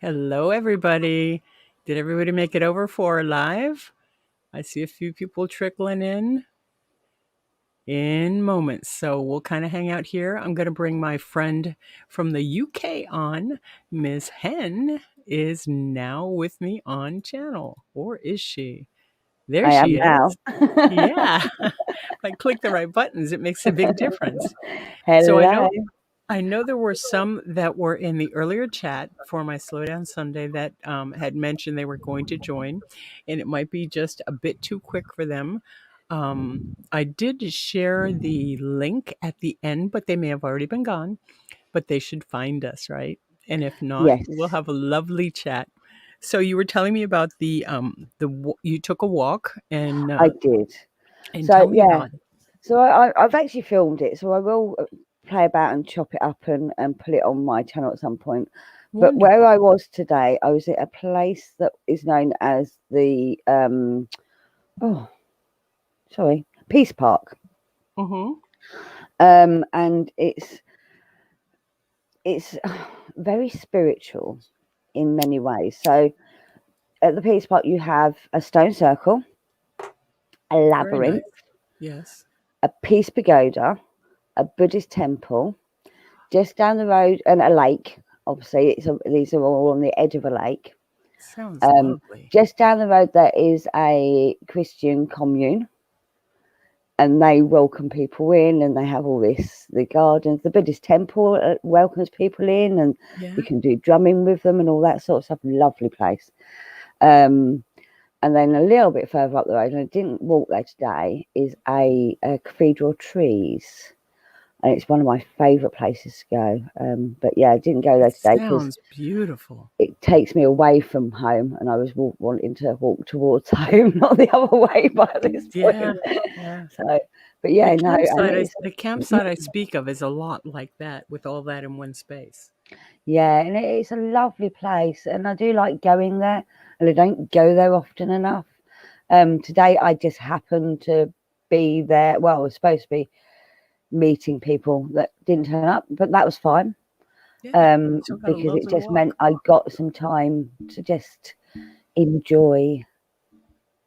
Hello, everybody. Did everybody make it over for live? I see a few people trickling in moments. So we'll kind of hang out here. I'm going to bring my friend from the UK on. Ms. Hen is now with me on channel, or is she? There I she am now. is. Yeah. If I click the right buttons, it makes a big difference. So Hello. I know there were some that were in the earlier chat for my Slow Down Sunday that had mentioned they were going to join, and it might be just a bit too quick for them. I did share the link at the end, but they may have already been gone, but they should find us, right? And if not, Yes, we'll have a lovely chat. So you were telling me about you took a walk I did. and tell So me yeah, about it. so I've actually filmed it, so I will play about and chop it up and put it on my channel at some point. But where Wonderful. I was today, I was at a place that is known as the oh Peace Park, Mm-hmm. and it's very spiritual in many ways. So at the Peace Park, you have a stone circle, a Very nice. labyrinth, Yes. a peace pagoda, a Buddhist temple, just down the road, and a lake. Obviously, these are all on the edge of a lake. Sounds Um, lovely. just down the road, there is a Christian commune, and they welcome people in, and they have all the gardens. The Buddhist temple welcomes people in, and you Yeah. can do drumming with them and all that sort of stuff. Lovely place. Um, and then a little bit further up the road, and I didn't walk there today, is a Cathedral Trees, and it's one of my favourite places to go. But yeah, I didn't go It there today because sounds beautiful. it takes me away from home, and I was wanting to walk towards home, not the other way by this Yeah, point. yeah. So, but yeah, no, and it's The campsite I speak of is a lot like that with all that in one space. yeah, and it's a lovely place, and I do like going there, and I don't go there often enough. Today I just happened to be there. Well, I was supposed to be meeting people that didn't turn up, but that was fine. Yeah. Still got a Because it lovely just meant walk. I got some time to just enjoy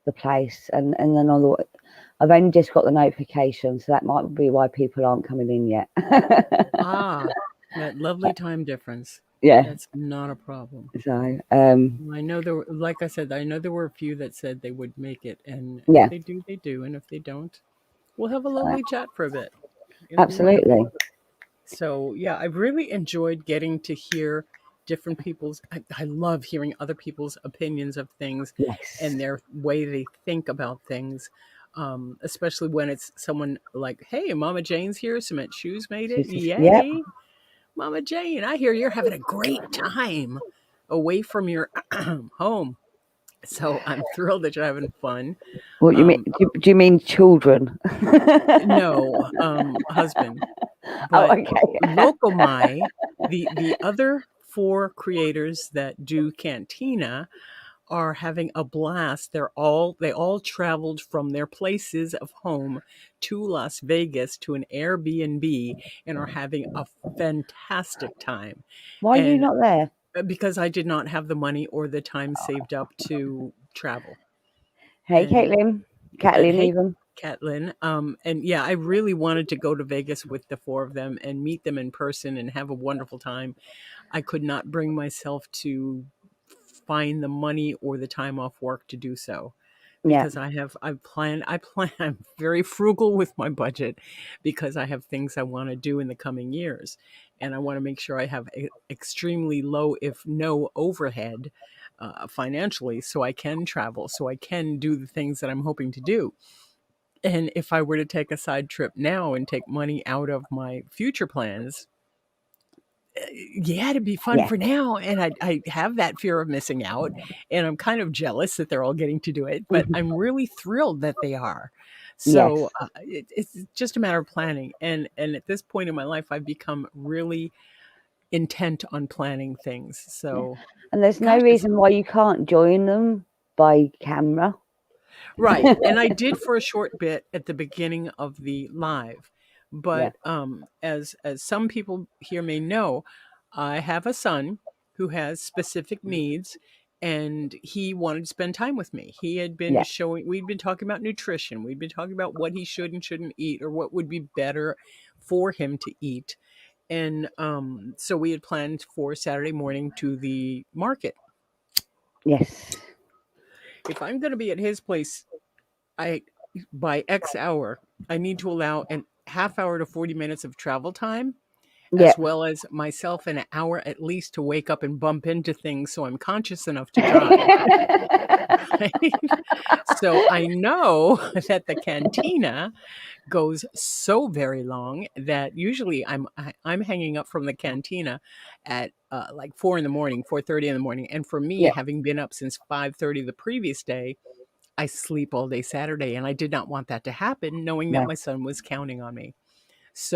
the place. And then I've only just got the notification, so that might be why people aren't coming in yet. Ah, that lovely time difference. Yeah. That's not a problem. So I know there were, like I said, I know there were a few that said they would make it, and if yeah. they do, they do, and if they don't, we'll have a So, lovely chat for a bit. It'll be absolutely. wonderful. So yeah, I've really enjoyed getting to hear different people's. I love hearing other people's opinions of things Yes. and their way they think about things. Especially when it's someone like, "Hey, Mama Jane's here. Cement Shoes made it. Yep. Yay, Mama Jane! I hear you're having a great time away from your home." So I'm thrilled that you're having fun. What you mean? Um, Do you mean children? no, husband. Oh, But okay. Locomai, the other four creators that do Cantina are having a blast. They all traveled from their places of home to Las Vegas to an Airbnb and are having a fantastic time. Why are you And not there? because I did not have the money or the time saved up to travel. Hey, And Caitlin. and Caitlin, hey, even. Catlin. And yeah, I really wanted to go to Vegas with the four of them and meet them in person and have a wonderful time. I could not bring myself to find the money or the time off work to do so Yeah. because I plan I'm very frugal with my budget because I have things I want to do in the coming years and I want to make sure I have extremely low if no overhead financially so I can travel so I can do the things that I'm hoping to do. And if I were to take a side trip now and take money out of my future plans, yeah, it'd be fun Yeah. for now. And I have that fear of missing out. And I'm kind of jealous that they're all getting to do it, but I'm really thrilled that they are. So Yes. it's just a matter of planning. And at this point in my life, I've become really intent on planning things. Yeah. So, And there's no gosh, it's reason why you can't join them by camera. right. And I did for a short bit at the beginning of the live. Yeah. But as some people here may know, I have a son who has specific needs, and he wanted to spend time with me. He had been Yeah. showing, we'd been talking about nutrition, we'd been talking about what he should and shouldn't eat, or what would be better for him to eat. And so we had planned for Saturday morning to the market. Yes. If I'm going to be at his place, I by X hour, I need to allow an half hour to 40 minutes of travel time, Yeah. as well as myself an hour at least to wake up and bump into things so I'm conscious enough to drive. Right? So I know that the cantina goes so very long that usually I'm hanging up from the cantina at like 4 in the morning, 4:30 in the morning. And for me, Yeah. having been up since 5:30 the previous day, I sleep all day Saturday, and I did not want that to happen, knowing that No. my son was counting on me. Yeah.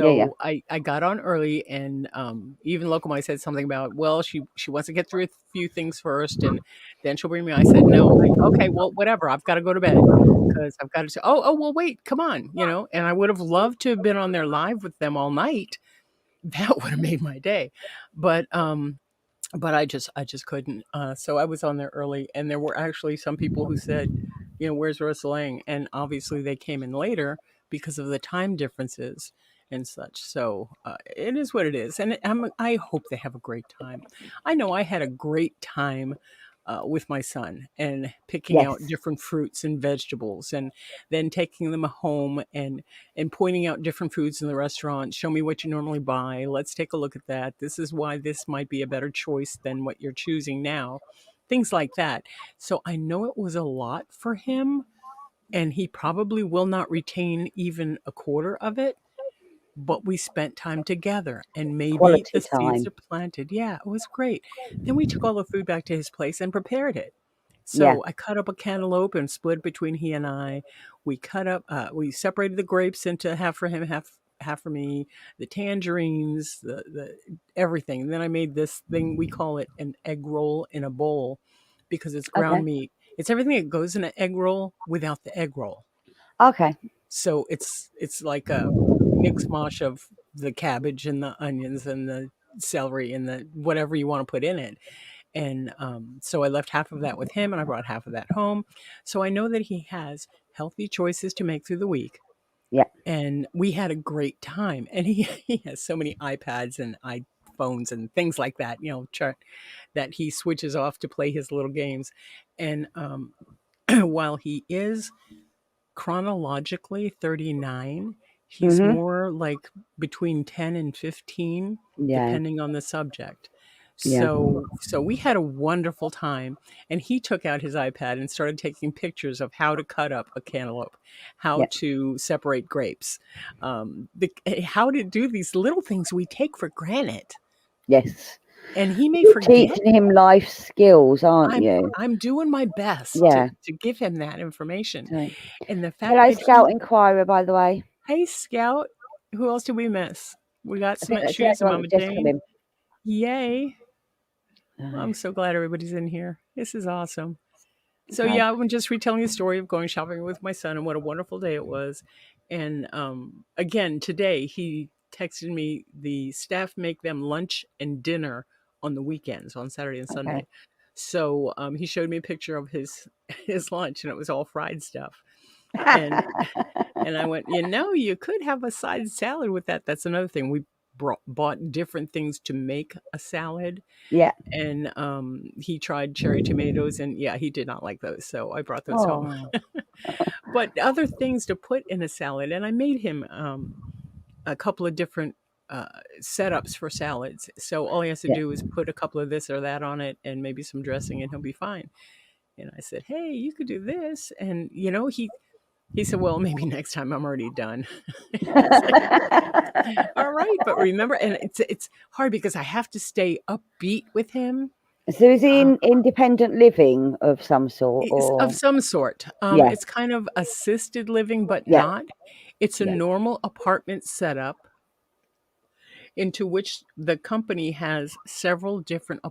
Yeah. So I got on early, and even Locomai said something about, well, she wants to get through a few things first, and then she'll bring me. I said no. Like, okay, well, whatever. I've got to go to bed because I've got to say, oh, well, wait, come on, And I would have loved to have been on there live with them all night. That would have made my day, but I just couldn't. So I was on there early, and there were actually some people who said, where's Rosa Lang? And obviously they came in later because of the time differences and such. So it is what it is, and I hope they have a great time. I know I had a great time. With my son and picking out Yes. different fruits and vegetables, and then taking them home and pointing out different foods in the restaurant. Show me what you normally buy. Let's take a look at that. This is why this might be a better choice than what you're choosing now. Things like that. So I know it was a lot for him, and he probably will not retain even a quarter of it. But we spent time together, and maybe Quality the seeds time. are planted. Yeah, it was great. Then we took all the food back to his place and prepared it. Yeah. So I cut up a cantaloupe and split between he and I. We separated the grapes into half for him, half for me. The tangerines, the everything. And then I made this thing. We call it an egg roll in a bowl because it's Okay. ground meat. It's everything that goes in an egg roll without the egg roll. Okay. So it's like a mix mosh of the cabbage and the onions and the celery and the whatever you want to put in it. And so I left half of that with him, and I brought half of that home. So I know that he has healthy choices to make through the week. Yeah. And we had a great time. And he has so many iPads and iPhones and things like that, that he switches off to play his little games. And while he is chronologically 39, he's Mhm. more like between 10 and 15, Yeah. depending on the subject. Yeah. So we had a wonderful time, and he took out his iPad and started taking pictures of how to cut up a cantaloupe, how Yeah. to separate grapes, how to do these little things we take for granted, Yes. and he may You're forget. teaching him life skills, aren't I'm you? I'm doing my best Yeah. to give him that information, So, and the fact hello, that he Scout Inquirer, by the way. Hey, Scout. Who else did we miss? We got I think Cement that's the Shoes and only one Mama that's just come Jane. in. Yay. Uh, I'm so glad everybody's in here. This is awesome. So okay. yeah, I'm just retelling the story of going shopping with my son and what a wonderful day it was. And again, today he texted me the staff make them lunch and dinner on the weekends, on Saturday and Okay. Sunday. So he showed me a picture of his his lunch, and it was all fried stuff. And And I went, you could have a side salad with that. That's another thing. We bought different things to make a salad. Yeah. And he tried cherry tomatoes, and yeah, he did not like those. So I brought those home. Oh. But other things to put in a salad. And I made him a couple of different setups for salads. So all he has to Yeah. do is put a couple of this or that on it and maybe some dressing, and he'll be fine. And I said, hey, you could do this. And, he said, well, maybe next time I'm already done. It's like, all right. But remember, and it's hard because I have to stay upbeat with him. So is he Uh, in independent living of some sort, it's of or some sort. yeah, It's kind of assisted living, but yeah, not. It's a yeah, normal apartment setup into which the company has several different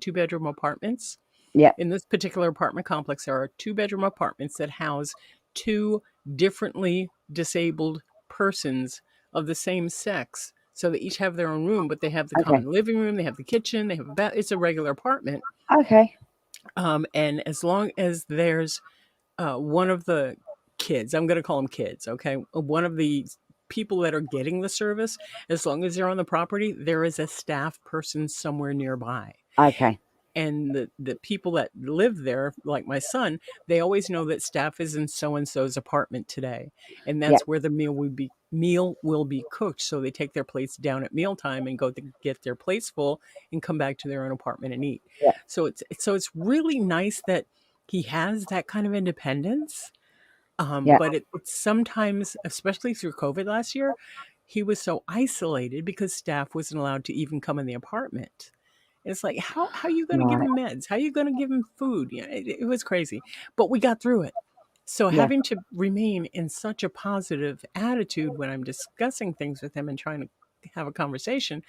two-bedroom apartments. yeah. In this particular apartment complex, there are two-bedroom apartments that house two differently disabled persons of the same sex. So they each have their own room, but they have the Okay. common living room, they have the kitchen, they have a bath. It's a regular apartment. Okay. And as long as there's one of the kids, I'm going to call them kids, okay? One of the people that are getting the service, as long as they're on the property, there is a staff person somewhere nearby. Okay. And the people that live there, like my son, they always know that staff is in so and so's apartment today, and Yeah. that's where the meal will be cooked. So they take their plates down at mealtime and go to get their plates full and come back to their own apartment and eat. Yeah. So it's really nice that he has that kind of independence. Yeah. But it's sometimes, especially through COVID last year, he was so isolated because staff wasn't allowed to even come in the apartment. It's like, how are you going to give Right. him meds? How are you going to give him food? Yeah, it was crazy, but we got through it. So Yeah. having to remain in such a positive attitude when I'm discussing things with him and trying to have a conversation,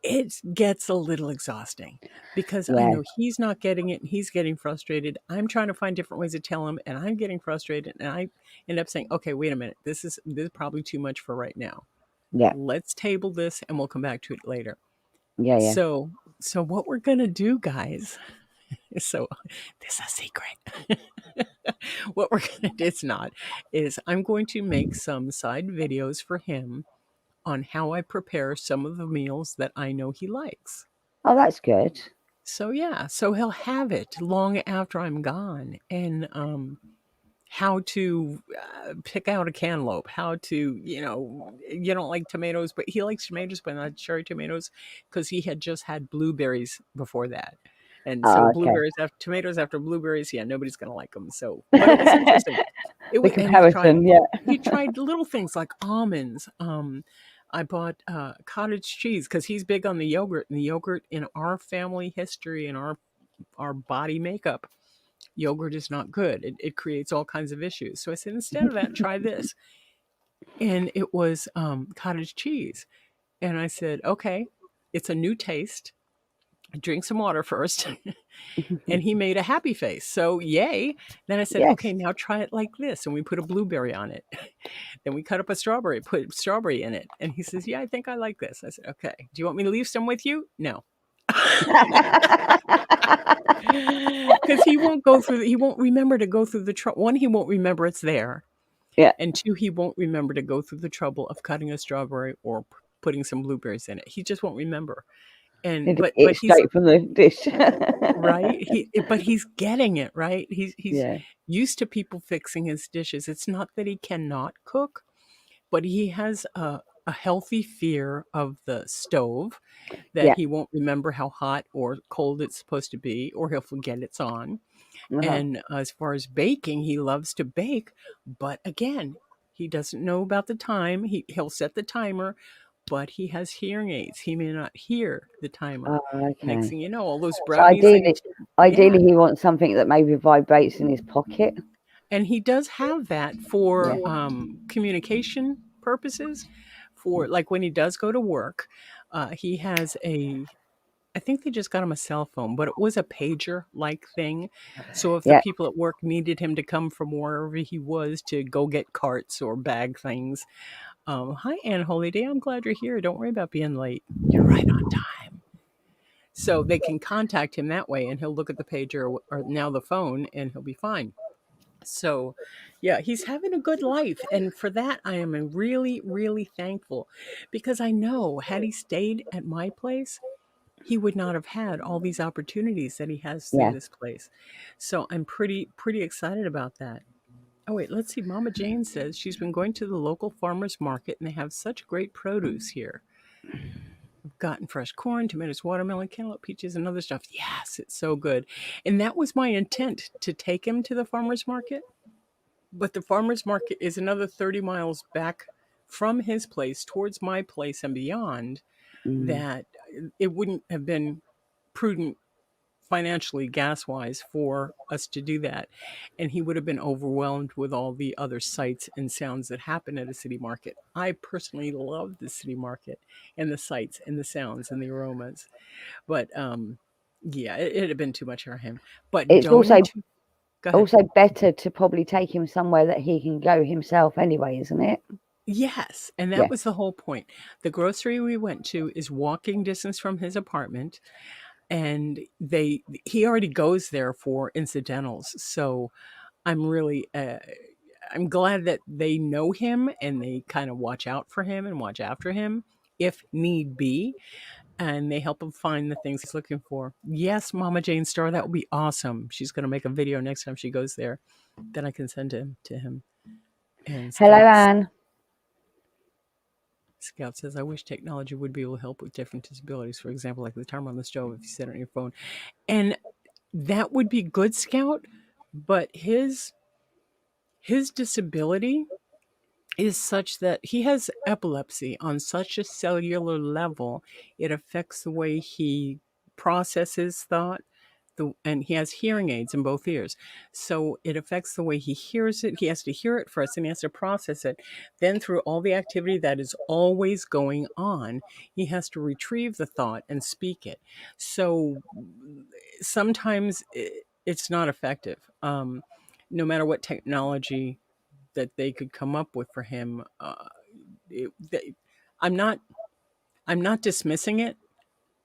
it gets a little exhausting because I Yeah. know he's not getting it and he's getting frustrated. I'm trying to find different ways to tell him and I'm getting frustrated and I end up saying, okay, wait a minute. This is probably too much for right now. Yeah. Let's table this and we'll come back to it later. Yeah. Yeah. So what we're gonna do, guys, so this is a secret. What we're gonna do, it's not, is I'm going to make some side videos for him on how I prepare some of the meals that I know he likes. Oh, that's good. So yeah, so he'll have it long after I'm gone, and how to pick out a cantaloupe, how to, you don't like tomatoes, but he likes tomatoes, but not cherry tomatoes, because he had just had blueberries before that. And so Oh, okay. blueberries after tomatoes after blueberries, yeah, nobody's gonna like them. So, but it was interesting. The And he tried comparison. Yeah. little things like almonds. I bought cottage cheese because he's big on the yogurt, and the yogurt in our family history and our body makeup, yogurt is not good. It creates all kinds of issues. So I said, instead of that, try this. And it was cottage cheese. And I said, okay, it's a new taste. Drink some water first. And he made a happy face. So yay. Then I said, Yes. okay, now try it like this. And we put a blueberry on it. Then we cut up a strawberry, put strawberry in it. And he says, yeah, I think I like this. I said, okay, do you want me to leave some with you? No. Because he won't remember to go through the trouble. One, he won't remember it's there. Yeah. And two, he won't remember to go through the trouble of cutting a strawberry or putting some blueberries in it. He just won't remember. And but It's he's straight from the dish. right. But he's getting it right. He's Yeah. used to people fixing his dishes. It's not that he cannot cook, but he has a healthy fear of the stove, that Yeah. he won't remember how hot or cold it's supposed to be, or he'll forget it's on. Uh-huh. And as far as baking, he loves to bake, but again, he doesn't know about the time. He'll set the timer, but he has hearing aids. He may not hear the timer. Oh, Next okay. thing you know, all those So brownies that ideally, yeah. he wants something that maybe vibrates in his pocket. And he does have that for Yeah. communication purposes. For like when he does go to work, he has I think they just got him a cell phone, but it was a pager like thing. So if the Yeah. people at work needed him to come from wherever he was to go get carts or bag things, hi, Ann Holyday, I'm glad you're here. Don't worry about being late. You're right on time. So they can contact him that way, and he'll look at the pager or now the phone, and he'll be fine. So, yeah, he's having a good life. And for that, I am really, really thankful, because I know had he stayed at my place, he would not have had all these opportunities that he has through Yeah. this place. So I'm pretty excited about that. Oh wait, let's see. Mama Jane says she's been going to the local farmers market and they have such great produce here. We've gotten fresh corn, tomatoes, watermelon, cantaloupe, peaches, and other stuff. Yes, it's so good. And that was my intent, to take him to the farmers market. But the farmers market is another 30 miles back from his place towards my place and beyond, Mm. that it wouldn't have been prudent financially, gas wise, for us to do that. And he would have been overwhelmed with all the other sights and sounds that happen at a city market. I personally love the city market and the sights and the sounds and the aromas. But yeah, it had been too much for him. But It's also go ahead. better to probably take him somewhere that he can go himself anyway, isn't it? Yes, and that was Yes. the whole point. The grocery we went to is walking distance from his apartment, and he already goes there for incidentals. So I'm really I'm glad that they know him and they kind of watch out for him and watch after him if need be, and they help him find the things he's looking for. Yes, Mama Jane Star, that would be awesome. She's going to make a video next time she goes there that I can send to him. And Hello, Anne. Scout says, I wish technology would be able to help with different disabilities. For example, like the timer on the stove if you set it on your phone. And that would be good, Scout, but his disability is such that he has epilepsy on such a cellular level, it affects the way he processes thought. And he has hearing aids in both ears. So it affects the way he hears it. He has to hear it first and he has to process it. Then, through all the activity that is always going on, he has to retrieve the thought and speak it. So sometimes it's not effective. No matter what technology that they could come up with for him. It, they, I'm not. I'm not dismissing it.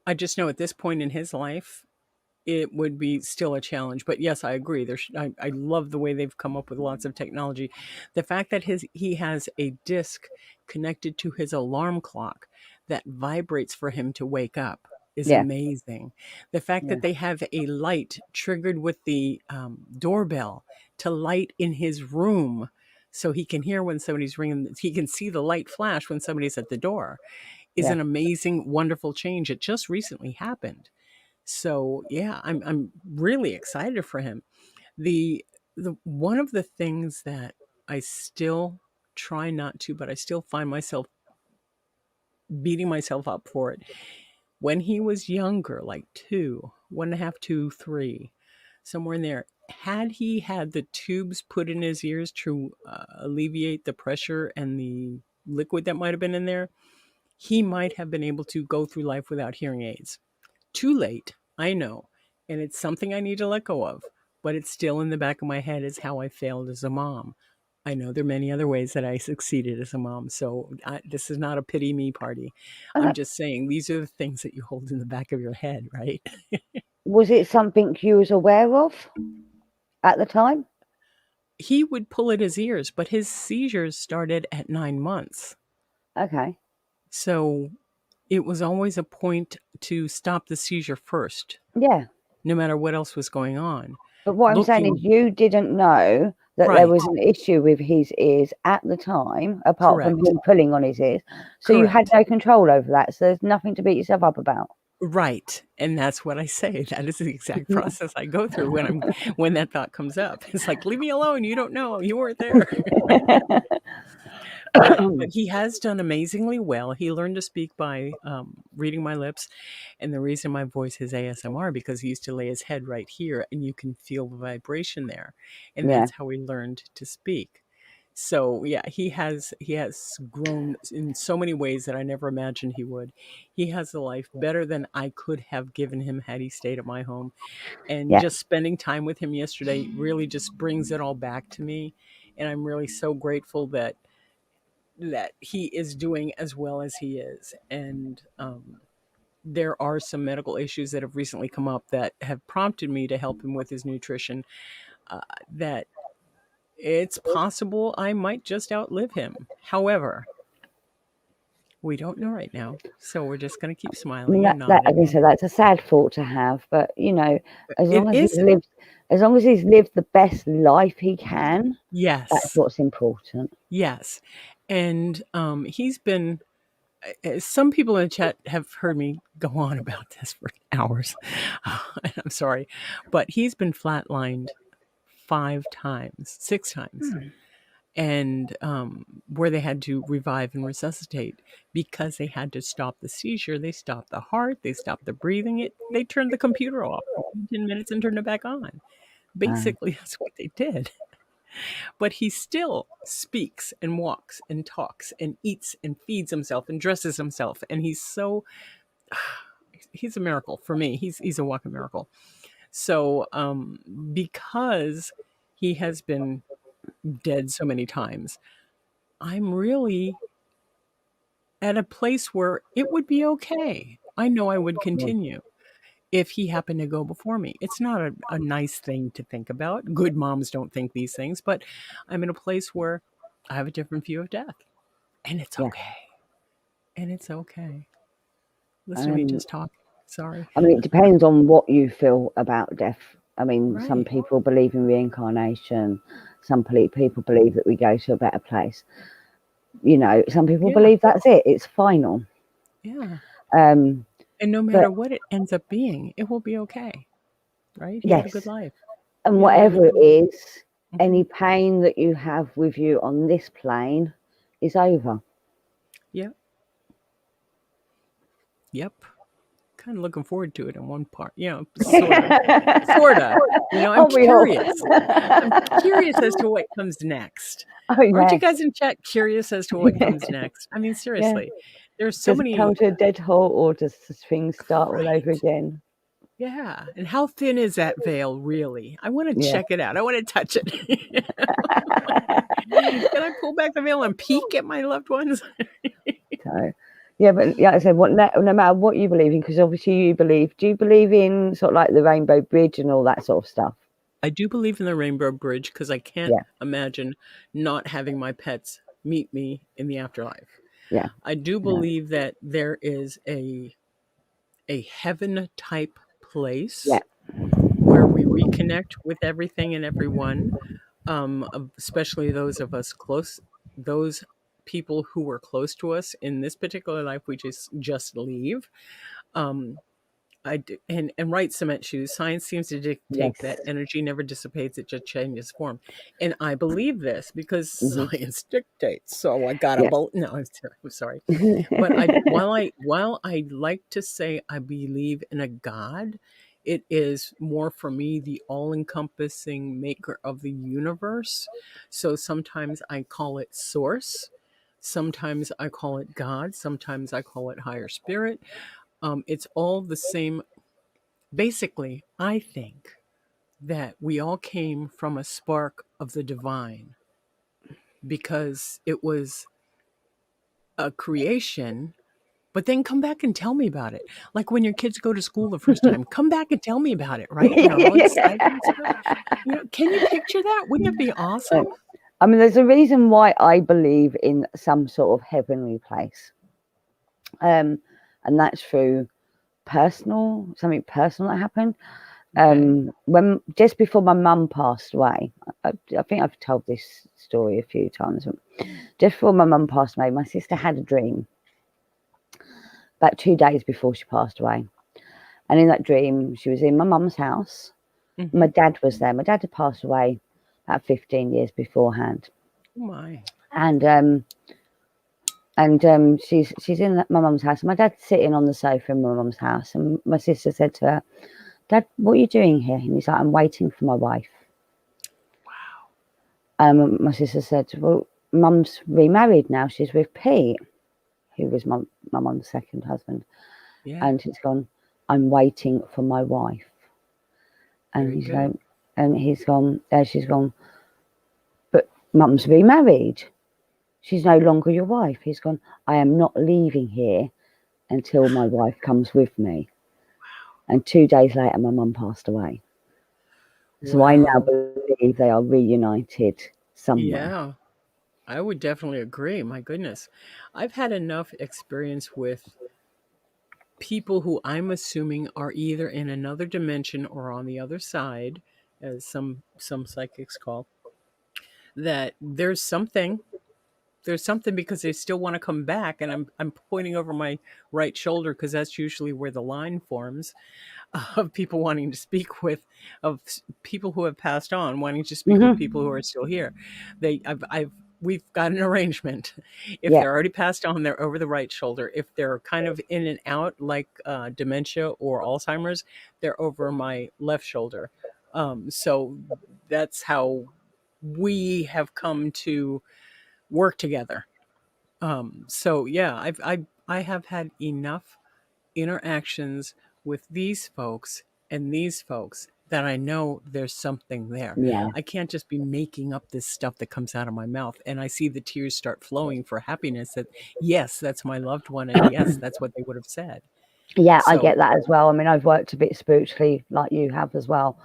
I just know at this point in his life, it would be still a challenge. But yes, I agree. I love the way they've come up with lots of technology. The fact that he has a disc connected to his alarm clock that vibrates for him to wake up is Yeah. amazing. The fact Yeah. that they have a light triggered with the doorbell to light in his room so he can hear when somebody's ringing, he can see the light flash when somebody's at the door is Yeah. an amazing, wonderful change. It just recently happened. So yeah, I'm really excited for him. The the one of the things that I still try not to, but I still find myself beating myself up for it. When he was younger, like two, 1.5, 2, 3, somewhere in there, had he had the tubes put in his ears to alleviate the pressure and the liquid that might have been in there, he might have been able to go through life without hearing aids. Too late, I know, and it's something I need to let go of, but it's still in the back of my head is how I failed as a mom. I know there are many other ways that I succeeded as a mom, so this is not a pity me party. I'm Uh, just saying these are the things that you hold in the back of your head, right? was it something you was aware of at the time? He would pull at his ears, but his seizures started at 9 months. Okay. So it was always a point to stop the seizure first, Yeah. no matter what else was going on. But what I'm saying is Looking you didn't know that there was right, an issue with his ears at the time, apart from correct, him pulling on his ears. So you had correct. no control over that. So there's nothing to beat yourself up about. Right, and that's what I say. That is the exact process I go through when that thought comes up. It's like, "Leave me alone, you don't know, you weren't there." But he has done amazingly well. He learned to speak by, reading my lips, and the reason my voice is ASMR because he used to lay his head right here, and you can feel the vibration there, and Yeah. that's how he learned to speak. So, yeah, he has grown in so many ways that I never imagined he would. He has a life better than I could have given him had he stayed at my home, and Yeah. just spending time with him yesterday really just brings it all back to me, and I'm really so grateful that he is doing as well as he is. And there are some medical issues that have recently come up that have prompted me to help him with his nutrition. That it's possible I might just outlive him. However, we don't know right now, so we're just going to keep I mean, smiling and that I can nodding. say that's a sad thought to have, but as It long as is, as long as he's lived the best life he can, that's yes, what's important. yes, and he's been. Some people in the chat have heard me go on about this for hours. And I'm sorry, but he's been flatlined 5 times, 6 times, and where they had to revive and resuscitate because they had to stop the seizure. They stopped the heart. They stopped the breathing. They turned the computer off for 10 minutes and turned it back on. Um, Basically, that's what they did. But he still speaks and walks and talks and eats and feeds himself and dresses himself. And he's a miracle for me. He's a walking miracle. So because he has been dead so many times, I'm really at a place where it would be okay. I know I would Yeah. continue if he happened to go before me. It's not a nice thing to think about. Good moms don't think these things, but I'm in a place where I have a different view of death. And it's Yeah. okay. And it's okay. Listen to me Um, just talk. Sorry. I mean, it depends on what you feel about death. I mean, some Right. people believe in reincarnation. Some people believe that we go to a better place. You know, some people Yeah. believe that's it. It's final. Yeah. Um, And no but matter what it ends up being, it will be okay. Right? He had a good yes, life. and He had a really whatever good it life. is, Hmm. any pain that you have with you on this plane is over. Yep. Yep. Kind of looking forward to it in one part. Sort of. Sort of. I'm Aren't we all? curious. I'm curious as to what comes next. Oh Aren't you yes, guys in chat curious as to what comes next? I mean, yeah. seriously, there's so Does it come many. to a dead halt, or does things start all over Right. again? Yeah. And how thin is that veil really? I want to Yeah. check it out. I want to touch it. Can I pull back the veil and peek at my loved ones? So, yeah, but yeah, I said, no matter what you believe in, because obviously you believe. Do you believe in sort of like the Rainbow Bridge and all that sort of stuff? I do believe in the Rainbow Bridge because I can't Yeah, imagine not having my pets meet me in the afterlife. yeah, I do no, believe that there is a heaven type yeah, place where we reconnect with everything and everyone, especially those of us close, those people who were close to us in this particular life. We just leave. Um, I do, and right, cement shoes. Science seems to dictate yes. that energy never dissipates; it just changes form, and I believe this because Hmm. science dictates. So I gotta Yeah. no, I'm sorry, but I while I like to say I believe in a God, it is more for me the all-encompassing maker of the universe. So sometimes I call it Source, sometimes I call it God, sometimes I call it Higher Spirit. It's all the same. Basically, I think that we all came from a spark of the divine because it was a creation. But then come back and tell me about it. Like when your kids go to school the first time, come back and tell me about it, right? And they're all excited and stuff. Can you picture that? Wouldn't it be awesome? I mean, there's a reason why I believe in some sort of heavenly place, and that's through something personal that happened. Okay. When just before my mum passed away, I think I've told this story a few times. Just before my mum passed away, my sister had a dream about 2 days before she passed away. And in that dream, she was in my mum's house. My Mm-hmm. dad was there. My dad had passed away about 15 years beforehand. Oh my. And she's in my mum's house. My dad's sitting on the sofa in my mum's house. And my sister said to her, "Dad, what are you doing here?" And he's like, "I'm waiting for my wife." Wow. My sister said, "Well, Mum's remarried now. She's with Pete, who was my mum's second husband." Yeah. And she's gone, "I'm waiting for my wife." And Very he's good. going, and he's gone, she's gone, "But Mum's remarried. She's no longer your wife." He's gone, "I am not leaving here until my wife comes with me." And 2 days later, my mum passed away. So I now Wow. believe they are reunited somewhere. Yeah. I would definitely agree. My goodness. I've had enough experience with people who I'm assuming are either in another dimension or on the other side, as some psychics call, that there's something because they still want to come back, and I'm pointing over my right shoulder because that's usually where the line forms of people wanting to speak with people who have passed on wanting to speak with Hmm. people who are still here. I've we've got an arrangement. If Yeah. they're already passed on, they're over the right shoulder. If they're kind of in and out, like dementia or Alzheimer's, they're over my left shoulder. So that's how we have come to work together. So yeah, I have had enough interactions with these folks and these folks that I know there's something there. Yeah. I can't just be making up this stuff that comes out of my mouth. And I see the tears start flowing for happiness that, yes, that's my loved one. And yes, that's what they would have said. Yeah, I So, get that as well. I mean, I've worked a bit spiritually like you have as well.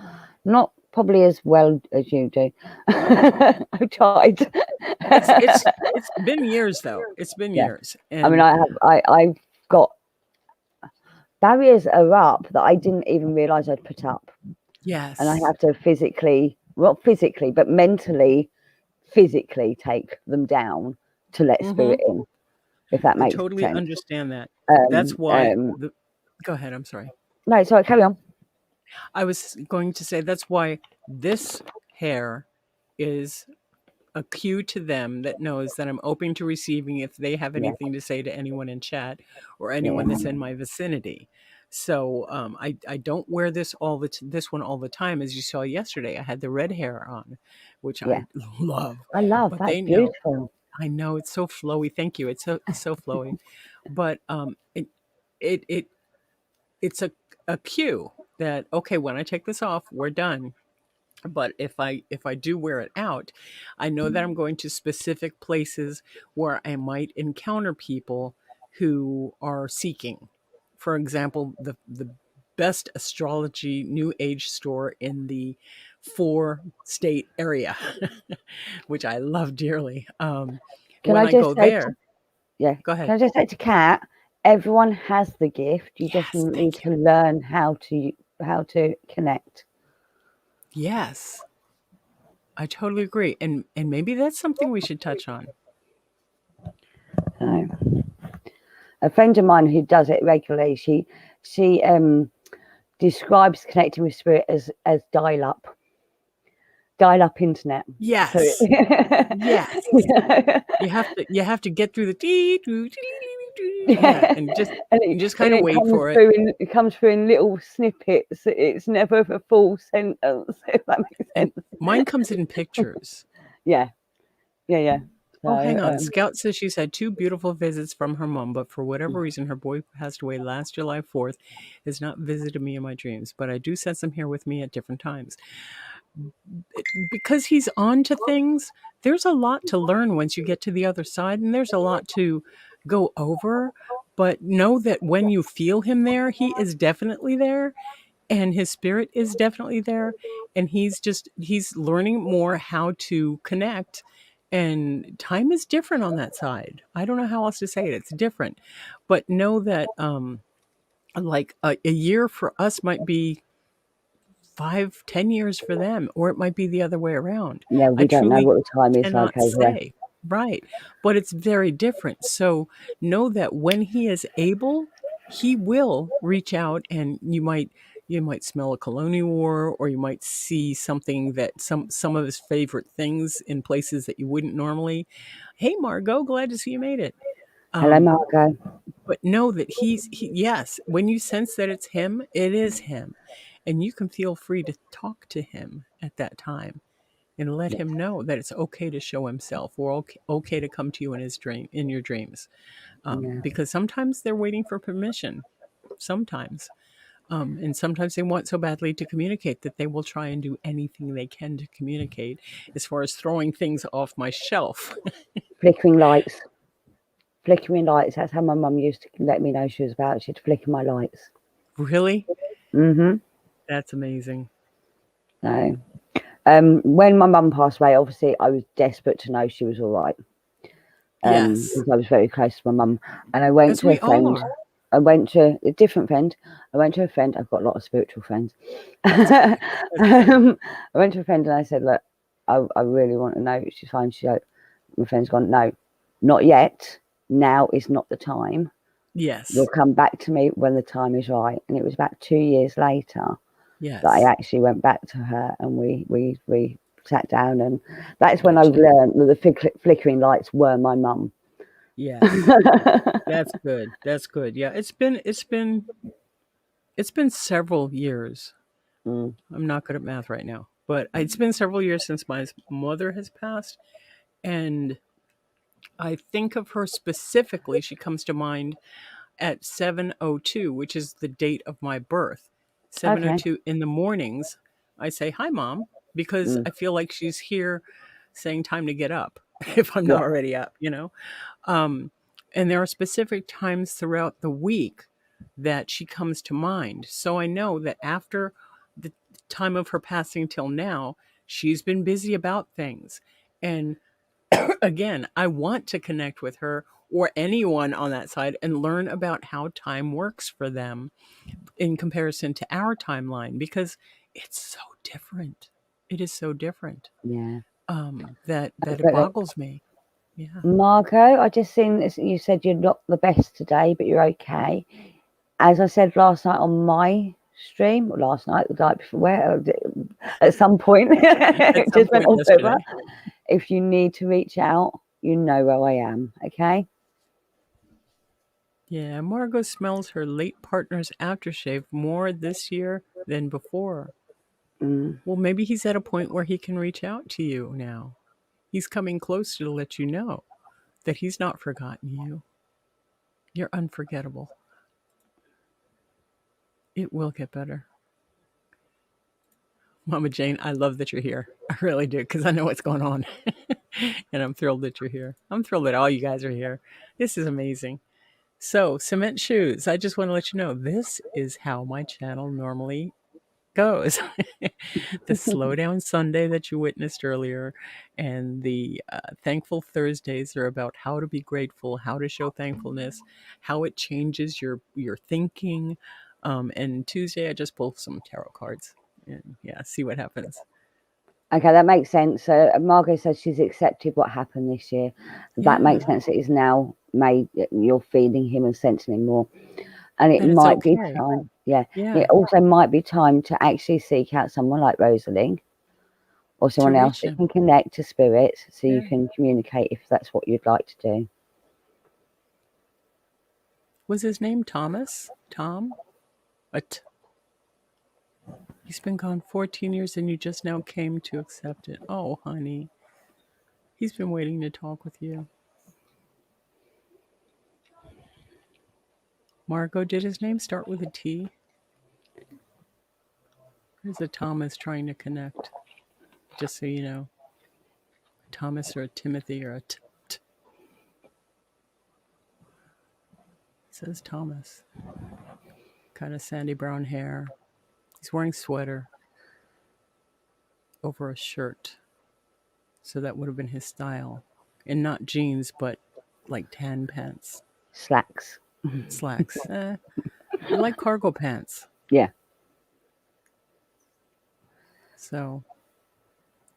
Not probably as well as you do. I've tried. it's been years though. It's been Yeah. years. I mean, And I've got barriers are up that I didn't even realize I'd put up. And I yes, have to physically, not physically, but mentally, physically take them down to let hmm spirit in, if that I makes totally sense. understand that. That's Um, why um, go ahead. I'm sorry. no, sorry, carry on. I was going to say that's why this hair is a cue to them that knows that I'm open to receiving if they have Yeah, anything to say to anyone in chat or yeah, anyone that's in my vicinity. So I don't wear this this one all the time. As you saw yesterday, I had the red hair on, which yeah. I love. I love But that's they know. beautiful. I know it's so flowy. Thank you. It's so flowy. But it it it's a cue that okay, when I take this off, we're done. But if I do wear it out, I know that I'm going to specific places where I might encounter people who are seeking. For example, the best astrology new age store in the 4 state area, which I love dearly. Can When I I go just say, there, yeah, go can ahead. I just say to Kat, everyone has the gift. You just Yes, need thank you. to learn how to connect. Yes, I totally agree, and maybe that's something we should touch on. So, a friend of mine who does it regularly, she describes connecting with spirit as dial up internet. So Yes, yes. You have to get through the yeah, yeah, and just and kind of wait for it. it comes through in little snippets. It's never a full sentence, if that makes And sense. mine comes in pictures. Yeah, yeah. Oh, So hang on. Scout says she's had 2 beautiful visits from her mom, but for whatever reason, her boy passed away last July 4th, has not visited me in my dreams. But I do sense him here with me at different times. Because he's on to things, there's a lot to learn once you get to the other side, and there's a lot to go over. But know that when you feel him there, he is definitely there, and his spirit is definitely there, and he's learning more how to connect. And time is different on that side. I don't know how else to say it. It's different. But know that like a year for us might be 5, 10 years for them, or it might be the other way around. yeah, I we don't know truly what the time is like cannot over there. say. Right. But it's very different. So know that when he is able, he will reach out, and you might smell a colonial or you might see something that some of his favorite things in places that you wouldn't normally. Hey Margot, glad to see you made it. Hello, Um, Margot. but know that yes, when you sense that it's him, it is him. And you can feel free to talk to him at that time and let Yeah, him know that it's okay to show himself or okay to come to you in your dreams. yeah, Because sometimes they're waiting for permission. Sometimes. And sometimes they want so badly to communicate that they will try and do anything they can to communicate, as far as throwing things off my shelf. flickering lights. Flickering lights. That's how my mum used to let me know she was about. She'd flicker my lights. Really? Mm-hmm. That's amazing. So, when my mum passed away, obviously I was desperate to know she was all right. Yes. Because I was very close to my mum, and I went As to a we all friend. are. I went to a different friend. I went to a friend. I've got a lot of spiritual friends. That's good. That's good. I went to a friend and I said, "Look, I really want to know." She's fine. She's like, my friend's gone, "No, not yet. Now is not the time. You'll Yes. come back to me when the time is right." And it was about 2 years later that I Yes. actually went back to her, and we sat down, and that's when I Gotcha. learned that the flickering lights were my mum. Yes. That's good. That's good. Yeah, it's been several years. Mm, I'm not good at math right now, but it's been several years since my mother has passed, and I think of her specifically. She comes to mind at 7:02, which is the date of my birth. okay. 7:02 in the mornings. I say, "Hi, Mom," because Mm, I feel like she's here saying time to get up if I'm not yeah. already up, you know? Um, and there are specific times throughout the week that she comes to mind. So I know that after the time of her passing till now, she's been busy about things. And again, I want to connect with her or anyone on that side and learn about how time works for them in comparison to our timeline because it's so different. It is so different Yeah. that it But boggles me. Yeah. Margot, I just seen this. You said you're not the best today, but you're okay. As I said last night on my stream, or last night, the night before, where at some point, At it some just went point off over. yesterday. If you need to reach out, you know where I am. Okay. Yeah, Margot smells her late partner's aftershave more this year than before. Mm. Well, maybe he's at a point where he can reach out to you now. He's coming closer to let you know that he's not forgotten you. You're unforgettable. It will get better. Mama Jane, I love that you're here. I really do, because I know what's going on. And I'm thrilled that you're here. I'm thrilled that all you guys are here. This is amazing. So, cement shoes, I just want to let you know this is how my channel normally goes. The slow down Sunday that you witnessed earlier, and the thankful Thursdays are about how to be grateful, how to show thankfulness, how it changes your thinking. And Tuesday, I just pull some tarot cards and yeah, see what happens. Okay, that makes sense. So Margot says she's accepted what happened this year. That makes Yeah, sense. It is now made. You're feeding him and sensing him more, and it that it's might be okay. time. Yeah, Yeah, it also might be time to actually seek out someone like Rosalind or to someone else reach that him. can connect to spirits, so you Yeah. can communicate if that's what you'd like to do. Was his name Thomas? Tom? He's been gone 14 years and you just now came to accept it. Oh, honey. He's been waiting to talk with you. Margot, did his name start with a T? There's a Thomas trying to connect, just so you know. A Thomas or a Timothy or a T. It says Thomas. Kind of sandy brown hair. He's wearing sweater over a shirt. So that would have been his style. And not jeans, but like tan pants. Slacks. Slacks. I like cargo pants. Yeah. So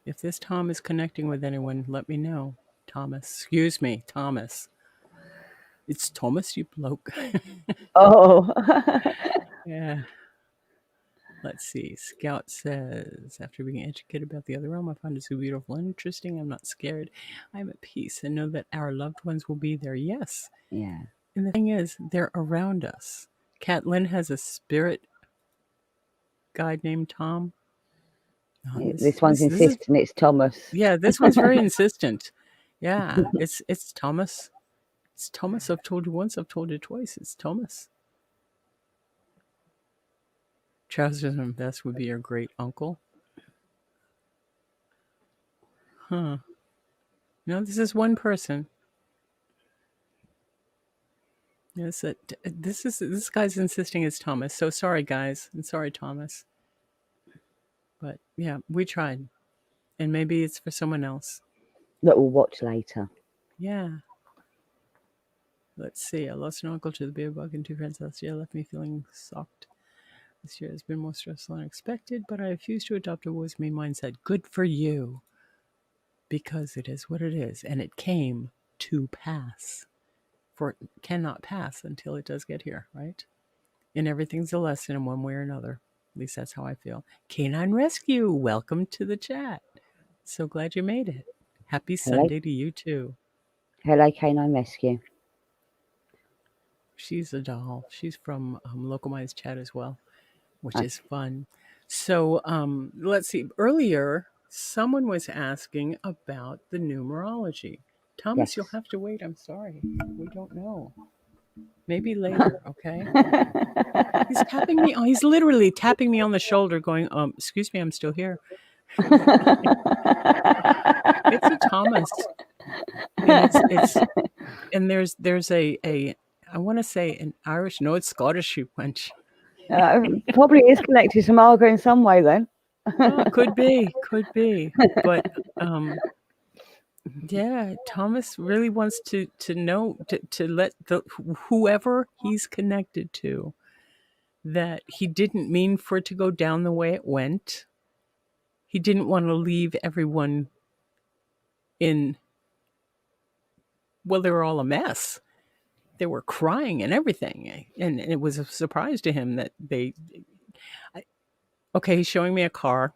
if this Tom is connecting with anyone, let me know. Thomas. Excuse me, Thomas. It's Thomas, you bloke. Oh. Yeah. Let's see. Scout says, after being educated about the other realm, I find it so beautiful and interesting. I'm not scared. I'm at peace and know that our loved ones will be there. Yes. Yeah. And the thing is, they're around us. Kat Lynn has a spirit guide named Tom. Oh, This one's this is insisting it's Thomas. yeah, this one's very insistent. Yeah, it's Thomas. It's Thomas. I've told you once, I've told you twice. It's Thomas. Trousers and vest would be your great uncle. Huh. No, this is one person. Yes, this guy's insisting it's Thomas. So sorry, guys. I'm sorry, Thomas. But yeah, we tried, and maybe it's for someone else. That we'll watch later. Yeah. Let's see. I lost an uncle to the beer bug and two friends last year. Left me feeling sucked. This year has been more stressful than expected, but I refuse to adopt a was me mindset. Good for you, because it is what it is, and it came to pass. For it cannot pass until it does get here, right? And everything's a lesson in one way or another. At least that's how I feel. Canine Rescue, welcome to the chat. So glad you made it. Happy Hello, Sunday to you too. hello, Canine Rescue. She's a doll. She's from Locomized Chat as well, which Okay. is fun. So let's see. Earlier, someone was asking about the numerology. Thomas, you'll Yes. have to wait. I'm sorry. We don't know. Maybe later, okay? He's tapping me. Oh, he's literally tapping me on the shoulder, going, excuse me, I'm still here. It's a Thomas, and there's a I want to say an Irish, no, it's Scottish wench. Probably is connected to Margaret in some way then. Oh, could be, but yeah, Thomas really wants to know to let the whoever he's connected to that he didn't mean for it to go down the way it went. He didn't want to leave everyone in, well, they were all a mess. They were crying and everything. And it was a surprise to him that okay, he's showing me a car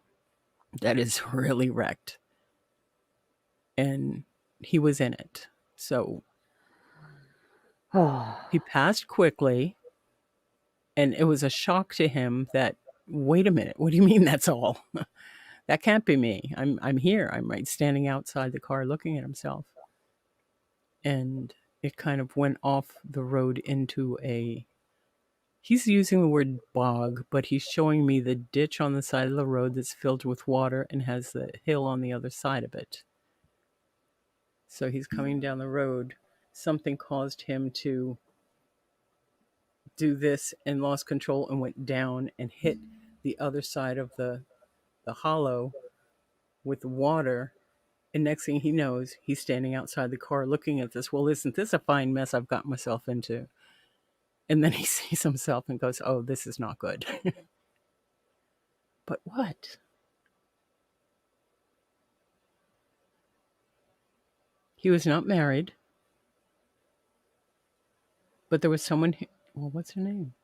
that is really wrecked. And he was in it. So he passed quickly. And it was a shock to him that, wait a minute, what do you mean that's all? That can't be me. I'm here. I'm right standing outside the car looking at himself. And it kind of went off the road into he's using the word bog, but he's showing me the ditch on the side of the road that's filled with water and has the hill on the other side of it. So he's coming down the road. Something caused him to do this and lost control and went down and hit the other side of the hollow with the water. And next thing he knows, he's standing outside the car looking at this. Well, isn't this a fine mess I've got myself into? And then he sees himself and goes, oh, this is not good. But what? He was not married. But there was someone who, well, what's her name?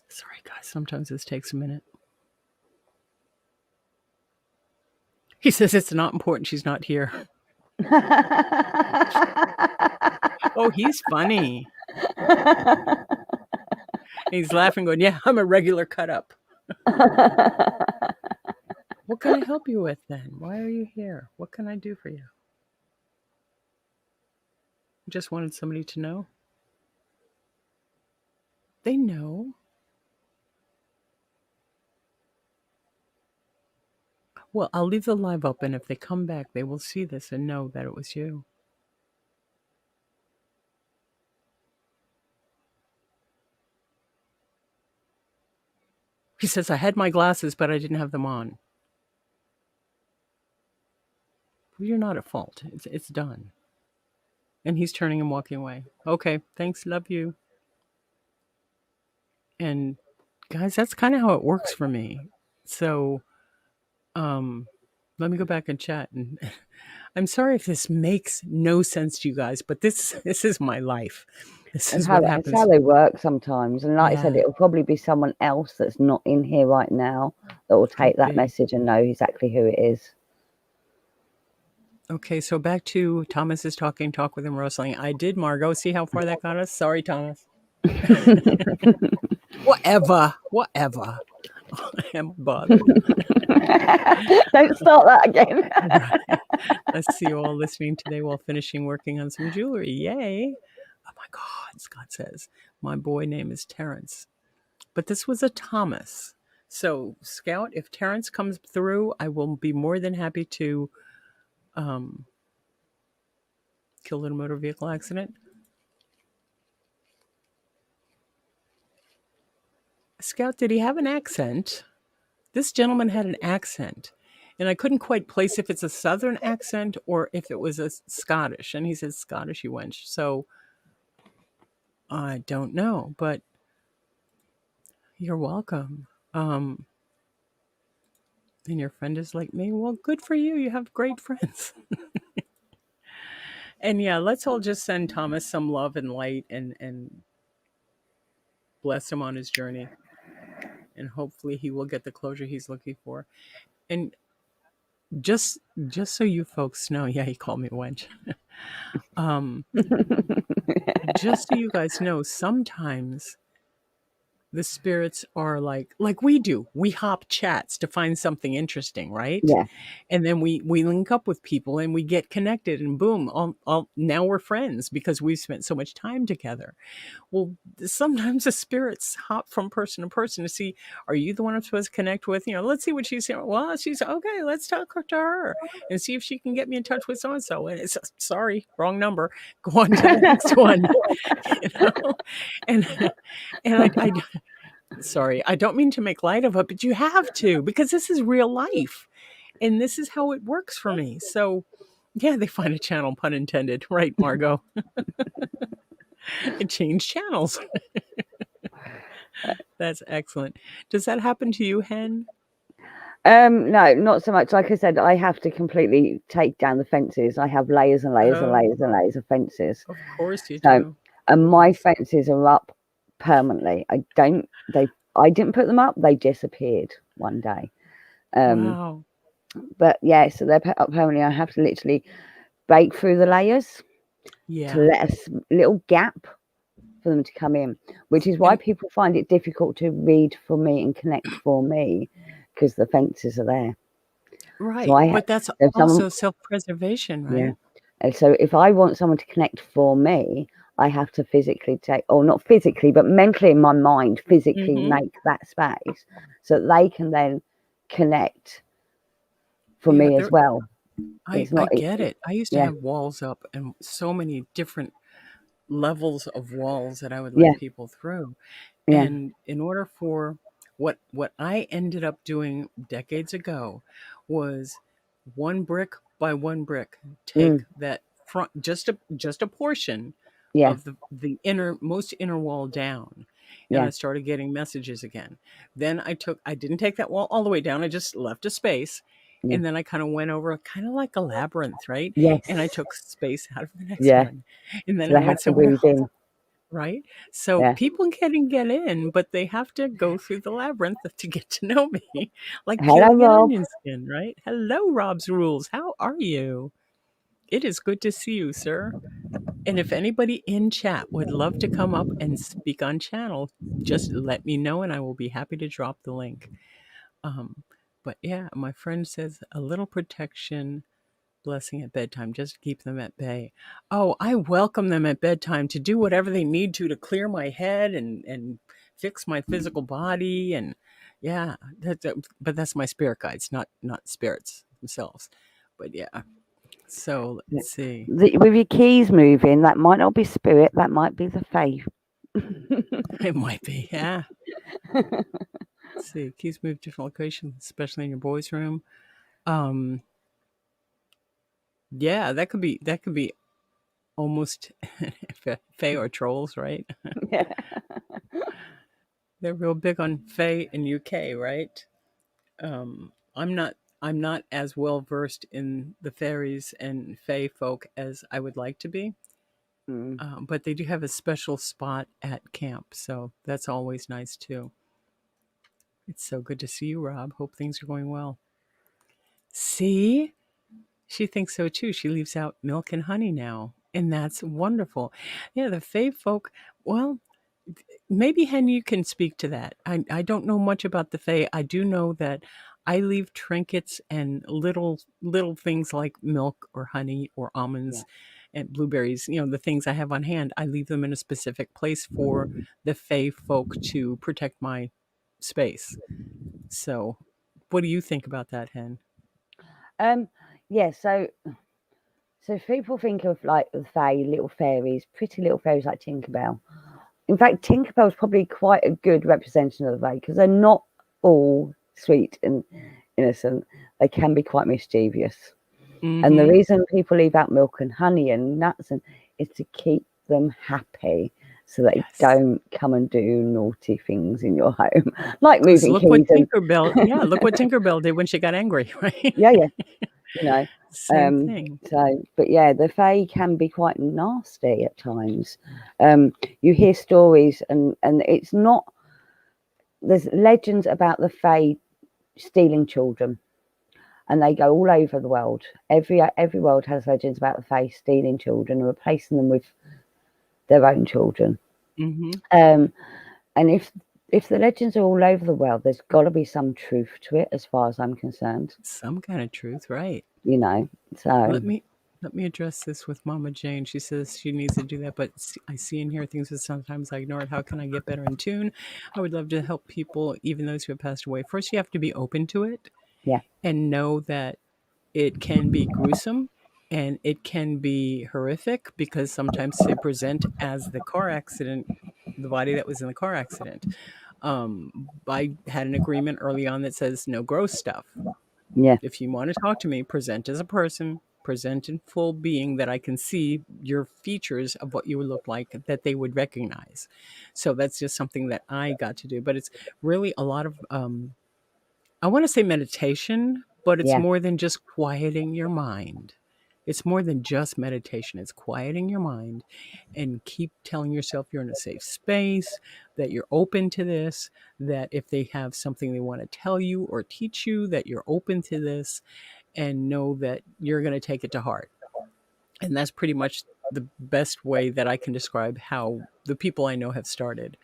Sorry, guys, sometimes this takes a minute. He says it's not important. She's not here. Oh, he's funny. He's laughing, going, yeah, I'm a regular cut up. What can I help you with then? Why are you here? What can I do for you? I just wanted somebody to know. They know. Well, I'll leave the live open. If they come back, they will see this and know that it was you. He says, I had my glasses, but I didn't have them on. Well, you're not at fault. It's done. And he's turning and walking away. Okay, thanks, love you. And guys, that's kind of how it works for me. So, let me go back and chat. And I'm sorry if this makes no sense to you guys, but this is my life. This is what happens. It's how they work sometimes. And like I said, Yeah. it'll probably be someone else that's not in here right now that will take that be. message and know exactly who it is. Okay, so back to Thomas is talking, talk with him, Rosalind. I did, Margot. See how far that got us? Sorry, Thomas. Whatever. I am bothered. Don't start that again. Right. Let's see you all listening today while finishing working on some jewelry. Yay. Oh my God, Scott says. My boy name is Terrence. But this was a Thomas. So, Scout, if Terrence comes through, I will be more than happy to killed in a motor vehicle accident. Scout, did he have an accent? This gentleman had an accent, and I couldn't quite place if it's a Southern accent or if it was a Scottish. And he said Scottish, you wench. So I don't know, but you're welcome. And your friend is like me. Well, good for you. You have great friends. And yeah, let's all just send Thomas some love and light and bless him on his journey. And hopefully he will get the closure he's looking for. And just so you folks know, yeah, he called me a wench. Just so you guys know, sometimes the spirits are like we do. We hop chats to find something interesting, right? Yeah. And then we link up with people and we get connected, and boom, all now we're friends because we've spent so much time together. Well, sometimes the spirits hop from person to person to see, are you the one I'm supposed to connect with? Let's see what she's saying. Well, she's okay. Let's talk to her and see if she can get me in touch with so and so. And it's sorry, wrong number. Go on to the next one. And I sorry, I don't mean to make light of it, but you have to, because this is real life, and this is how it works for me. So, yeah, they find a channel, pun intended, right, Margot? And change channels. That's excellent. Does that happen to you, Hen? No, not so much. Like I said, I have to completely take down the fences. I have layers and layers and layers and layers of fences. Of course you So, do. and my fences are up permanently. I didn't put them up. They disappeared one day. Wow. But yeah, so they're put up permanently. I have to literally break through the layers Yeah. to let a little gap for them to come in, which is why people find it difficult to read for me and connect for me, because the fences are there. Right. So but that's also self-preservation, right? Yeah. And so if I want someone to connect for me, I have to physically not physically, but mentally in my mind, physically make that space so that they can then connect for me as well. I get it. I used to have walls up and so many different levels of walls that I would let people through. And in order for what I ended up doing decades ago was one brick by one brick, take that front, just a portion of the most inner wall down. And I started getting messages again. Then I didn't take that wall all the way down. I just left a space. And then I kind of went over kind of like a labyrinth, right? Yes. And I took space out of the next one. And then so I went somewhere else. In. Right? So people can get in, but they have to go through the labyrinth to get to know me. Like peeling an onion skin, right? Hello, Rob's Rules. How are you? It is good to see you, sir. And if anybody in chat would love to come up and speak on channel, just let me know and I will be happy to drop the link. But yeah, my friend says a little protection blessing at bedtime, just to keep them at bay. Oh, I welcome them at bedtime to do whatever they need to clear my head and fix my physical body. And yeah, but that's my spirit guides, not spirits themselves. But yeah. So let's see. With your keys moving, that might not be spirit, that might be the faith. It might be, yeah. Let's see. Keys move different locations, especially in your boys' room. Yeah, that could be almost fae or trolls, right? Yeah. They're real big on fae in UK, right? I'm not as well versed in the fairies and fae folk as I would like to be. But they do have a special spot at camp, so that's always nice too. It's so good to see you, Rob. Hope things are going well. See? She thinks so too. She leaves out milk and honey now, and that's wonderful. Yeah, the fae folk, well, maybe Hen, you can speak to that. I don't know much about the fae. I do know that I leave trinkets and little things like milk or honey or almonds and blueberries, the things I have on hand. I leave them in a specific place for the fae folk to protect my space. So, what do you think about that, Hen? Yeah, so people think of like the fae, little fairies, pretty little fairies like Tinkerbell. In fact, Tinkerbell is probably quite a good representation of the fae because they're not all sweet and innocent. They can be quite mischievous. And the reason people leave out milk and honey and nuts is to keep them happy, so they don't come and do naughty things in your home, like moving look keys. What Tinkerbell, yeah, look what Tinkerbell did when she got angry, right? Yeah. Same thing. So, but yeah, the fae can be quite nasty at times. You hear stories, and it's not. There's legends about the fae stealing children, and they go all over the world. Every world has legends about the fae stealing children and replacing them with their own children. And if if the legends are all over the world, there's got to be some truth to it, as far as I'm concerned. Some kind of truth, right? You know, so Let me let me address this with Mama Jane. She says she needs to do that, but I see and hear things that sometimes I ignore it. How can I get better in tune? I would love to help people, even those who have passed away. First, you have to be open to it yeah, and know that it can be gruesome and it can be horrific because sometimes they present as the car accident, the body that was in the car accident. I had an agreement early on that says no gross stuff. yeah, If you want to talk to me, present as a person, present in full being that I can see your features of what you would look like that they would recognize. So that's just something that I got to do. But it's really a lot of, I want to say meditation, but it's yeah, more than just quieting your mind. It's more than just meditation. It's quieting your mind and keep telling yourself you're in a safe space, that you're open to this, that if they have something they want to tell you or teach you, that you're open to this and know that you're going to take it to heart. And that's pretty much the best way that I can describe how the people I know have started.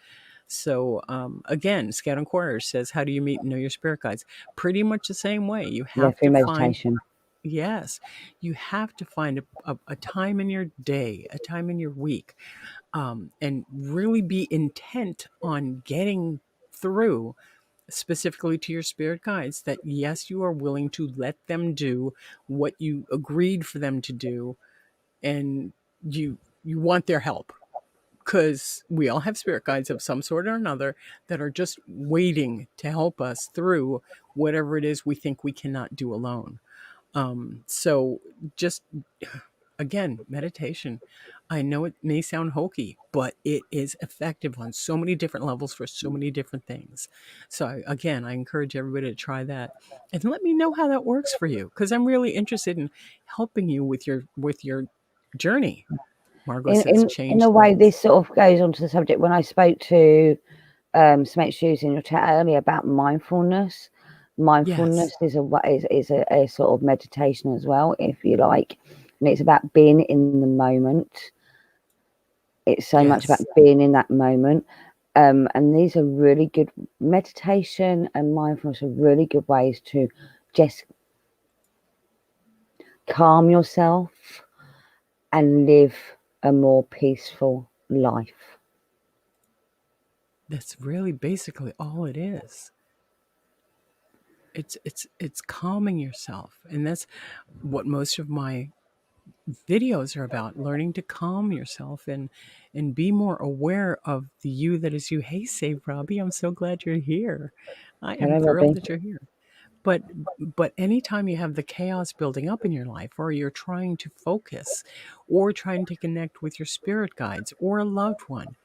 So again, Scout Inquirer says, how do you meet and know your spirit guides? Pretty much the same way. You yeah, have through to find, meditation. yes, you have to find a time in your day, a time in your week, and really be intent on getting through specifically to your spirit guides that yes, you are willing to let them do what you agreed for them to do, and you want their help because we all have spirit guides of some sort or another that are just waiting to help us through whatever it is we think we cannot do alone. So just again, meditation. I know it may sound hokey, but it is effective on so many different levels for so many different things. So again, I encourage everybody to try that and let me know how that works for you because I'm really interested in helping you with your journey. Margot In says in a change way, things. this sort of goes on to the subject when I spoke to some shoes in your chat earlier about mindfulness. Mindfulness Yes. is a sort of meditation as well, if you like, and it's about being in the moment. It's so much about Yes. being in that moment. And these are really good meditation and mindfulness are really good ways to just calm yourself and live a more peaceful life. That's really basically all it is. It's calming yourself. And that's what most of my videos are about, learning to calm yourself and be more aware of the you that is you. Hey, Save Robbie, I'm so glad you're here. I am Hello, thrilled Robbie. that you're here. But but anytime you have the chaos building up in your life or you're trying to focus or trying to connect with your spirit guides or a loved one,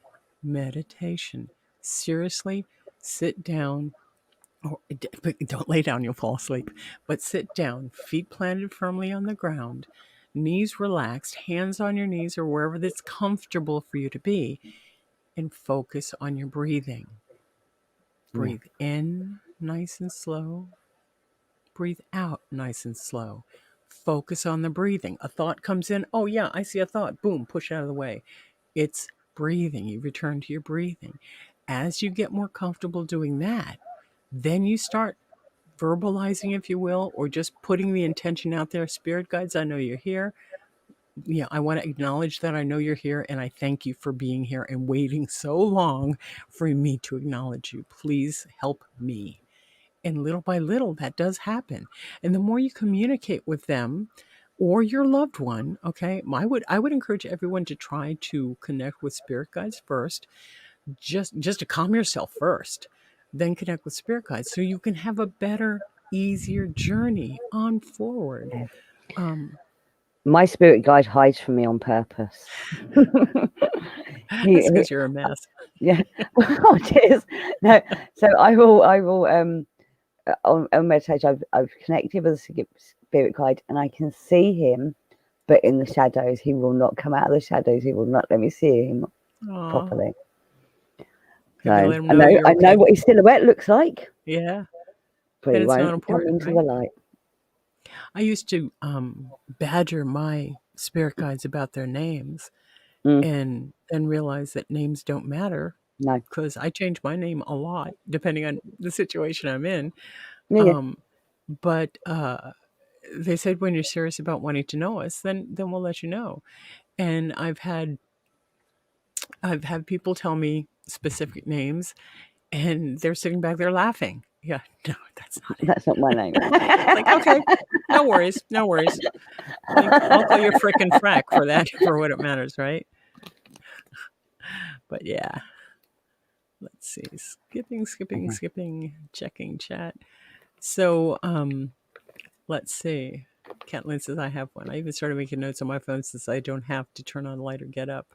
meditation. Seriously, sit down. Or, don't lay down, you'll fall asleep. But sit down, feet planted firmly on the ground, knees relaxed, hands on your knees or wherever that's comfortable for you to be, and focus on your breathing. Yeah. Breathe in nice and slow. Breathe out nice and slow. Focus on the breathing. A thought comes in. Oh, yeah, I see a thought. Boom, push it out of the way. It's breathing. You return to your breathing. As you get more comfortable doing that, then you start verbalizing, if you will, or just putting the intention out there. Spirit guides, I know you're here. Yeah, I want to acknowledge that I know you're here and I thank you for being here and waiting so long for me to acknowledge you. Please help me. And little by little, that does happen. And the more you communicate with them or your loved one, okay, I would encourage everyone to try to connect with spirit guides first, just to calm yourself first, then connect with spirit guides so you can have a better, easier journey on forward. Um, My spirit guide hides from me on purpose. that's he, because you're a mess. yeah. Oh, cheers. No, so I will on meditation I've connected with a spirit guide and I can see him, but in the shadows he will not come out of the shadows. He will not let me see him Aw. properly. So Have you let him I know know you're I know okay? what his silhouette looks like, Yeah. but Then he it's not won't come important, into right? the light. I used to badger my spirit guides about their names Mm, and then realize that names don't matter No. because I change my name a lot depending on the situation I'm in. Yeah, yeah. Um, but they said when you're serious about wanting to know us, then we'll let you know. And I've had people tell me specific names, and they're sitting back there laughing. Yeah, no, that's not it. That's not my name. Like, okay, no worries, no worries. Like, I'll call you frickin' frack for that, for what it matters, right? But yeah, let's see. Skipping, checking chat. So, let's see. Catlin says I have one. I even started making notes on my phone since I don't have to turn on the light or get up.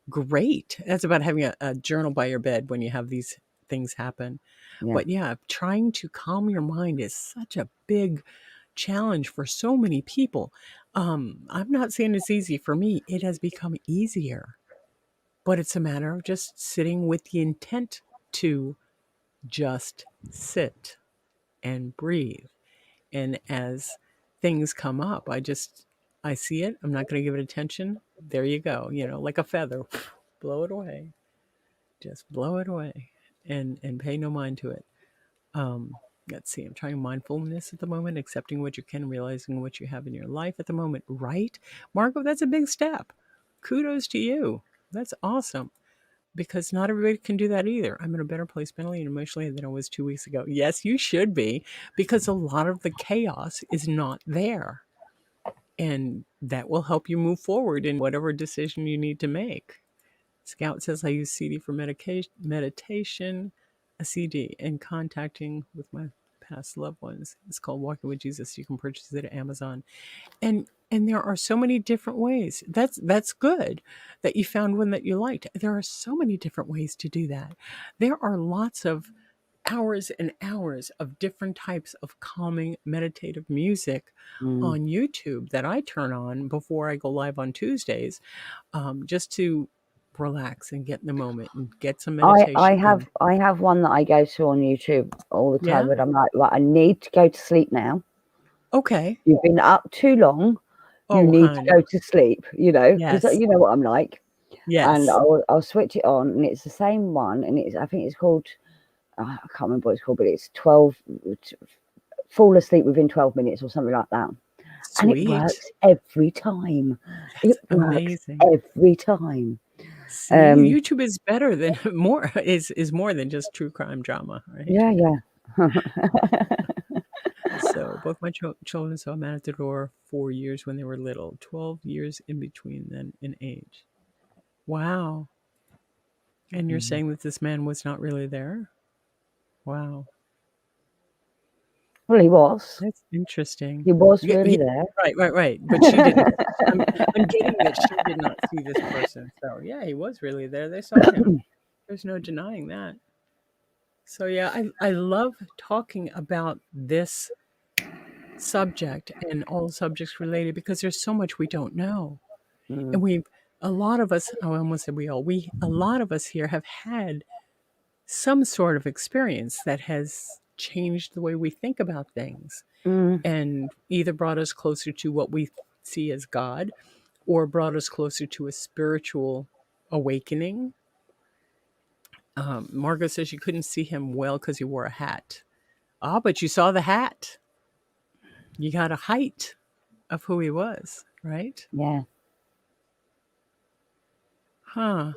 Great. That's about having a journal by your bed when you have these things happen. Yeah. But yeah, trying to calm your mind is such a big challenge for so many people. I'm not saying it's easy for me. It has become easier, but it's a matter of just sitting with the intent to just sit and breathe. And as things come up, I see it. I'm not going to give it attention. There you go. Like a feather, blow it away. Just blow it away, and pay no mind to it. Let's see. I'm trying mindfulness at the moment, accepting what you can, realizing what you have in your life at the moment. Right, Marco? That's a big step. Kudos to you. That's awesome. Because not everybody can do that either. I'm in a better place mentally and emotionally than I was 2 weeks ago. Yes, you should be, because a lot of the chaos is not there. And that will help you move forward in whatever decision you need to make. Scout says I use CD for meditation, a CD, and contacting with my past loved ones. It's called Walking with Jesus. You can purchase it at Amazon. And there are so many different ways. That's good that you found one that you liked. There are so many different ways to do that. There are lots of hours and hours of different types of calming meditative music on YouTube that I turn on before I go live on Tuesdays, just to relax and get in the moment and get some I meditation. have I have one that I go to on YouTube all the time, Yeah. but I'm like, right, I need to go to sleep now. Okay. You've been up too long. You Oh, need to hun. go to sleep, because Yes. you know what I'm like. And Yes. I'll switch it on, and it's the same one, and I think it's called, I can't remember what it's called, but it's 12, fall asleep within 12 minutes or something like that. And it Sweet. works every time. That's It works amazing. every time. See, Um, YouTube is better than more is more than just true crime drama, right? yeah, yeah. So both my children saw a man at the door 4 years when they were little, 12 years in between them in age. Wow. And you're saying that this man was not really there? Wow. Well, he was. That's interesting. He was Yeah, yeah, really there. right. But she didn't. I'm getting that she did not see this person. So yeah, he was really there. They saw him. There's no denying that. So yeah, I love talking about this subject and all subjects related because there's so much we don't know. And Mm, a lot of us, I almost said a lot of us here have had some sort of experience that has changed the way we think about things mm, and either brought us closer to what we see as God or brought us closer to a spiritual awakening. Margot says you couldn't see him well because he wore a hat. Ah, but you saw the hat. You got a height of who he was, right? yeah. Huh.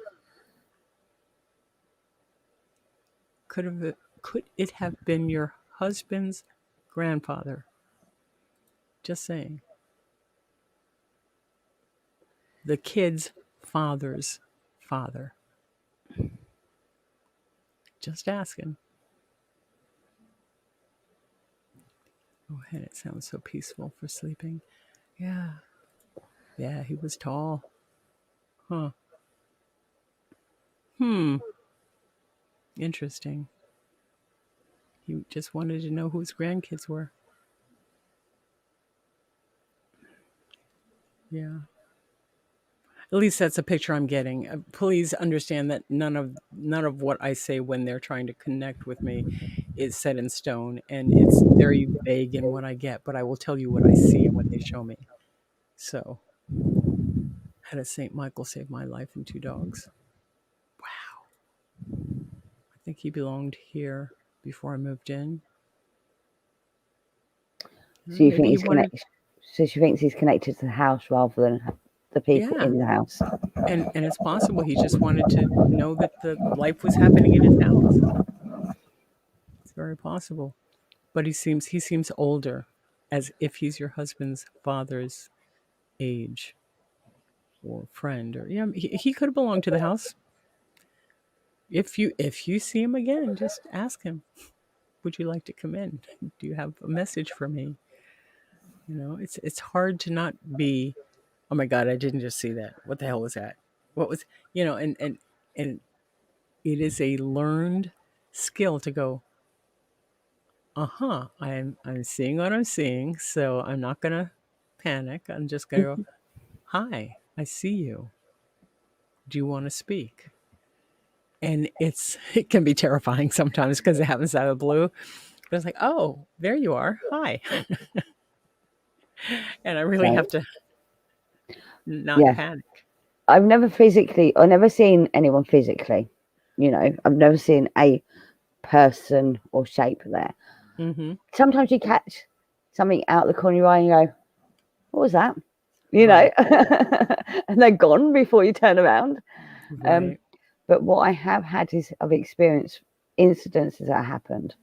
Could it have been your husband's grandfather? Just saying. The kid's father's father. Just asking. Oh, and it sounds so peaceful for sleeping. Yeah. Yeah, he was tall. Huh. Hmm. Interesting. He just wanted to know who his grandkids were. Yeah. At least that's a picture I'm getting. Please understand that none of what I say when they're trying to connect with me is set in stone, and it's very vague in what I get. But I will tell you what I see and what they show me. So, had a Saint Michael save my life and two dogs. Wow. I think he belonged here before I moved in. So you think Maybe he he's wanted, connected? So she thinks he's connected to the house rather than the people yeah. in the house. And it's possible he just wanted to know that the life was happening in his house. It's very possible. But he seems older, as if he's your husband's father's age or friend, or yeah, he could have belonged to the house. If you see him again, just ask him, would you like to come in? Do you have a message for me? It's hard to not be, oh my god, I didn't just see that. What the hell was that? What was, and it is a learned skill to go, uh-huh, I'm seeing what I'm seeing, so I'm not gonna panic. I'm just gonna go, hi, I see you. Do you want to speak? And it can be terrifying sometimes because it happens out of the blue. But it's like, oh, there you are. Hi. And I really So have to not yeah, panic. I've never seen anyone physically. I've never seen a person or shape there. Hmm. Sometimes you catch something out the corner of your eye and you go, what was that? Right. And they're gone before you turn around. Um, Right. but what I have had is I've experienced incidences that happened,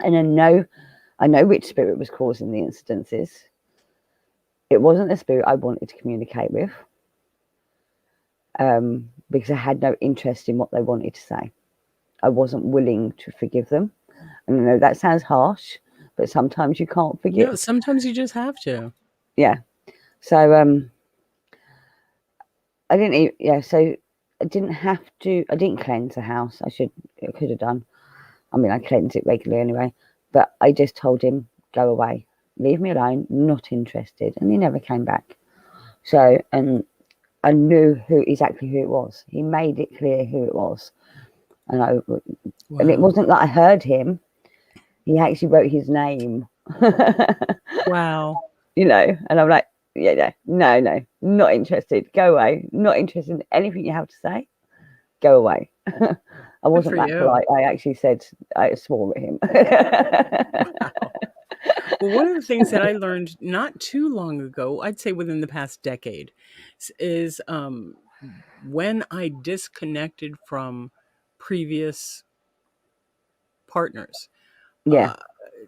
and I know which spirit was causing the incidences. It wasn't the spirit I wanted to communicate with, because I had no interest in what they wanted to say. I wasn't willing to forgive them. And I know that sounds harsh, but sometimes you can't No, forgive. sometimes you just have to. Yeah. So I didn't. Yeah. So I didn't have to. I didn't cleanse the house. I could have done. I mean, I cleanse it regularly anyway. But I just told him, go away, leave me alone. Not interested. And he never came back. So, and I knew exactly who it was. He made it clear who it was, and and it Wow. wasn't that I heard him. He actually wrote his name. Wow. And I'm like, yeah, no, no, not interested. Go away. Not interested in anything you have to say. Go away. I Good for wasn't that you. polite. I actually said, I swore at him. Wow. Well, one of the things that I learned not too long ago, I'd say within the past decade, is when I disconnected from previous partners. Yeah. Uh,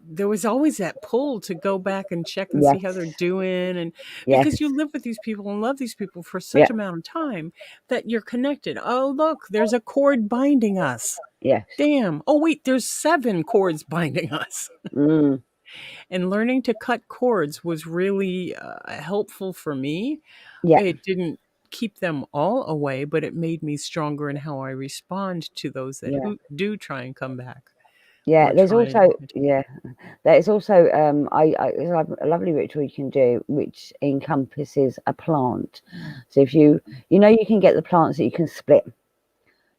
there was always that pull to go back and check and see how they're Yes. doing, and because Yes. you live with these people and love these people for Yeah. such amount of time that you're connected. Oh, look, there's a cord binding us. Yes. Damn. Oh, wait, there's 7 cords binding us. Mm. And learning to cut cords was really helpful for me. Yeah. It didn't keep them all away, but it made me stronger in how I respond to those that Yeah. who do try and come back Yeah. or There's try also, and yeah, there's also, there's a lovely ritual you can do which encompasses a plant. So if you can get the plants that you can split, and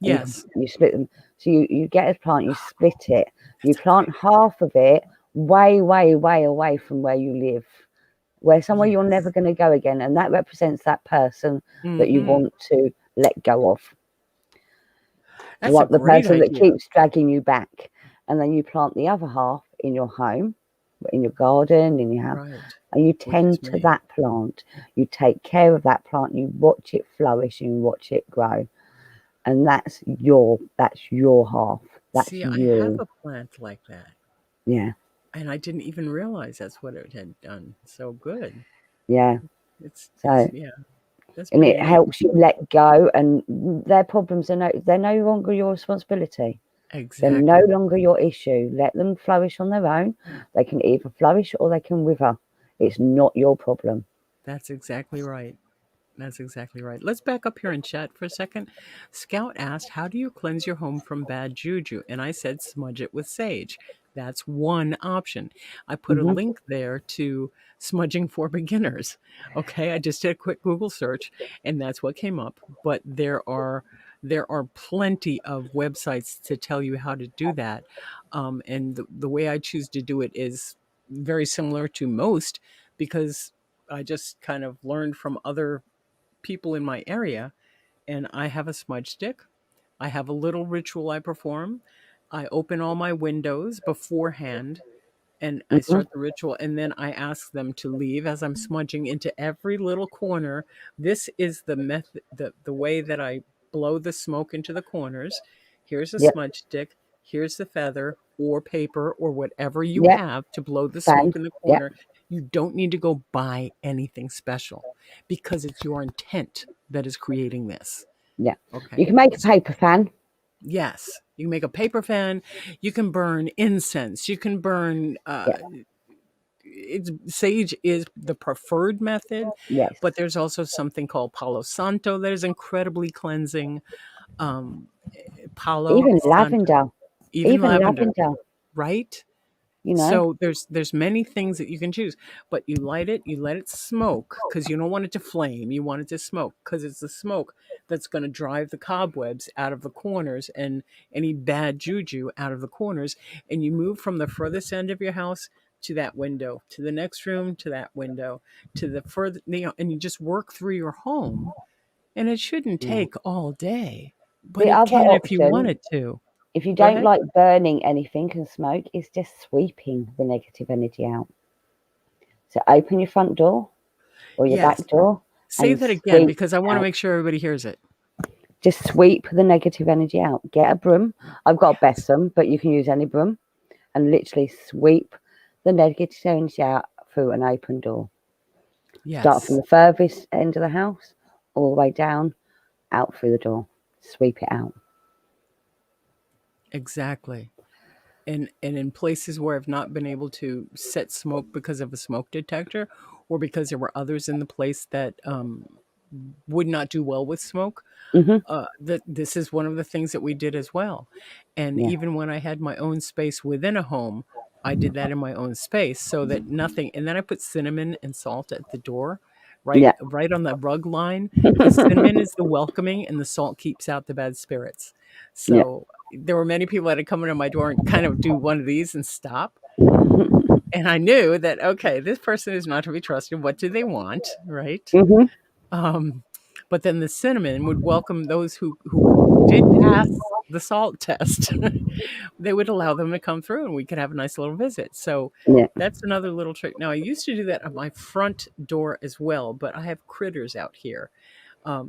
yes. you split them. So you get a plant, you split it, you That's a plant great. half of it way, way, way away from where you live, where somewhere you're never Yes. going to go again, and that represents that person that you Mhm. want to let go of. You That's a want the great person that idea. keeps dragging you back, and then you plant the other half in your home, in your garden, in your house, Right. and you Which is tend to me. that plant. You take care of that plant. You watch it flourish and you watch it grow, and that's your half. That's See, I have you. a plant like that, Yeah, and I didn't even realize that's what it had done. So good. yeah. It's So, yeah, that's and it pretty neat. helps you let go, and their problems are they're no longer your responsibility. They're no Exactly. longer your issue. Let them flourish on their own. They can either flourish or they can wither. It's not your problem. That's exactly right. That's exactly right. Let's back up here and chat for a second. Scout asked, how do you cleanse your home from bad juju? And I said, smudge it with sage. That's one option. I put a Hmm. link there to smudging for beginners. Okay, I just did a quick Google search and that's what came up. But there are plenty of websites to tell you how to do that. And the way I choose to do it is very similar to most because I just kind of learned from other people in my area, and I have a smudge stick. I have a little ritual I perform. I open all my windows beforehand and I Hmm. start the ritual, and then I ask them to leave as I'm smudging into every little corner. This is the method, the way that I blow the smoke into the corners. Here's a Yep. smudge stick, here's the feather or paper or whatever you Yep. have to blow the Fan. smoke in the Yep. corner. You don't need to go buy anything special because it's your intent that is creating this. Yeah. You Okay. can make a paper fan. Yes, you can make a paper fan. You can burn incense. You can burn. Yeah. It's sage is the preferred method, Yes. but there's also something called Palo Santo that is incredibly cleansing. Um, Palo Even Santo, lavender. even Even lavender, lavender. right? You know. So there's many things that you can choose, but you light it, you let it smoke because you don't want it to flame. You want it to smoke because it's the smoke that's going to drive the cobwebs out of the corners and any bad juju out of the corners. And you move from the furthest end of your house to that window, to the next room, to that window, to the further, and you just work through your home. And it shouldn't Yeah. take all day, but The it other can if you want option, it to. if you Go don't ahead. like burning anything and smoke, is just sweeping the negative energy out. So open your front door or your Yes. back door Say and that again sweep because I want to out. make sure everybody hears it. Just sweep the negative energy out. Get a broom. I've got a besom, but you can use any broom and literally sweep the negative energy out through an open door. Start from Yes, the furthest end of the house all the way down, out through the door. Sweep it out. exactly. And in places where I've not been able to set smoke because of a smoke detector or because there were others in the place that would not do well with smoke, Hmm. that this is one of the things that we did as well. And Yeah. even when I had my own space within a home, I did that in my own space so that nothing. And then I put cinnamon and salt at the door, Yeah. right on the rug line, because cinnamon is the welcoming and the salt keeps out the bad spirits. Yeah. So there were many people that had come into my door and kind of do one of these and stop. And I knew that okay, this person is not to be trusted. What do they want, right? Hmm. Um, but then the cinnamon would welcome those who did pass the salt test. They would allow them to come through, and we could have a nice little visit. So Yeah. that's another little trick. Now I used to do that at my front door as well, but I have critters out here,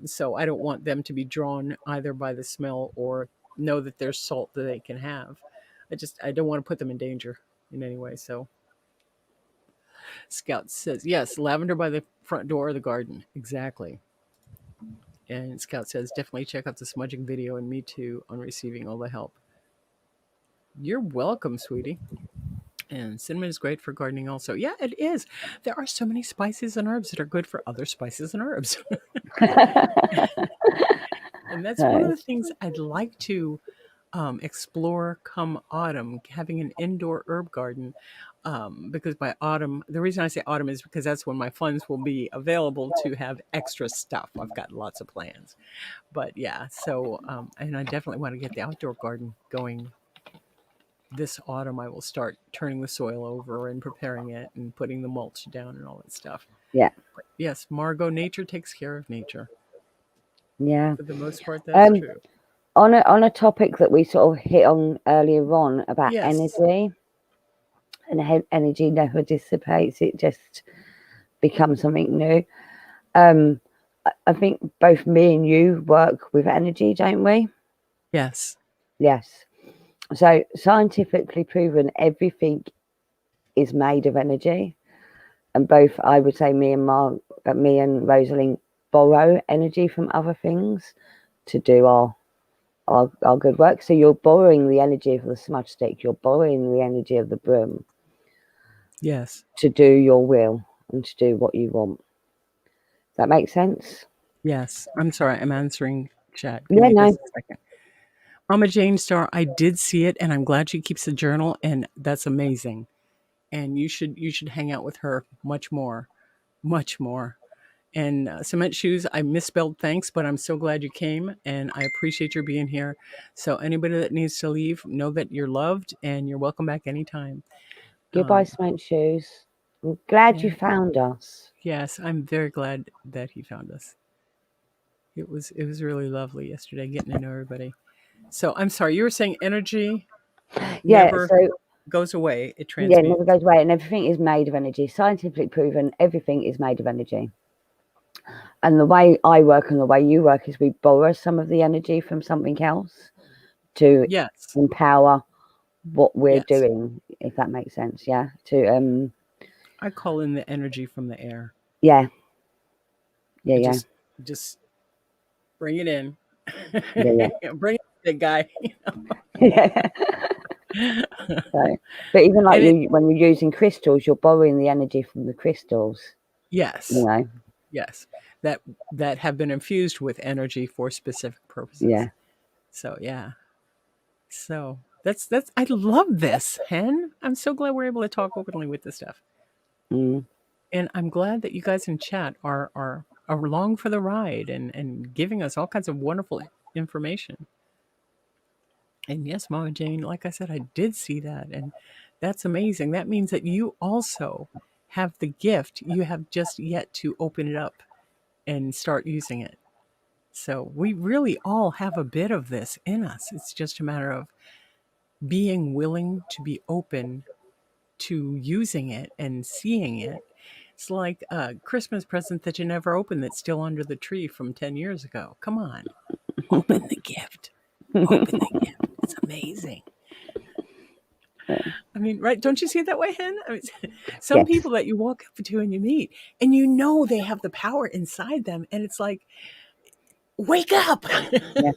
so I don't want them to be drawn either by the smell or know that there's salt that they can have. I don't want to put them in danger in any way. So Scout says yes, lavender by the front door of the garden. Exactly. And Scout says, definitely check out the smudging video and me too on receiving all the help. You're welcome, sweetie. And cinnamon is great for gardening also. Yeah, it is. There are so many spices and herbs that are good for other spices and herbs. And that's one of the Nice. things I'd like to explore come autumn, having an indoor herb garden. Because by autumn, the reason I say autumn is because that's when my funds will be available to have extra stuff. I've got lots of plans. But yeah, so and I definitely want to get the outdoor garden going this autumn. I will start turning the soil over and preparing it and putting the mulch down and all that stuff. Yeah. But yes, Margot, nature takes care of nature. Yeah. For the most part, that's Um, true. on a topic that we sort of hit on earlier on about Yes. energy, and energy never dissipates; it just becomes something new. Um, I think both me and you work with energy, don't we? Yes. Yes. So scientifically proven, everything is made of energy, and both I would say me and Rosalind borrow energy from other things to do our good work. So you're borrowing the energy of the smudge stick, you're borrowing the energy of the broom Yes. to do your will and to do what you want. Does that make sense? Yes. I'm sorry. I'm answering chat. Give Yeah, me no. just a second. Mama Jane Star, I did see it and I'm glad she keeps a journal and that's amazing. And you should hang out with her much more. Much more. And Cement Shoes, I misspelled thanks, but I'm so glad you came and I appreciate your being here. So anybody that needs to leave, know that you're loved and you're welcome back anytime. Goodbye, Um, cement shoes. I'm glad you yeah. found us. Yes, I'm very glad that he found us. It was really lovely yesterday getting to know everybody. So I'm sorry, you were saying energy Yeah, never so goes away, it yeah, it never transmutes. goes away, and everything is made of energy. Scientifically proven, everything is made of energy. And the way I work and the way you work is we borrow some of the energy from something else to Yes. empower what we're Yes. doing, if that makes sense. Yeah. To I call in the energy from the air. yeah, yeah, I yeah, just bring it in. yeah, Bring it, big guy. yeah. So, but even like And it you, when you're using crystals, you're borrowing the energy from the crystals. You yes. know. Yes. That that have been infused with energy for specific purposes. Yeah. So yeah. So that's I love this, Hen. I'm so glad we're able to talk openly with this stuff. Mm. And I'm glad that you guys in chat are along for the ride and giving us all kinds of wonderful information. And yes, Mama Jane, like I said, I did see that, and that's amazing. That means that you also have the gift. You have just yet to open it up and start using it. So we really all have a bit of this in us. It's just a matter of being willing to be open to using it and seeing it. It's like a Christmas present that you never opened that's still under the tree from 10 years ago. Come on, open the gift. Open the gift. It's amazing. I mean, right? Don't you see it that way, Hen? I mean, some Yes. people that you walk up to and you meet, and you know they have the power inside them, and it's like, wake up, Yeah.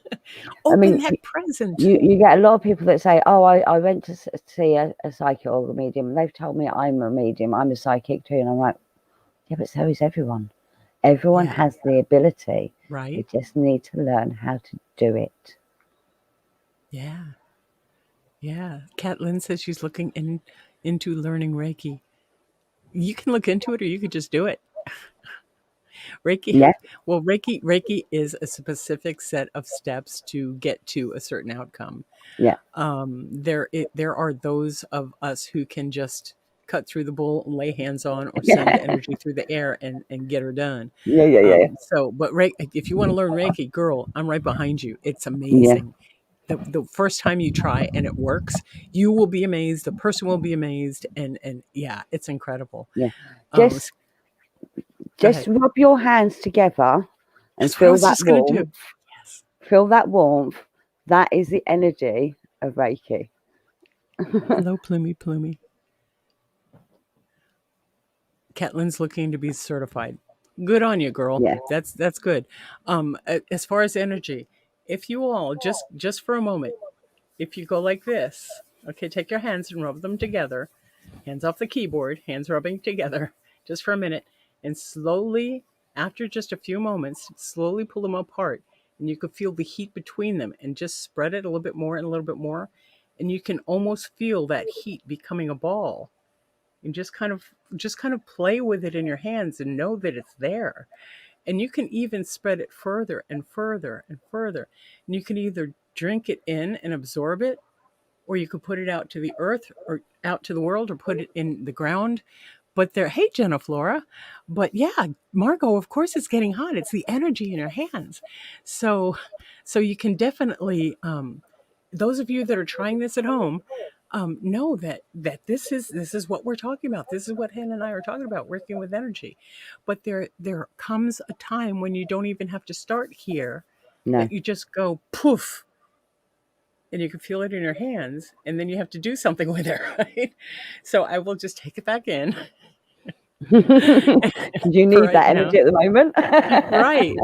I open mean, that present. you get a lot of people that say, "Oh, I went to see a psychic or a medium, and they've told me I'm a medium, I'm a psychic too," and I'm like, "Yeah, but so is everyone. Everyone Yeah, has the ability. They right. just need to learn how to do it." Yeah, yeah. Kat Lynn says she's looking into learning Reiki. You can look into it, or you could just do it. Reiki, Yeah, well, Reiki is a specific set of steps to get to a certain outcome. yeah, There are those of us who can just cut through the bull and lay hands on or send yeah, energy through the air and get her done. yeah, yeah, yeah, But if you want to learn Reiki, girl, I'm right behind you. It's yeah, amazing. The first time you try and it works, you will be amazed. The person will be amazed, and yeah, it's incredible. yeah. Um, Just Go just ahead. rub your hands together and That's what I feel was that just gonna do. warmth. Yes. Feel that warmth. That is the energy of Reiki. Hello, Plumie, Plumie. Caitlin's looking to be certified. Good on you, girl. Yeah, That's good. As far as energy, if you all just for a moment, if you go like this, okay, take your hands and rub them together, hands off the keyboard, hands rubbing together, just for a minute, and slowly, after just a few moments, slowly pull them apart, and you can feel the heat between them, and just spread it a little bit more and a little bit more, and you can almost feel that heat becoming a ball and just kind of play with it in your hands and know that it's there. And you can even spread it further and further and further, and you can either drink it in and absorb it, or you could put it out to the earth or out to the world or put it in the ground. But there, hey, Jenna Flora. But yeah, Margot, of course it's getting hot. It's the energy in your hands. So you can definitely, those of you that are trying this at home, know that this is what we're talking about. This is what Hannah and I are talking about, working with energy. But there comes a time when you don't even have to start here, no. that you just go poof, and you can feel it in your hands, and then you have to do something with it, right? So I will just take it back in You for need right that now. energy at the moment. Right,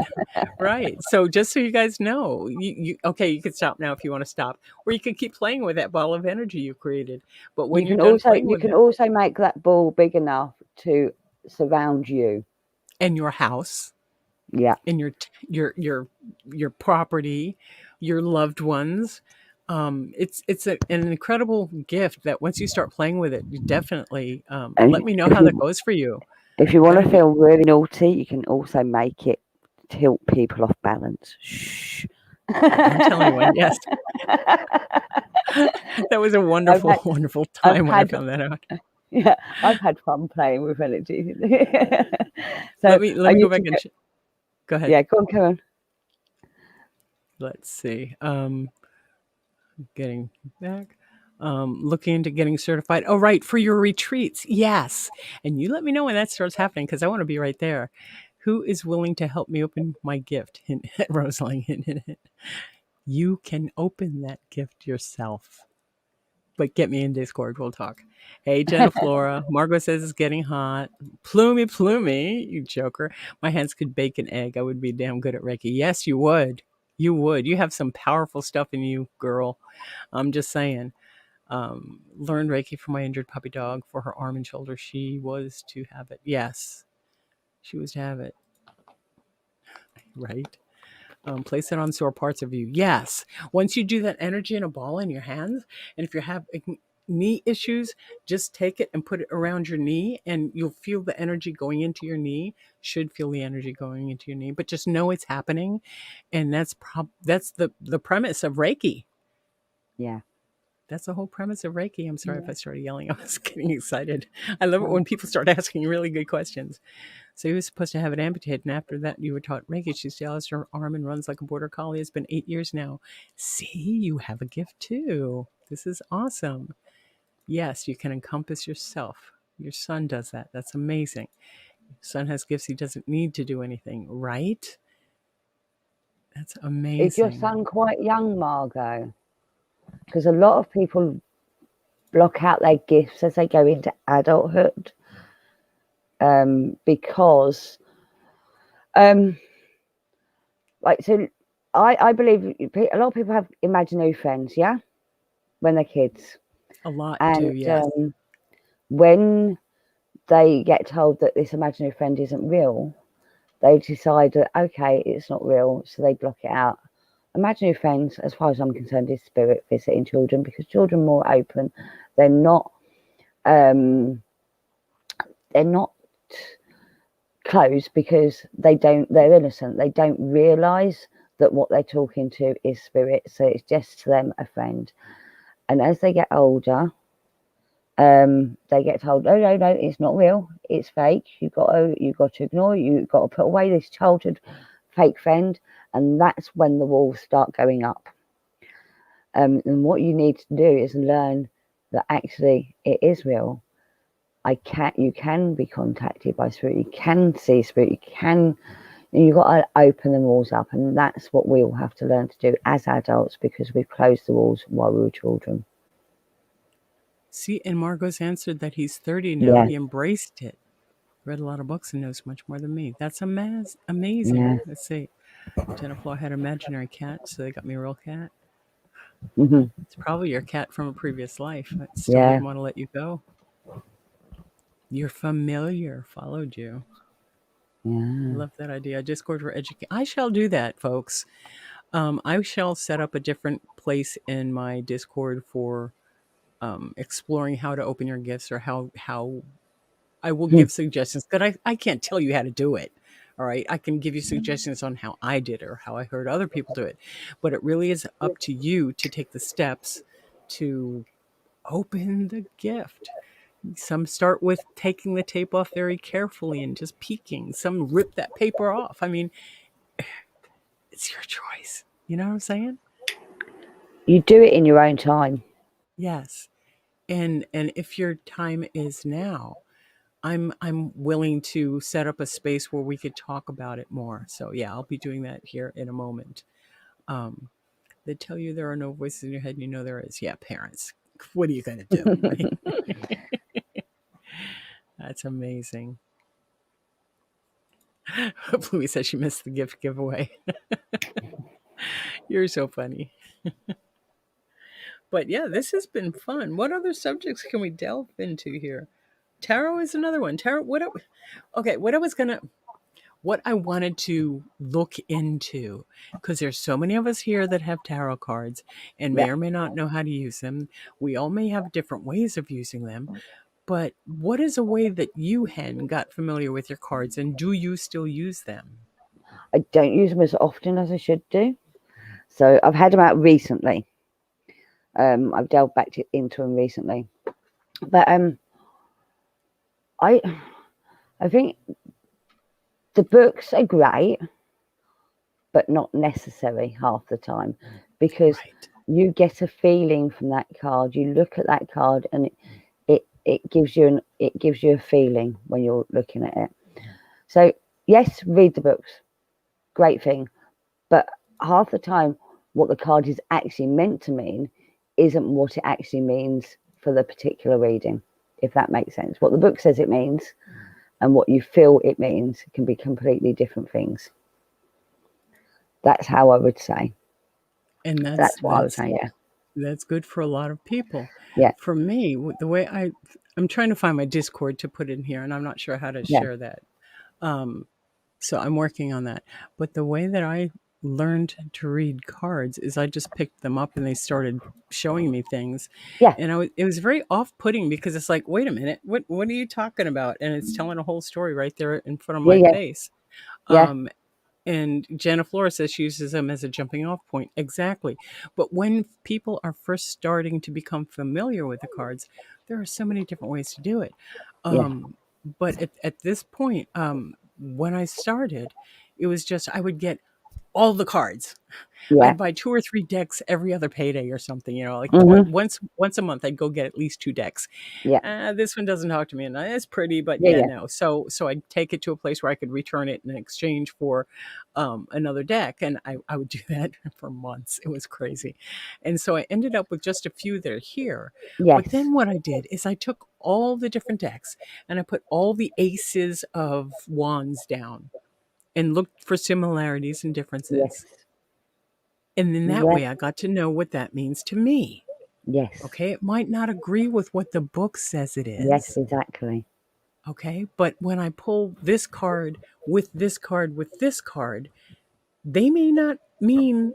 right. So just so you guys know, you okay, you can stop now if you want to stop, or you can keep playing with that ball of energy you created. But when You you're can done also playing you with can it, also make that ball big enough to surround you. and your house, Yeah. and your property, your loved ones, an incredible gift that once you start playing with it, you definitely let And me know how that goes for you. if you want That'd to be feel really naughty, you can also make it tilt people off balance. Shh. Don't tell anyone. Yes. That was a I've wonderful, had wonderful I've time when I had found that out. yeah, I've had fun playing with energy. Let So me let I me go used back to and go, go ahead. yeah, go on, Karen. Let's see. getting back. Looking into getting certified. Oh, right, for your retreats. Yes. And you let me know when that starts happening because I want to be right there. Who is willing to help me open my gift? Hint, Rosalind, hint, hint, hint. You can open that gift yourself. But get me in Discord. We'll talk. Hey, Jenna Flora. Margot says it's getting hot. Plumey, Plumey, you joker. My hands could bake an egg. I would be damn good at Reiki. Yes, you would. You would. You have some powerful stuff in you, girl. I'm just saying. Learned Reiki from my injured puppy dog for her arm and shoulder. She was to have it. Yes, she was to have it. Right? Place it on sore parts of you. Yes. Once you do that energy in a ball in your hands, and if you have knee issues, just take it and put it around your knee, and you'll feel the energy going into your knee. Should feel the energy going into your knee, but just know it's happening, and that's the premise of Reiki. Yeah. That's the whole premise of Reiki. I'm sorry if Yeah. I started yelling. I was getting excited. I love it when people start asking really good questions. So he was supposed to have it amputated, and after that, you were taught Reiki. She still has her arm and runs like a border collie. It's been 8 years now. See, you have a gift too. This is awesome. Yes, you can encompass yourself. Your son does that. That's amazing. Your son has gifts. He doesn't need to do anything, right? That's Is your amazing. son quite young, Margot? Because a lot of people block out their gifts as they go into adulthood, because like, so I believe a lot of people have imaginary friends, yeah, when they're kids, A lot too, and yes. when they get told that this imaginary friend isn't real, they decide that okay, it's not real, so they block it out. Imaginary friends, as far as I'm concerned, is spirit visiting children, because children are more open. They're not closed because they're innocent. They don't realize that what they're talking to is spirit, so it's just to them a friend. And as they get older, they get told, no, it's not real, it's fake. You've got to ignore it. You've got to put away this childhood fake friend. And that's when the walls start going up. And what you need to do is learn that actually it is real. You can be contacted by spirit. You can see spirit. You've got to open the walls up, and that's what we all have to learn to do as adults, because we've closed the walls while we were children. See, and Margot's answered that he's 30 now. Yeah. He embraced it. Read a lot of books and knows much more than me. That's amazing. Yeah. Let's see. Jennifer had an imaginary cat, so they got me a real cat. Mm-hmm. It's probably your cat from a previous life. I still Yeah. didn't want to let you go. Your familiar followed you. Yeah. Love that idea. Discord for education. I shall do that, folks. I shall set up a different place in my Discord for exploring how to open your gifts, or how I will give suggestions. But I can't tell you how to do it. All right. I can give you suggestions on how I did it or how I heard other people do it. But it really is up to you to take the steps to open the gift. Some start with taking the tape off very carefully and just peeking. Some rip that paper off. I mean, it's your choice. You know what I'm saying? You do it in your own time. Yes. And if your time is now, I'm willing to set up a space where we could talk about it more. So yeah, I'll be doing that here in a moment. Um, they tell you there are no voices in your head, and you know there is. Yeah, parents. What are you gonna do? That's amazing. Bluey says she missed the gift giveaway. You're so funny. But yeah, this has been fun. What other subjects can we delve into here? Tarot is another one. Tarot. What I wanted to look into, because there's so many of us here that have tarot cards and may Yeah. or may not know how to use them. We all may have different ways of using them. But what is a way that you, Hen, got familiar with your cards, and do you still use them? I don't use them as often as I should do. So I've had them out recently. I've delved back into them recently. But I think the books are great, but not necessary half the time, because Right. you get a feeling from that card. You look at that card, and it gives you a feeling when you're looking at it. So yes, read the books, great thing, but half the time what the card is actually meant to mean isn't what it actually means for the particular reading, if that makes sense. What the book says it means and what you feel it means can be completely different things. That's how I would say. And That's what I would say. Yeah. that's good for a lot of people. Yeah. For me, the way I'm trying to find my Discord to put in here, and I'm not sure how to Yeah. share that. So I'm working on that. But the way that I learned to read cards is I just picked them up and they started showing me things. Yeah. And it was very off-putting because it's like, wait a minute, what are you talking about? And it's telling a whole story right there in front of my Yeah. face. Yeah. And Jana Flora says she uses them as a jumping off point. Exactly. But when people are first starting to become familiar with the cards, there are so many different ways to do it. Yeah. But at this point, when I started, it was just I would get all the cards. Yeah. I'd buy 2 or 3 decks every other payday or something, like Mhm. once a month I'd go get at least 2 decks. Yeah. This one doesn't talk to me, and it's pretty, but Yeah. yeah, Yeah. no. So I'd take it to a place where I could return it in exchange for another deck, and I would do that for months. It was crazy, and so I ended up with just a few that are here. But Yes. then what I did is I took all the different decks and I put all the aces of wands down and looked for similarities and differences. Yes. And in that Yeah. way, I got to know what that means to me. Yes. Okay. It might not agree with what the book says it Yes. is. Exactly. Okay. But when I pull this card with this card with this card, they may not mean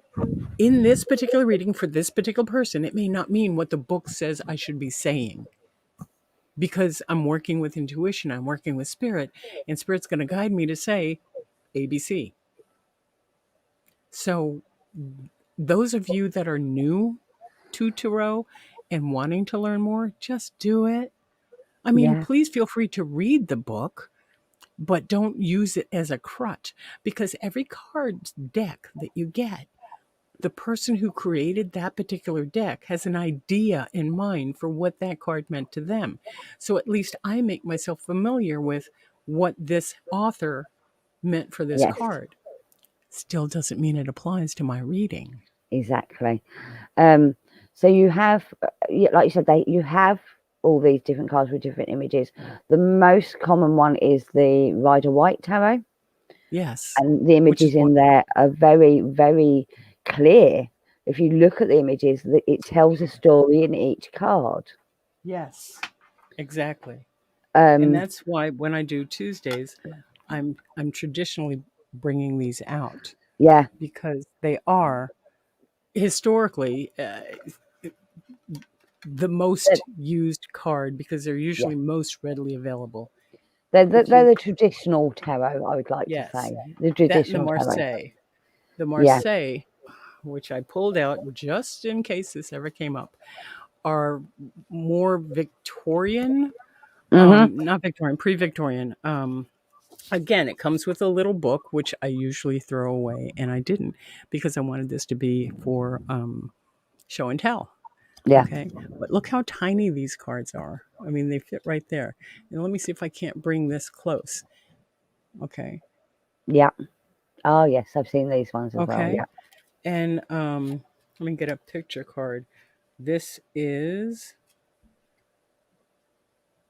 in this particular reading for this particular person, it may not mean what the book says I should be saying. Because I'm working with intuition, I'm working with spirit, and spirit's going to guide me to say ABC. So those of you that are new to tarot and wanting to learn more, just do it. I mean, Yeah. please feel free to read the book, but don't use it as a crutch because every card deck that you get, the person who created that particular deck has an idea in mind for what that card meant to them. So at least I make myself familiar with what this author meant for this Yes. card. Still doesn't mean it applies to my reading. Exactly. So you have, like you said, you have all these different cards with different images. The most common one is the Rider-Waite Tarot. Yes. And the images in there are very, very clear. If you look at the images, it tells a story in each card. Yes, exactly. And that's why when I do Tuesdays, I'm traditionally bringing these out. Yeah. Because they are historically the most used card because they're usually most readily available. They're the traditional tarot, I would like to Yes. say. The traditional That and the tarot. Marseille. The Marseille, which I pulled out just in case this ever came up, are more Victorian, not Victorian, pre-Victorian. Again, it comes with a little book, which I usually throw away, and I didn't because I wanted this to be for show and tell. Yeah. Okay, but look how tiny these cards are. I mean, they fit right there. And let me see if I can't bring this close. Okay. Yeah. Oh yes, I've seen these ones as well. Okay. Yeah. And let me get a picture card. This is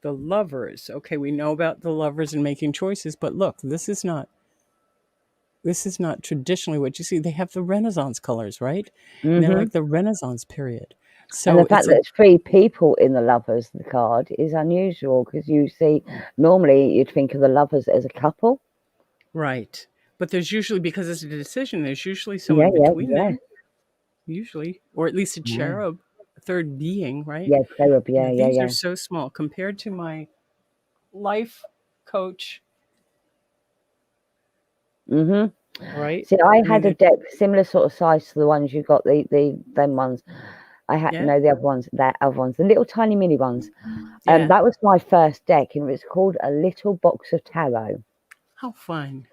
the Lovers. Okay, we know about the Lovers and making choices, but look, this is not traditionally what you see. They have the Renaissance colors, right? And they're like the Renaissance period. So And the fact it's that it's 3 people in the Lovers, the card, is unusual because you see, normally you'd think of the Lovers as a couple. right. But there's usually, because it's a decision, there's usually someone between them. Usually, or at least a cherub, a third being, right? Yes, cherub. Yeah, yeah, These yeah. are so small compared to my life coach. Right. See, I I had mean, a deck similar sort of size to the ones you got. Them ones. I had yeah. no the other ones. That other ones, the little tiny mini ones. Yeah. That was my first deck, and it was called A Little Box of Tarot. How fun.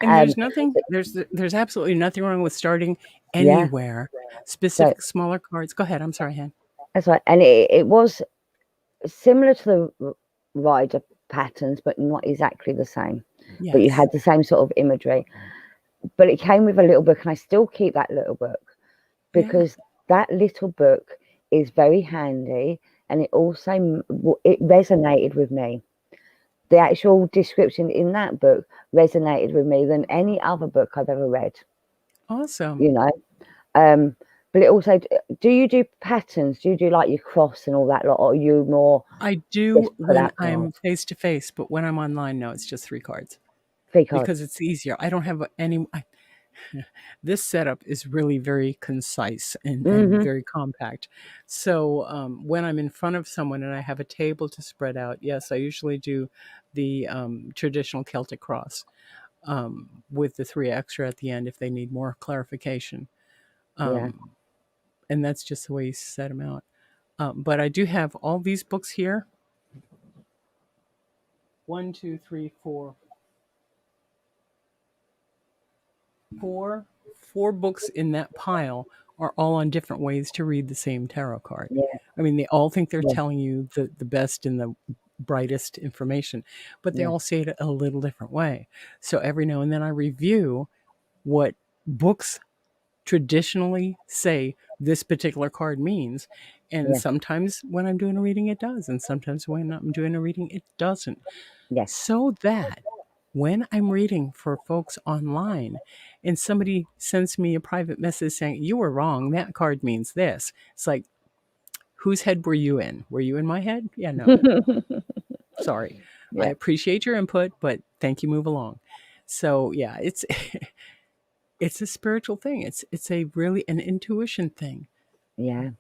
And Um, there's absolutely nothing wrong with starting yeah, anywhere. so Specific smaller cards. Go ahead. I'm sorry, Han. that's right. And it was similar to the rider patterns, but not exactly the same. But you Yes. had the same sort of imagery. But it came with a little book, and I still keep that little book Yeah. because that little book is very handy, and it also it resonated with me. The actual description in that book resonated with me than any other book I've ever read. Awesome. You know, um, but it also, do you do patterns? Do you do like your cross and all that lot, or are you more I just do put when out cards, I'm face to face, but when I'm online, no, it's just 3 cards three cards? because it's easier. I don't have any. This setup is really very concise and Hmm. very compact. So when I'm in front of someone and I have a table to spread out, yes, I usually do the traditional Celtic cross with the 3 extra at the end if they need more clarification. Yeah, Um, and that's just the way you set them out. But I do have all these books here. One, two, three, four books in that pile are all on different ways to read the same tarot card. yeah, I mean, they all think they're yeah, telling you the best and the brightest information, but they yeah, all say it a little different way. So every now and then I review what books traditionally say this particular card means. And yeah, sometimes when I'm doing a reading, it does. And sometimes when I'm doing a reading, it doesn't. yes. So that when I'm reading for folks online and somebody sends me a private message saying, "You were wrong, that card means this," it's like, whose head were you in? Were you in my head? Yeah, no. Sorry. I Yeah, appreciate your input, but thank you, move along. So yeah, it's it's a spiritual thing. It's a really an intuition thing. yeah.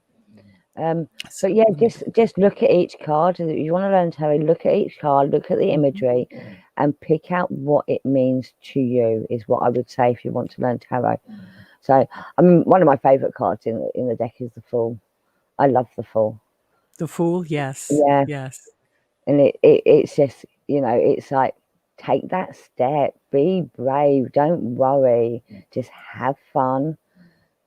Um, So but yeah, when I do just look at each card. If you want to learn tarot, look at each card, look at the Mhm. imagery, and pick out what it means to you. Is what I would say if you want to learn tarot. So, I mean, one of my favourite cards in the deck is the Fool. I love the Fool. The Fool, yes. Yeah, Yes. and it's just, it's like, take that step, be brave, don't worry, just have fun,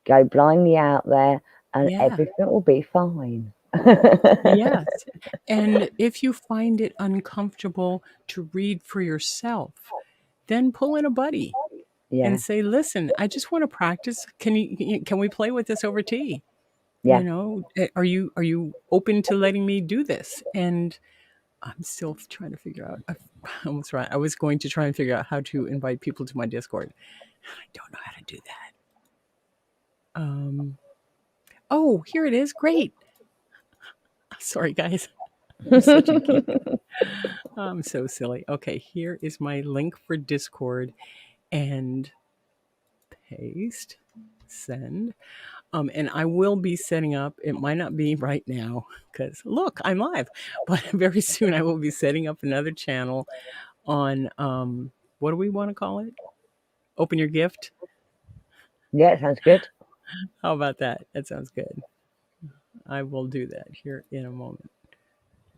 go blindly out there, and Yeah. everything will be fine. Yes. And if you find it uncomfortable to read for yourself, then pull in a buddy and Yeah, say, "Listen, I just want to practice. Can we play with this over tea? yeah. Are you open to letting me do this?" And I'm still trying to figure out. I almost right. I was going to try and figure out how to invite people to my Discord. I don't know how to do that. Oh, here it is. Great. Sorry, guys. I'm such a geek. I'm so silly. Okay, here is my link for Discord and paste, send. And I will be setting up, it might not be right now because look, I'm live, but very soon I will be setting up another channel on, what do we want to call it? Open Your Gift. Yeah, sounds good. How about that? That sounds good. I will do that here in a moment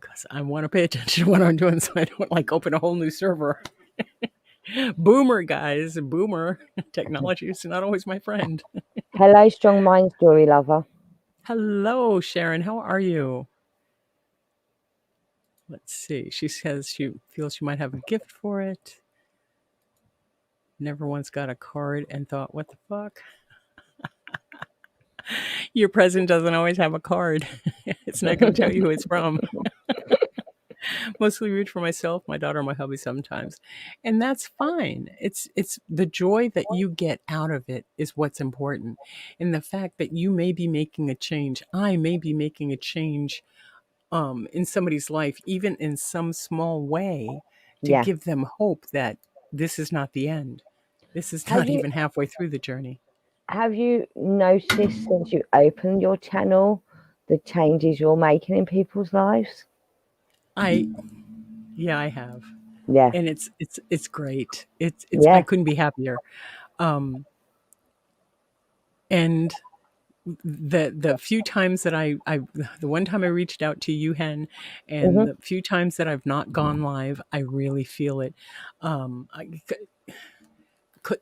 because I want to pay attention to what I'm doing so I don't like open a whole new server. Boomer, guys, boomer. Technology is not always my friend. Hello, strong mind story lover. Hello, Sharon. How are you? Let's see. She says she feels she might have a gift for it. Never once got a card and thought, what the fuck? Your present doesn't always have a card. It's not going to tell you who it's from. Mostly root for myself, my daughter, my hubby sometimes. And that's fine. It's the joy that you get out of it is what's important. And the fact that you may be making a change, I may be making a change in somebody's life, even in some small way, to Yeah. give them hope that this is not the end. This is Have not you even halfway through the journey. have you noticed since you opened your channel the changes you're making in people's lives? I Yeah, I have. Yeah. And it's great. It's I Yeah. couldn't be happier. Um and the few times that I the one time I reached out to you, Hen, and Hmm. the few times that I've not gone live, I really feel it. I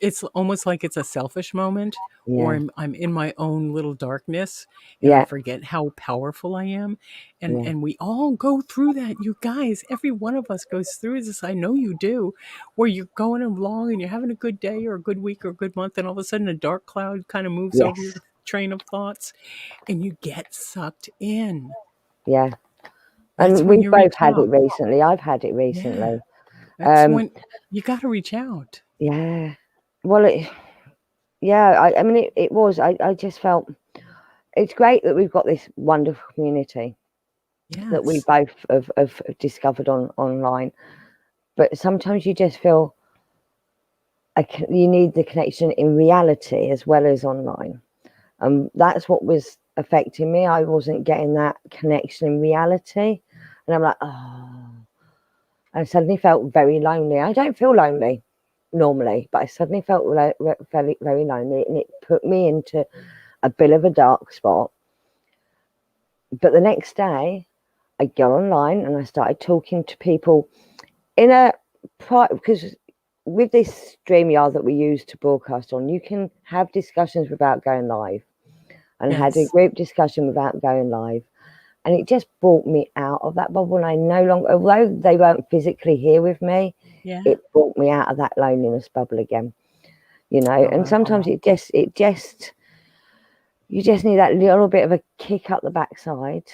it's almost like it's a selfish moment, or Yeah. I'm in my own little darkness and I Yeah. forget how powerful I am. Yeah. And we all go through that, you guys. Every one of us goes through this. I know you do, where you're going along and you're having a good day or a good week or a good month, and all of a sudden a dark cloud kind of moves over your Yes. train of thoughts and you get sucked in. Yeah. That's And when we've you both reach had it out. recently. I've had it Yeah. recently. That's Um, when you got to reach out. yeah. Well, yeah, I mean, it was, I just felt it's great that we've got this wonderful community that we Yes. both have discovered online. But sometimes you just feel you need the connection in reality as well as online. That's what was affecting me. I wasn't getting that connection in reality. And I'm like, oh, I suddenly felt very lonely. I don't feel lonely normally, but I suddenly felt very, very lonely, and it put me into a bit of a dark spot. But the next day, I got online and I started talking to people in a private, because with this StreamYard that we use to broadcast on, you can have discussions without going live. And I had a Yes. group discussion without going live. And it just brought me out of that bubble. And I no longer, although they weren't physically here with me, Yeah. it brought me out of that loneliness bubble again. You know, Oh, and I love sometimes that. you just need that little bit of a kick up the backside, right?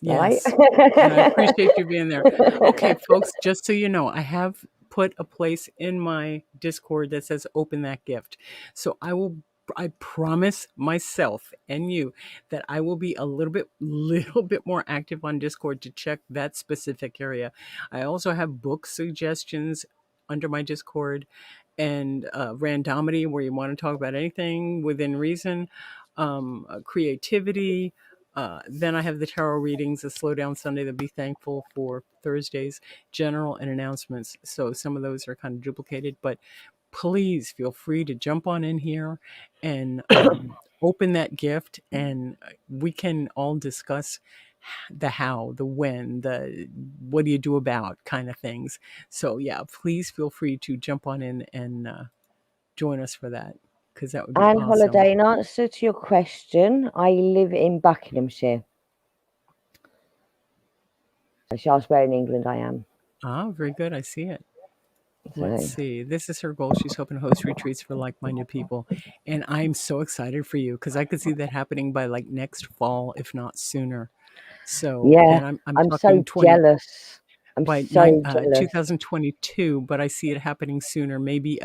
Yes. And I appreciate you being there. Okay, folks, just so you know, I have put a place in my Discord that says open that gift. So I promise myself and you that I will be a little bit more active on Discord to check that specific area. I also have book suggestions under my Discord, and randomity, where you want to talk about anything within reason, creativity. Then I have the tarot readings, the Slow Down Sunday, the Be Thankful for Thursdays, general, and announcements. So some of those are kind of duplicated, but please feel free to jump on in here and open that gift, and we can all discuss the how, the when, the what do you do about kind of things. So yeah, please feel free to jump on in and join us for that, because that would be And awesome. Holiday, in answer to your question, I live in Buckinghamshire. So she asked where in England I am. Ah, very good. I see it. Let's So see. This is her goal. She's hoping to host retreats for like-minded people. And I'm so excited for you because I could see that happening by like next fall, if not sooner. So, yeah, and I'm I'm talking so 20 jealous. I'm by so jealous. 2022, but I see it happening sooner, maybe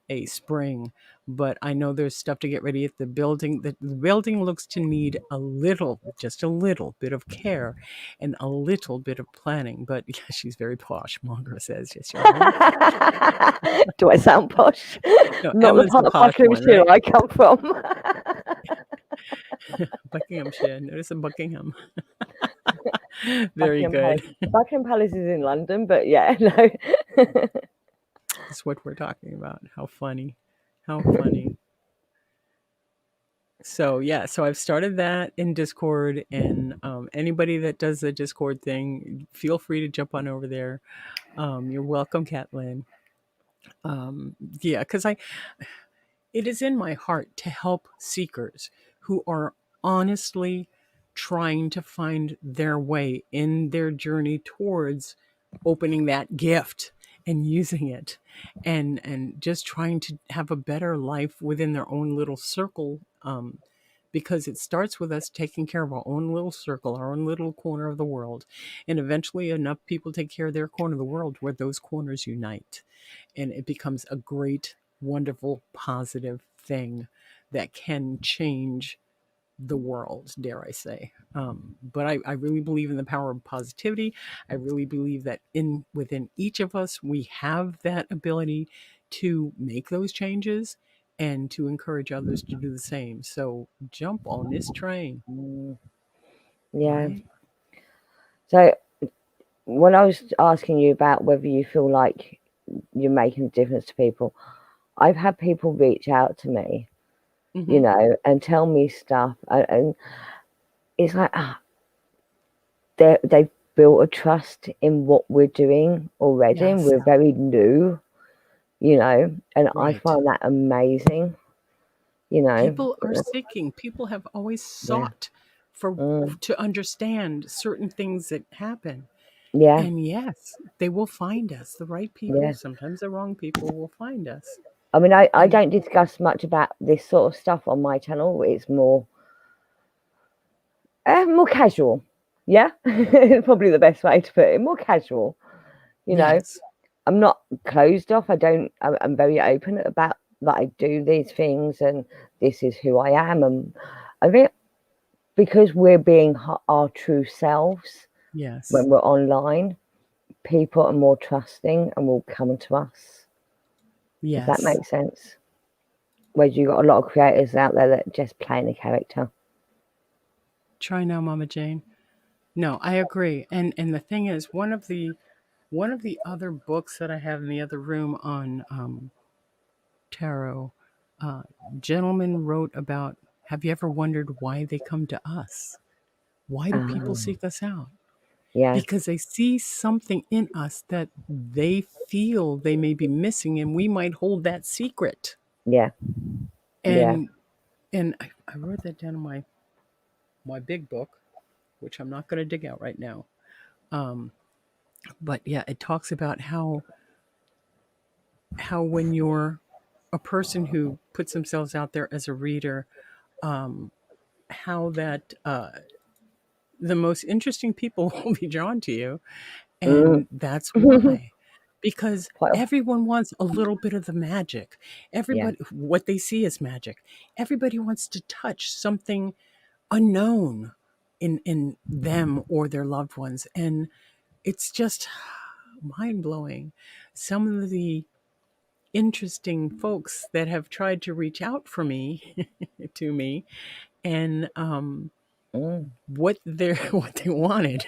a spring. But I know there's stuff to get ready at the building. The building looks to need just a little bit of care and a little bit of planning. But yeah, she's very posh. Margaret says, yes, you're very posh. Do I sound posh? No, Not the Emma's the part of posh one, Buckinghamshire right? I come from. Buckinghamshire. Notice a Buckingham. Very Buckingham Palace. good. Buckingham Palace is in London, but yeah, no. That's what we're talking about. How funny. How funny. So yeah, so I've started that in Discord, and anybody that does the Discord thing, feel free to jump on over there. You're welcome, Catlin. Yeah, because it is in my heart to help seekers who are honestly trying to find their way in their journey towards opening that gift and using it, and just trying to have a better life within their own little circle, because it starts with us taking care of our own little circle, our own little corner of the world, and eventually enough people take care of their corner of the world where those corners unite, and it becomes a great, wonderful, positive thing that can change the world, dare I say. But I really believe in the power of positivity. I really believe that within each of us, we have that ability to make those changes and to encourage others to do the same. So jump on this train, Yeah. right? So when I was asking you about whether you feel like you're making a difference to people, I've had people reach out to me, Mm-hmm. and tell me stuff, and it's like they've built a trust in what we're doing already, and Yes. we're very new you know, and I Right. find that amazing, you know. People are seeking. People have always Yeah. sought for Mm, to understand certain things that happen. yeah. And yes, they will find us. The right people, Yeah. sometimes the wrong people will find us. I mean, I And don't discuss much about this sort of stuff on my channel. It's more casual. Yeah, probably the best way to put it. More casual. You know, yes, I'm not closed off. I'm very open about that. I do these things, and this is who I am. And I think because we're being our true selves yes, when we're online, people are more trusting and will come to us. If that yes. makes sense. Whereas you got a lot of creators out there that just playing a character. Try now, Mama Jane. No, I agree. And the thing is, one of the other books that I have in the other room on tarot, uh, gentleman wrote about. Have you ever wondered why they come to us? Why do people Um, seek us out? yeah, Because they see something in us that they feel they may be missing, and we might hold that secret. yeah, yeah. And I wrote that down in my big book, which I'm not going to dig out right now. Um, but yeah, it talks about how when you're a person who puts themselves out there as a reader, um, how that the most interesting people will be drawn to you, Mm. and that's why. Because Quite, everyone wants a little bit of the magic. yeah, Everybody, what they see is magic. Everybody wants to touch something unknown in them or their loved ones, and it's just mind blowing. Some of the interesting folks that have tried to reach out for me to me, and mm, what they're what they wanted.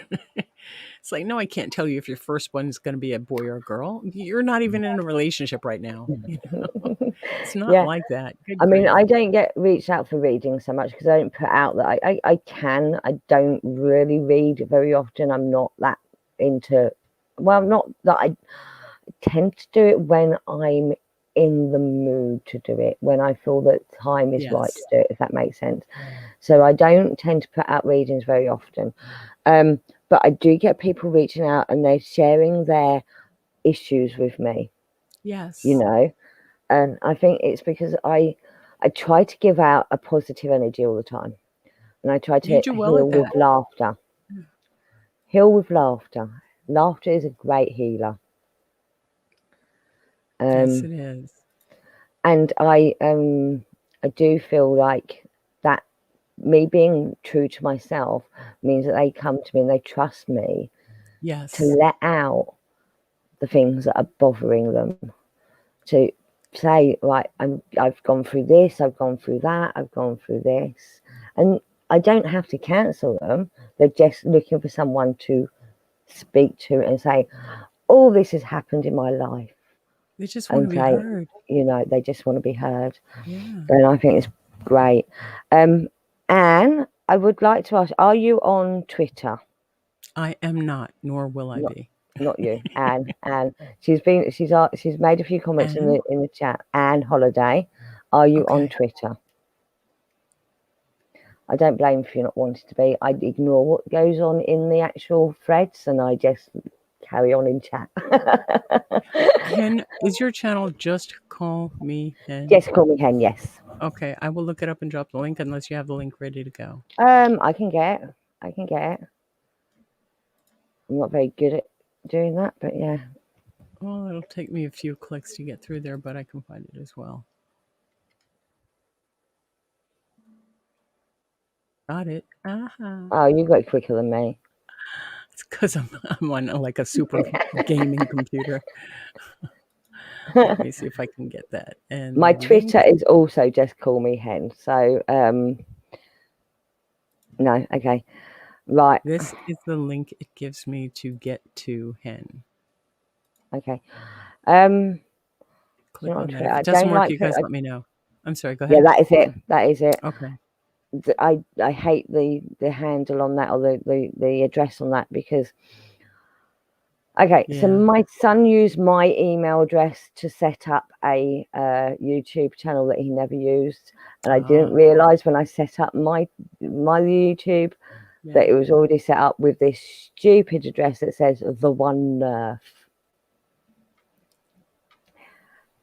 It's like, no, I can't tell you if your first one's going to be a boy or a girl. You're not even in a relationship right now. You know, it's not yeah. like that. Good I mean, grief. I don't get reached out for reading so much because I don't put out that I can. I don't really read very often. I'm not that into, well, not that I tend to do it when I'm in the mood to do it, when I feel that time is right to Yes. do it, if that makes sense. So I don't tend to put out readings very often. But I do get people reaching out and they're sharing their issues with me, you Yes. know. And I think it's because I try to give out a positive energy all the time, and I try You to do well heal at with that. laughter. Heal with laughter. Laughter is a great healer. Yes, Um, it is. and I do feel like that me being true to myself means that they come to me and they trust me to Yes. let out the things that are bothering them, to say, right, I've gone through this, I've gone through that, I've gone through this, and I don't have to cancel them. They're just looking for someone to speak to and say, all this has happened in my life, They just want to and be say, heard. they just want to be heard. Yeah. And I think it's great. Anne, I would like to ask, are you on Twitter? I am not, nor will I Not be. not you, Anne. Anne. She's made a few comments in And the chat. Anne Holiday, are you on okay. Twitter? I don't blame if you're not wanting to be. I ignore what goes on in the actual threads and I just carry on in chat. Hen, is your channel just call me Hen? Just call me Hen, yes. Okay, I will look it up and drop the link unless you have the link ready to go. I can get it. I can get it. I'm not very good at doing that, but yeah. Well, it'll take me a few clicks to get through there, but I can find it as well. Got it. Aha. Oh, you got quicker than me. It's because I'm on like a super gaming computer. Let me see if I can get that. And the My Twitter link. is also just call me Hen. So no, okay. Right. This is the link it gives me to get to Hen. Okay. Um Click on on that. Twitter. If I it doesn't don't work, like you guys Twitter. let me know. I'm sorry. Go Yeah, ahead. that is it. That is it. Okay. I hate the handle on that or the address on that because Okay, so Yeah. my son used my email address to set up a YouTube channel that he never used, and I didn't realize when I set up my YouTube Yeah. that it was already set up with this stupid address that says the one Nerf.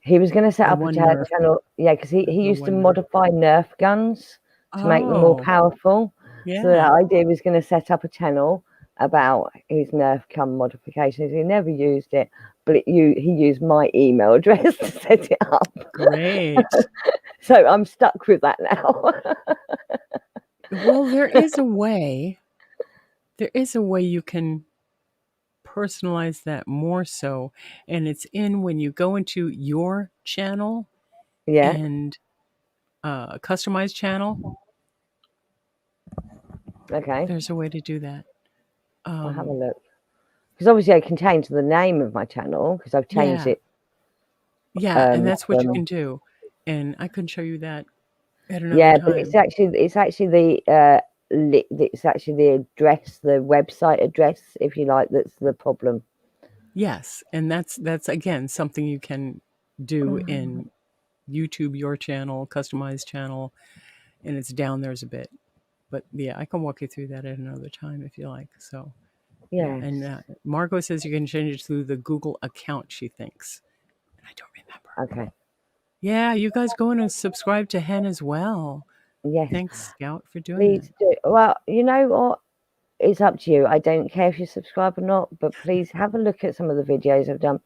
He was going to set The up a one Nerf. channel, yeah, because he The used to one Nerf. modify Nerf guns to make them more Oh, powerful. So the yeah. idea was going to set up a channel about his Nerf gun modifications. He never used it, but he used my email address to set it up. Great. So I'm stuck with that now. Well, there is a way. There is a way you can personalize that more so, and it's in when you go into your channel Yeah, and customize channel. okay. There's a way to do that. I'll have a look. Because obviously I can change the name of my channel because I've changed Yeah. it. Yeah, and that's what you can do. And I can show you that at another Yeah, but time. it's actually the it's actually the address, the website address, if you like, that's the problem. Yes, and that's again something you can do in YouTube, your channel, customized channel, and it's down there's a bit. But yeah, I can walk you through that at another time if you like. So yeah, Yes. and Margot says you can change it through the Google account. She thinks, and I don't remember. Okay. Yeah, you guys go in and subscribe to Hen as well. Yes. Thanks, Scout, for doing Please do. Well, you know what? It's up to you. I don't care if you subscribe or not, but please have a look at some of the videos I've done,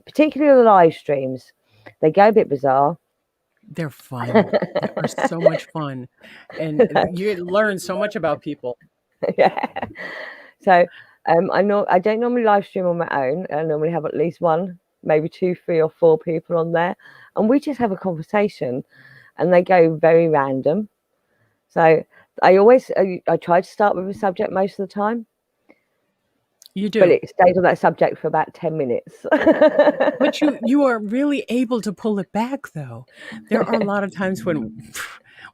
particularly the live streams. They go a bit bizarre. They're fun. They are so much fun, and you learn so much about people. Yeah. So I don't normally live stream on my own. I normally have at least one, maybe 2, 3, or 4 people on there, and we just have a conversation, and they go very random. So I try to start with a subject most of the time. You do, but it stays on that subject for about 10 minutes. but you are really able to pull it back, though. There are a lot of times when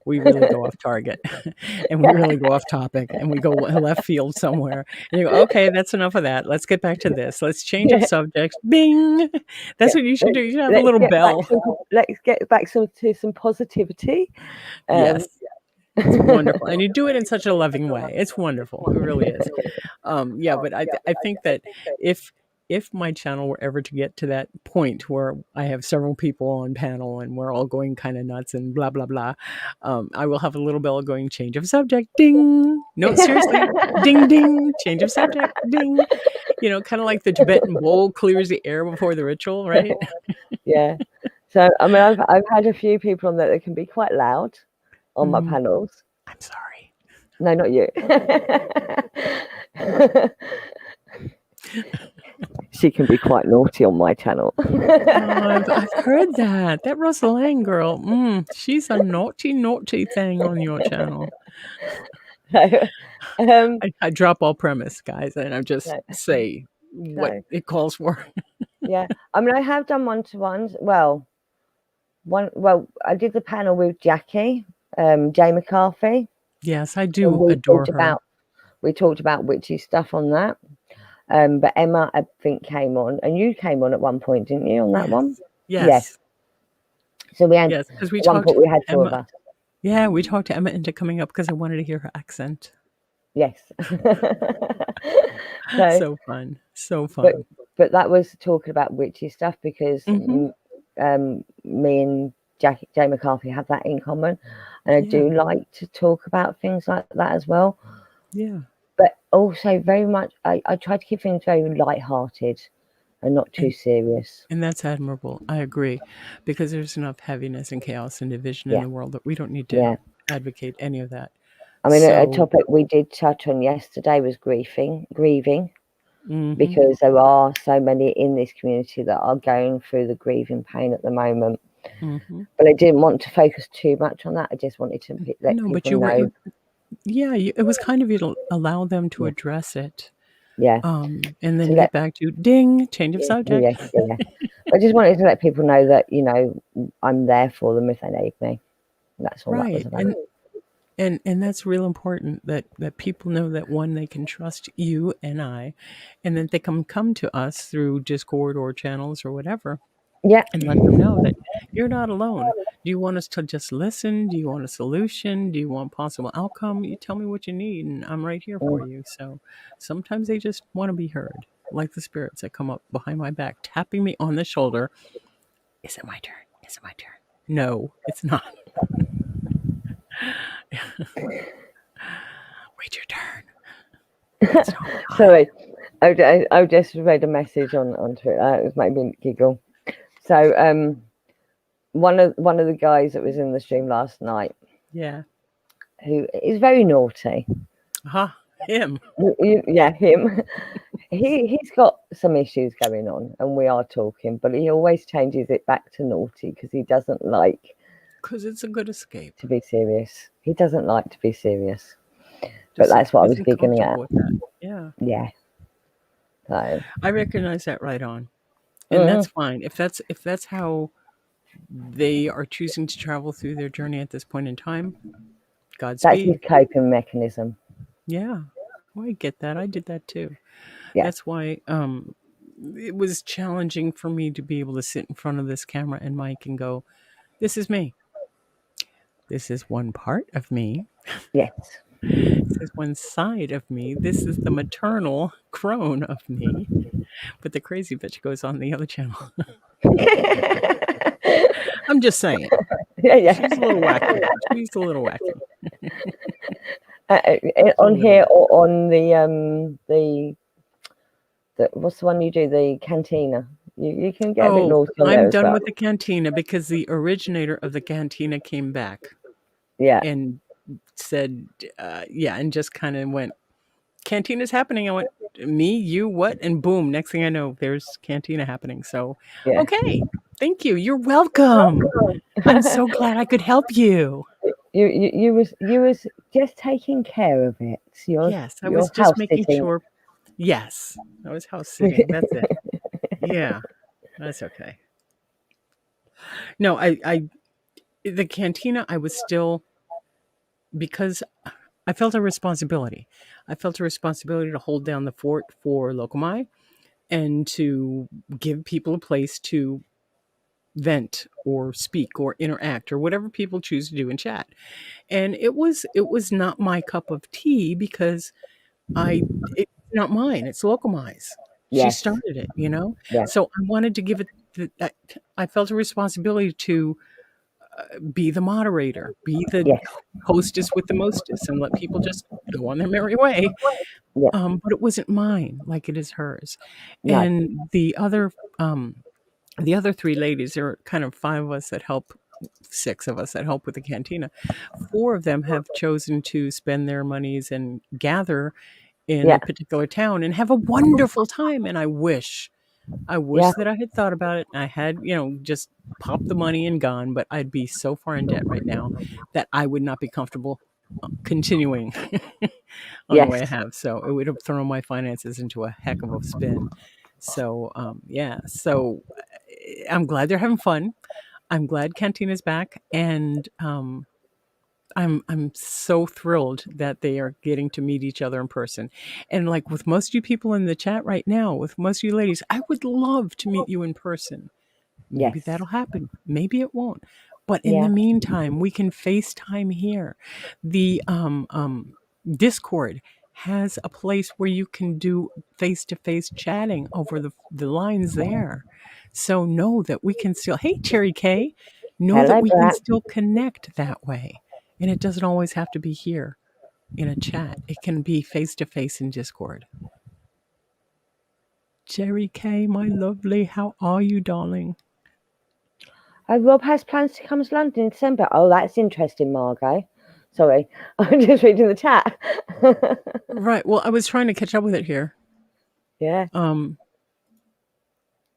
we really go off target and we really go off topic and we go left field somewhere and you go, okay, that's enough of that. Let's get back to this. Let's change of subject. Bing. That's what you should do. You should have a little bell. Let's get back to some positivity. Yes. It's wonderful. And you do it in such a loving way. It's wonderful. It really is. Yeah, but I think that if my channel were ever to get to that point where I have several people on panel and we're all going kind of nuts and blah, blah, blah, I will have a little bell going, change of subject, ding. No, seriously, ding, ding, change of subject, ding. You know, kind of like the Tibetan bowl clears the air before the ritual, right? Yeah. So, I mean, I've had a few people on there that can be quite loud on my panels. I'm sorry. No, not you. She can be quite naughty on my channel. I've heard that. That Russell Lang girl, she's a naughty thing on your channel. So, I drop all premise, guys, and I just say what it calls for. Yeah, I mean, I have done one-to-ones. Well, I did the panel with Jackie, Jay McCarthy. Yes, I do adore her. We talked about witchy stuff on that. But Emma, I think, came on, and you came on at one point, didn't you, on that one? Yes. So we had because we one point we had 4 of us. Yeah, we talked to Emma into coming up because I wanted to hear her accent. Yes. So fun. So fun. But that was talking about witchy stuff because me and Jay McCarthy have that in common, and I do like to talk about things like that as well. Yeah. But also very much, I try to keep things very light-hearted and not too serious. And that's admirable. I agree, because there's enough heaviness and chaos and division in the world that we don't need to advocate any of that. I mean, a topic we did touch on yesterday was grieving, because there are so many in this community that are going through the grieving pain at the moment. But I didn't want to focus too much on that. I just wanted to let people know. It was kind of you to allow them to address it. Yeah. And then get back to ding, change of subject. Yeah. I just wanted to let people know that, I'm there for them if they need me. That's all that was about. And that's real important that people know that one, they can trust you and I, and that they can come to us through Discord or channels or whatever, Yeah, and let them know that you're not alone. Do you want us to just listen? Do you want a solution? Do you want possible outcome? You tell me what you need, and I'm right here for mm, you. So sometimes they just want to be heard, like the spirits that come up behind my back, tapping me on the shoulder. Is it my turn? Is it my turn? No, it's not. Wait your turn. It's not time. sorry. I just read a message on Twitter. It was making me giggle. So one of the guys that was in the stream last night, Yeah. who is very naughty. Aha, him. Yeah, him. He's got some issues going on, and we are talking, but he always changes it back to naughty because he doesn't like Because it's a good escape. to be serious. He doesn't like to be serious. But Just that's what I was isn't giggling comfortable at. with that. Yeah. Yeah. So I recognize that right on. And that's fine. If that's how they are choosing to travel through their journey at this point in time, that's his Godspeed. coping mechanism. Yeah. Well, I get that. I did that too. Yeah. That's why it was challenging for me to be able to sit in front of this camera and mic and go, this is me. This is one part of me. Yes. This is one side of me. This is the maternal crone of me. But the crazy bitch goes on the other channel. I'm just saying. Yeah. She's a little wacky. She's a little wacky. On here or on the what's the one you do? The cantina. You can get a bit naughty on there I'm as done well. with the cantina because the originator of the cantina came back. Yeah. And said, yeah, and just kind of went, Cantina's happening. I went, me, you, what? And boom, next thing I know, there's Cantina happening. So, Yeah. okay, thank you. You're welcome. I'm so glad I could help you. You was just taking care of it. Yes, I was just making sure. Yes, I was house sitting. That's it. Yeah, that's okay. No, the cantina, I was still, because I felt a responsibility. I felt a responsibility to hold down the fort for Lokomai and to give people a place to vent or speak or interact or whatever people choose to do in chat. And it was not my cup of tea because it's not mine. It's Lokomai's. She Yes. started it, you know? Yeah. So I wanted to give it, I felt a responsibility to be the moderator, be the Yes. hostess with the mostest, and let people just go on their merry way. Yeah. But it wasn't mine like it is hers. No. And the other three ladies, there are kind of five of us that help, six of us that help with the cantina. Four of them have chosen to spend their monies and gather in Yeah. a particular town and have a wonderful time. And I wish Yeah. that I had thought about it. I had, just popped the money and gone, but I'd be so far in debt right now that I would not be comfortable continuing on the way I Yes. have. So it would have thrown my finances into a heck of a spin. So, yeah. So I'm glad they're having fun. I'm glad Cantina's back, and I'm so thrilled that they are getting to meet each other in person. And like with most of you people in the chat right now, with most of you ladies, I would love to meet you in person. Maybe Yes. that'll happen. Maybe it won't. But in Yeah. the meantime, we can FaceTime here. The Discord has a place where you can do face-to-face chatting over the lines there. So know that we can still, hey, Cherry K, know that Hello, we can Black. still connect that way. And it doesn't always have to be here in a chat. It can be face-to-face in Discord. Cherry K, my lovely, how are you, darling? Rob has plans to come to London in December. Oh, that's interesting, Margot. Sorry, I'm just reading the chat. Right. Well, I was trying to catch up with it here. Yeah.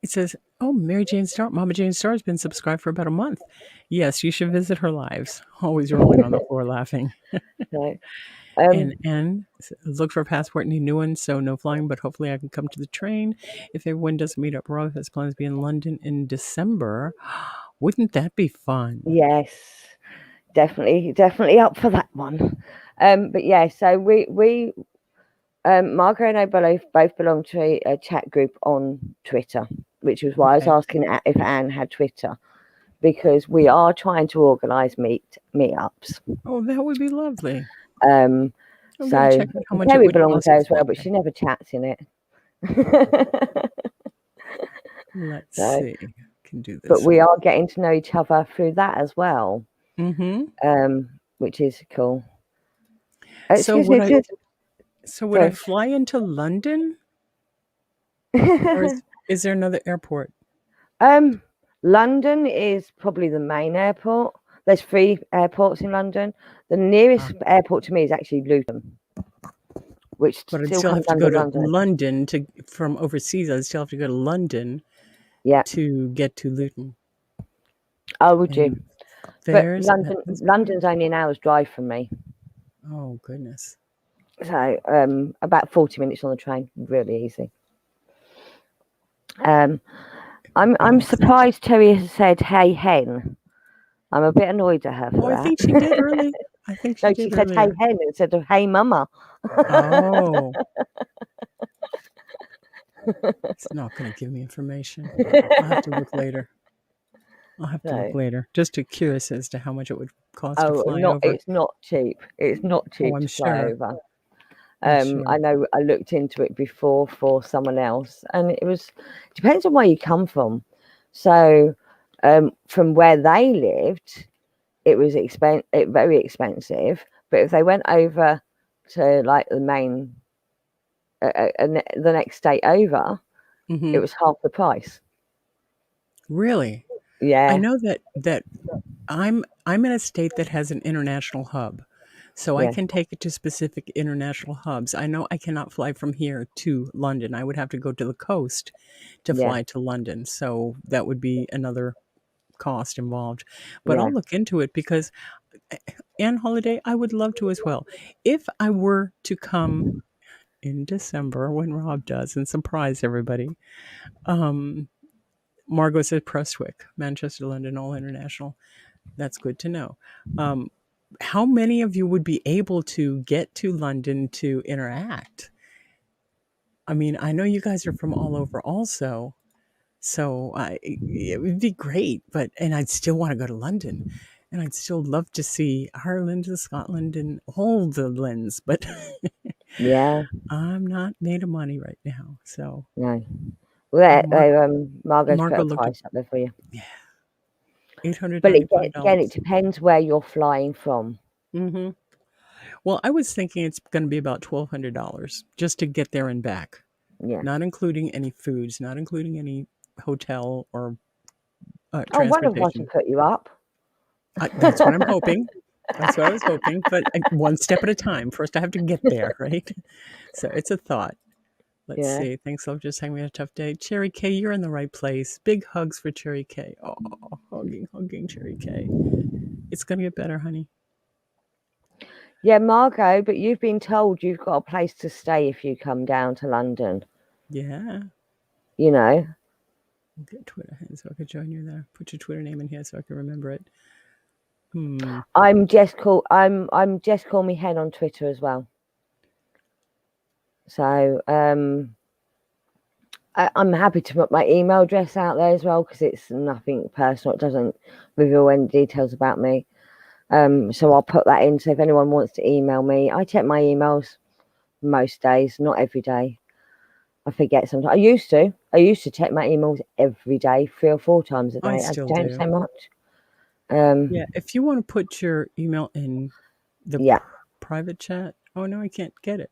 It says, "Oh, Mary Jane Star, Mama Jane Star has been subscribed for about a month. Yes, you should visit her lives. Always rolling on the floor laughing." So, And look for a passport, need new one, so no flying, but hopefully I can come to the train. If everyone doesn't meet up, Rob has plans to be in London in December. Wouldn't that be fun? yes. definitely up for that one. But yeah, so we Margot and I both belong to a chat group on Twitter, which was why I was Okay. asking if Anne had Twitter, because we are trying to organise meetups. Oh, that would be lovely. Um, I'm going to so check out how much it Terry would belongs cost there to as well, fly. but she never chats in it. Let's So, see. Can do but this we one. are getting to know each other through that as well, Mm-hmm. which is cool. So Excuse me, would I sorry. fly into London, or is there another airport? London is probably the main airport. There's 3 airports in London. The Ah, nearest airport to me is actually Luton, which but I'd still still comes have to go under to London. London to from overseas. I'd still have to go to London Yeah. to get to Luton. Oh, would you? And But there's London's only an hour's drive from me. oh goodness. So about 40 minutes on the train, really easy. I'm surprised Terry has said "Hey hen." I'm a bit annoyed at her Oh, for I that. think she did early. I think she No, she did said "Hey earlier. hen" instead of "Hey mama." Oh, it's not going to give me information. I'll have to look later. I'll have to look So, later. Just to curious as to how much it would cost to fly not over. it's not cheap. It's not Oh, cheap I'm to fly sure. over. I'm sure. I know I looked into it before for someone else, and it was depends on where you come from. So, from where they lived, it was very expensive. But if they went over to like the main, the next state over, Hmm. it was half the price. Really? I Yeah, know that I'm in a state that has an international hub. So I yeah, can take it to specific international hubs. I know I cannot fly from here to London. I would have to go to the coast to yeah, fly to London. So that would be another cost involved. But yeah, I'll look into it because Anne Holiday, I would love to as well. If I were to come in December when Rob does and surprise everybody, um, Margot said Prestwick, Manchester, London, all international. That's good to know. Um, how many of you would be able to get to London to interact? I mean, I know you guys are from all over also, so it would be great, but and I'd still want to go to London, and I'd still love to see Ireland and Scotland and all the lands, but yeah. I'm not made of money right now. So No, well, Mar- Margot's put Margot a looked at price up there for you. yeah, eight hundred But ninety five again, it dollars. depends where you're flying from. Mm-hmm. Well, I was thinking it's going to be about $1,200 just to get there and back, Yeah. not including any foods, not including any hotel or Oh, one of us will transportation. put you up. That's what I'm hoping. That's what I was hoping, but one step at a time. First, I have to get there, right? So it's a thought. Let's Yeah. see. Thanks, love. Just having a tough day. Cherry K, you're in the right place. Big hugs for Cherry K. Oh, hugging Cherry K. It's going to get better, honey. Yeah, Margot, but you've been told you've got a place to stay if you come down to London. Yeah. You know. We'll get Twitter so I could join you there. Put your Twitter name in here so I can remember it. I'm Jess Call Me Hen on Twitter as well. So I'm happy to put my email address out there as well because it's nothing personal. It doesn't reveal any details about me. So I'll put that in. So if anyone wants to email me, I check my emails most days, not every day. I forget sometimes. I used to check my emails every day, 3 or 4 times a I day. I still don't do. so much. Yeah, if you want to put your email in the Yeah. private chat. Oh no, I can't get it.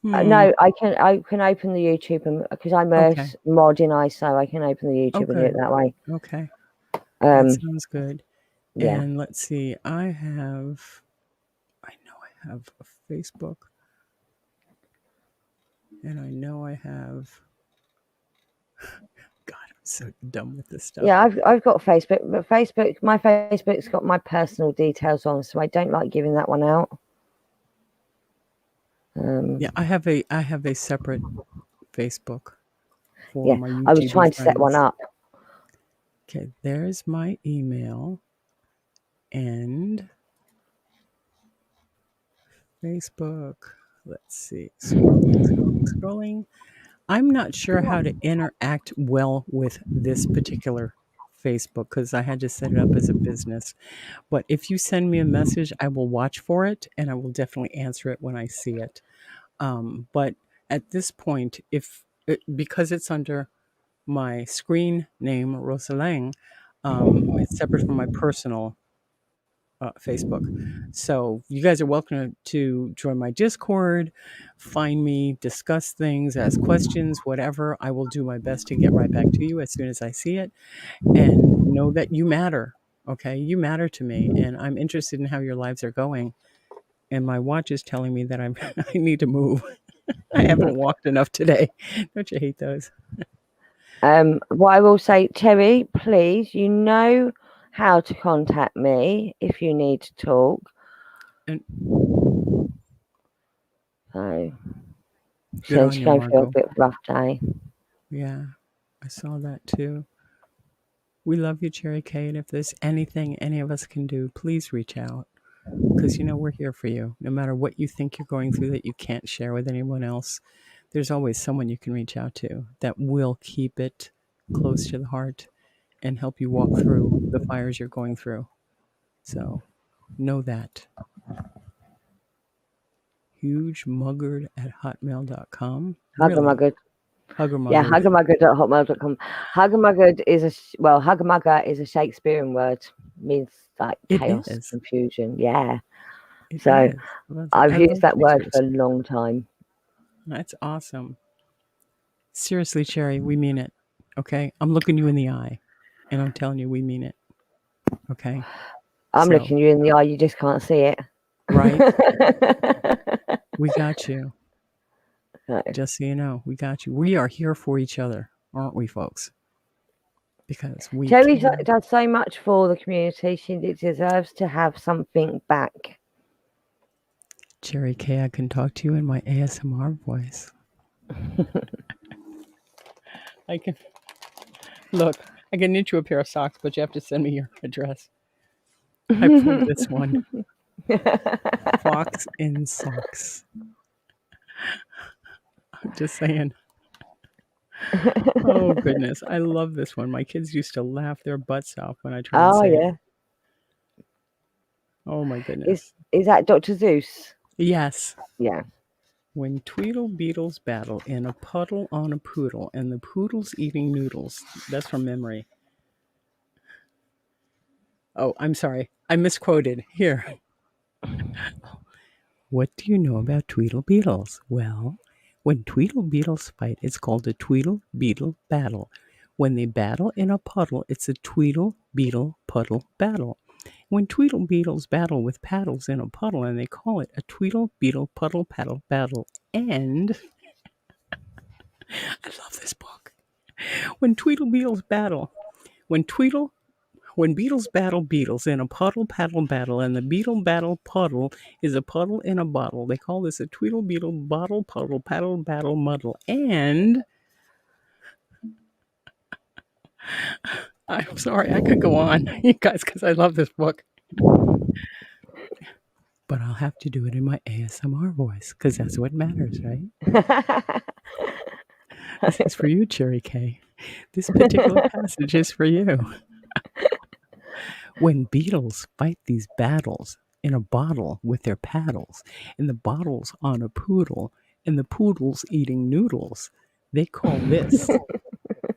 No, I can open the YouTube and because I'm a Okay. mod in ISO, I can open the Oh, YouTube and do it good. that way. Okay. That Um, sounds good. yeah. And let's see. I know I have a Facebook, and I know I have. God, I'm so dumb with this stuff. Yeah, I've got Facebook, but my Facebook's got my personal details on, so I don't like giving that one out. Yeah, I have a separate Facebook for Yeah, my I was YouTuber trying to set one friends. up. Okay, there's my email. And Facebook. Let's see. Scrolling. I'm not sure how to interact well with this particular Facebook because I had to set it up as a business. But if you send me a message, I will watch for it and I will definitely answer it when I see it. But at this point, because it's under my screen name, Rosalang, it's separate from my personal Facebook. So you guys are welcome to join my Discord, find me, discuss things, ask questions, whatever. I will do my best to get right back to you as soon as I see it. And know that you matter. Okay. You matter to me. And I'm interested in how your lives are going. And my watch is telling me that I need to move. I haven't walked enough today. Don't you hate those? What I will say, Terry, please, you know how to contact me if you need to talk. And So good she's on you, going through a Margot. bit of a rough day. Yeah, I saw that too. We love you, Cherry Kay, and if there's anything any of us can do, please reach out because we're here for you. No matter what you think you're going through that you can't share with anyone else, there's always someone you can reach out to that will keep it close to the heart and help you walk through the fires you're going through. So know that. HugeMuggard@hotmail.com. Really? Huggermuggard. Hugger Yeah, Muggard. huggermuggard.hotmail.com. Huggermuggard Huggermugger is a Shakespearean word. Means like It chaos, is. confusion. Yeah. It So is. I've I used love that word pictures. for a long time. That's awesome. Seriously, Cherry, we mean it. Okay? I'm looking you in the eye and I'm telling you we mean it. Okay? I'm So, looking you in the eye, you just can't see it. right? We got you. So, Just so you know, we got you. We are here for each other, aren't we, folks? Because we Terry care. does so much for the community. She deserves to have something back. Cherry K, I can talk to you in my ASMR voice. I can look. I can knit you a pair of socks, but you have to send me your address. I pulled this one. Fox in socks. I'm just saying. Oh goodness, I love this one. My kids used to laugh their butts off when I try and Oh say it. yeah. Oh my goodness. Is that Dr. Zeus? Yes. Yeah. When Tweedle Beetles battle in a puddle on a poodle, and the poodle's eating noodles. That's from memory. Oh, I'm sorry. I misquoted. Here. What do you know about Tweedle Beetles? Well, when Tweedle Beetles fight, it's called a Tweedle Beetle battle. When they battle in a puddle, it's a Tweedle Beetle puddle battle. When Tweedle Beetles battle with paddles in a puddle, and they call it a Tweedle Beetle puddle paddle battle. And I love this book. When Tweedle Beetles battle, when beetles battle beetles in a puddle paddle battle, and the beetle battle puddle is a puddle in a bottle. They call this a Tweedle Beetle bottle puddle paddle battle muddle. And I'm sorry, I could go on, you guys, because I love this book. But I'll have to do it in my ASMR voice because that's what matters, right? This is for you, Cherry K. This particular passage is for you. When beetles fight these battles in a bottle with their paddles, and the bottle's on a poodle, and the poodle's eating noodles, they call this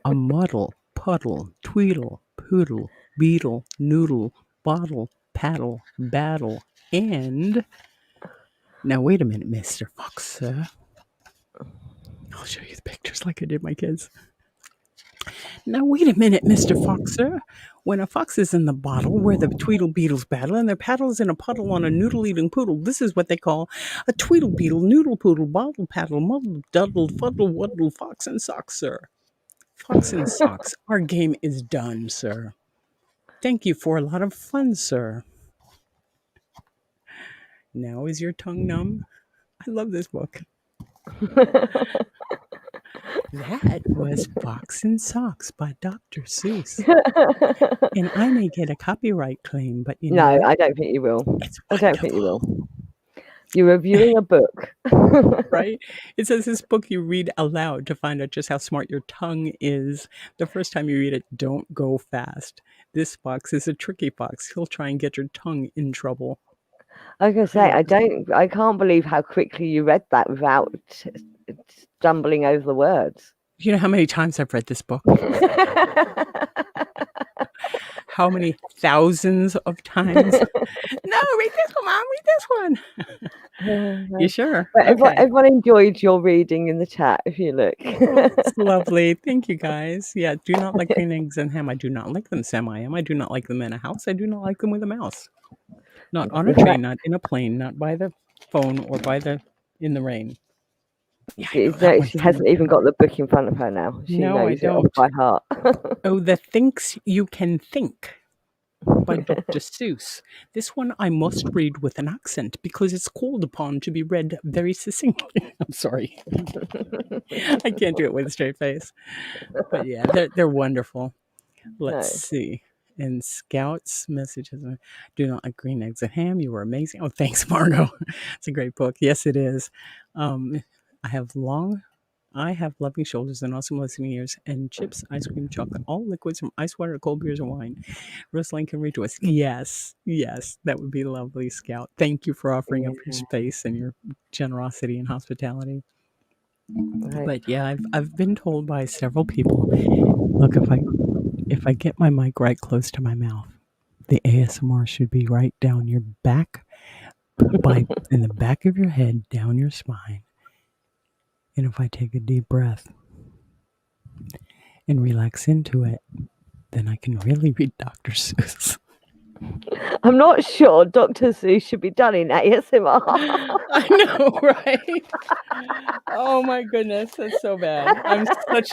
a muddle, puddle, tweedle, poodle, beetle, noodle, bottle, paddle, battle, and now wait a minute, Mr. Fox, sir. I'll show you the pictures like I did my kids. Now wait a minute, Mr. Fox, sir. When a fox is in the bottle where the Tweedle Beetles battle and their paddles in a puddle on a noodle-eating poodle, this is what they call a Tweedle Beetle, noodle poodle, bottle paddle, muddle, duddle, fuddle, wuddle, fox and socks, sir. Fox and socks, our game is done, sir. Thank you for a lot of fun, sir. Now is your tongue numb? I love this book. That was Fox and Socks by Dr. Seuss. And I may get a copyright claim, but you know No, what? I don't think you will. It's I don't think you wonderful, will. You're reviewing a book. right? It says this book you read aloud to find out just how smart your tongue is. The first time you read it, don't go fast. This fox is a tricky fox. He'll try and get your tongue in trouble. I was gonna say, I can't believe how quickly you read that without stumbling over the words. You know how many times I've read this book? How many thousands of times? No, read this one, Mom. Read this one. You sure? But Okay. everyone enjoyed your reading in the chat, if you look. Oh, it's lovely. Thank you, guys. Yeah, do not like green eggs and ham. I do not like them semi-am. I do not like them in a house. I do not like them with a mouse. Not on a train, not in a plane, not by the phone or in the rain. Yeah, I know that one She too. hasn't even got the book in front of her now. She No, I knows it off don't. by heart. Oh, The Thinks You Can Think by Dr. Seuss. This one I must read with an accent because it's called upon to be read very succinctly. I'm sorry. I can't do it with a straight face. But yeah, they're wonderful. Let's see. And Scout's messages, do not like green eggs and ham. You were amazing. Oh, thanks, Margot. It's a great book. Yes, it is. I have loving shoulders and awesome listening ears, and chips, ice cream, chocolate, all liquids from ice water to cold beers and wine. Rustling can read to us. Yes, that would be lovely, Scout. Thank you for offering up your space and your generosity and hospitality. Right. But yeah, I've been told by several people, look, if I get my mic right close to my mouth, the ASMR should be right down your back, in the back of your head, down your spine. And if I take a deep breath and relax into it, then I can really read Dr. Seuss. I'm not sure Dr. Seuss should be done in ASMR. I know, right? Oh my goodness, that's so bad. I'm such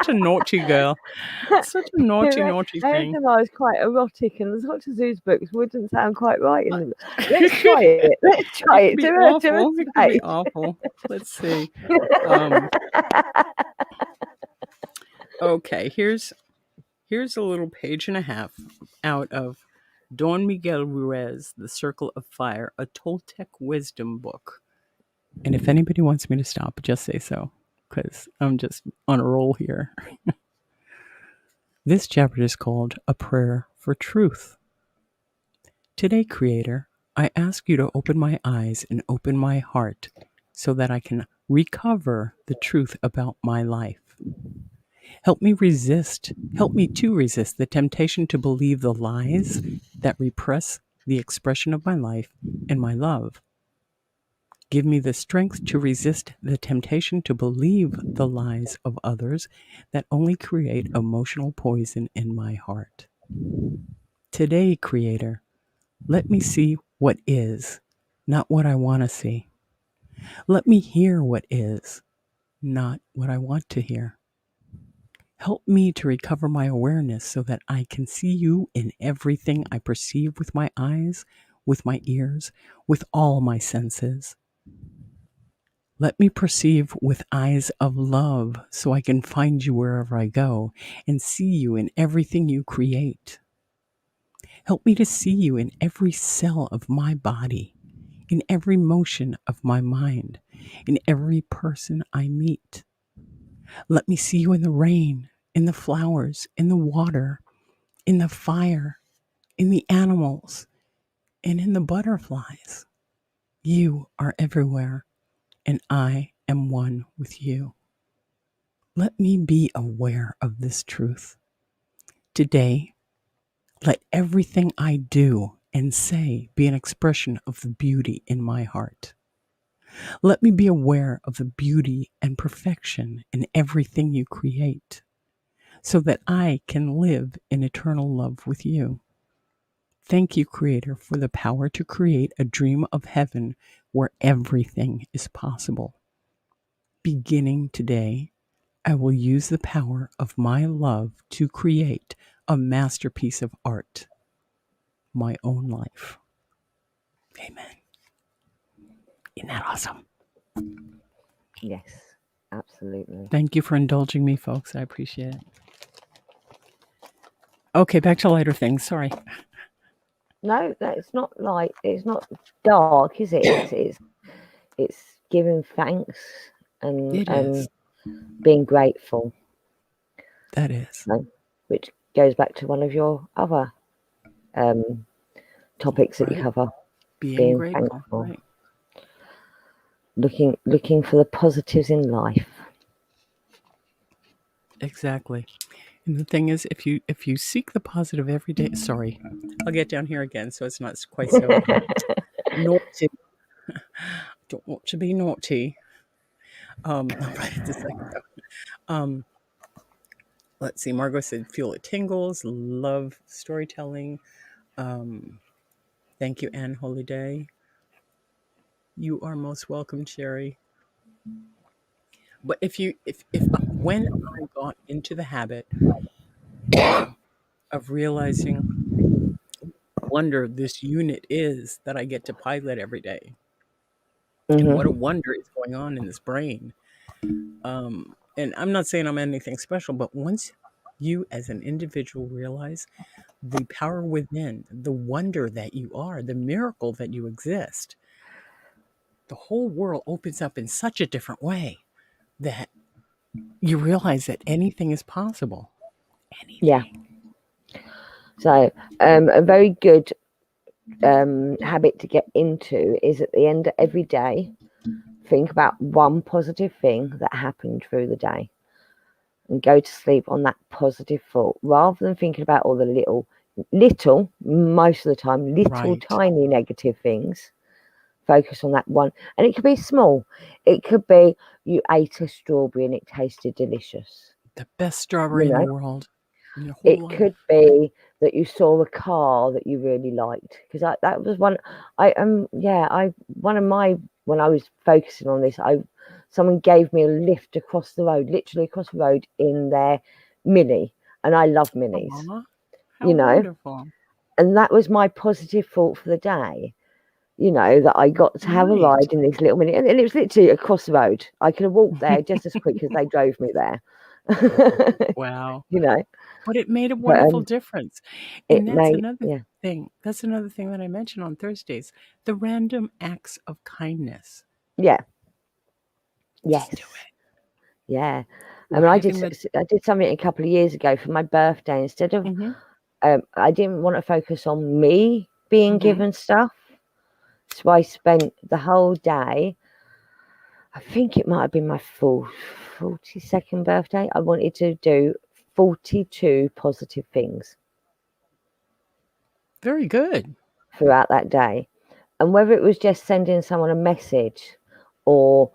a naughty girl. Such a naughty thing. ASMR is quite erotic, and the Dr. Seuss books wouldn't sound quite right in them. Let's try it. Let's try it. Do it could be awful. Let's see. Okay, here's a little page and a half out of Don Miguel Ruiz, The Circle of Fire, a Toltec wisdom book. And if anybody wants me to stop, just say so, because I'm just on a roll here. This chapter is called A Prayer for Truth. Today, Creator, I ask you to open my eyes and open my heart so that I can recover the truth about my life. Help me to resist the temptation to believe the lies that repress the expression of my life and my love. Give me the strength to resist the temptation to believe the lies of others that only create emotional poison in my heart. Today, Creator, let me see what is, not what I want to see. Let me hear what is, not what I want to hear. Help me to recover my awareness so that I can see you in everything I perceive with my eyes, with my ears, with all my senses. Let me perceive with eyes of love so I can find you wherever I go and see you in everything you create. Help me to see you in every cell of my body, in every motion of my mind, in every person I meet. Let me see you in the rain, in the flowers, in the water, in the fire, in the animals, and in the butterflies. You are everywhere, and I am one with you. Let me be aware of this truth. Today, let everything I do and say be an expression of the beauty in my heart. Let me be aware of the beauty and perfection in everything you create, so that I can live in eternal love with you. Thank you, Creator, for the power to create a dream of heaven where everything is possible. Beginning today, I will use the power of my love to create a masterpiece of art, my own life. Amen. Isn't that awesome? Yes. Absolutely. Thank you for indulging me, folks. I appreciate it. Okay, back to lighter things. Sorry. No, that's not like it's not dark, is it? It's giving thanks and It is. being grateful, That is. which goes back to one of your other topics that you Right. cover. Being Being grateful. thankful, Right. looking for the positives in life. Exactly. And the thing is, if you seek the positive every day, sorry, I'll get down here again so it's not quite so naughty. Don't want to be naughty. Right this second though. Let's see. Margot said, "Feel it tingles. Love storytelling." Thank you, Anne Holiday. You are most welcome, Cherry. But if when I got into the habit of realizing wonder this unit is that I get to pilot every day, and what a Mm-hmm. wonder is going on in this brain. And I'm not saying I'm anything special, but once you as an individual realize the power within, the wonder that you are, the miracle that you exist, the whole world opens up in such a different way that you realize that anything is possible. Yeah. Anything. So a very good habit to get into is at the end of every day, think about one positive thing that happened through the day and go to sleep on that positive thought rather than thinking about all the little, most of the time, little Right. tiny negative things. Focus on that one. And it could be small. It could be you ate a strawberry and it tasted delicious. The best strawberry You in the know, world in your whole it life. could be that you saw a car that you really liked. Because that was one I one of my when I was focusing on this, someone gave me a lift across the road, literally across the road in their Mini. And I love minis, Aw, how you know. wonderful. And that was my positive thought for the day. That I got to have a Right. ride in this little Mini, and it was literally across the road. I could have walked there just as quick as they drove me there. Wow. you know, But it made a but wonderful difference. it And that's made another yeah, thing. That's another thing that I mentioned on Thursdays. The random acts of kindness. yeah, Just do yes, it. yeah. I We're mean, having the I did something a couple of years ago for my birthday. Instead of mhm, I didn't want to focus on me being mhm. given stuff, so I spent the whole day. I think it might have been my 42nd birthday. I wanted to do 42 positive things Very good. throughout that day. And whether it was just sending someone a message or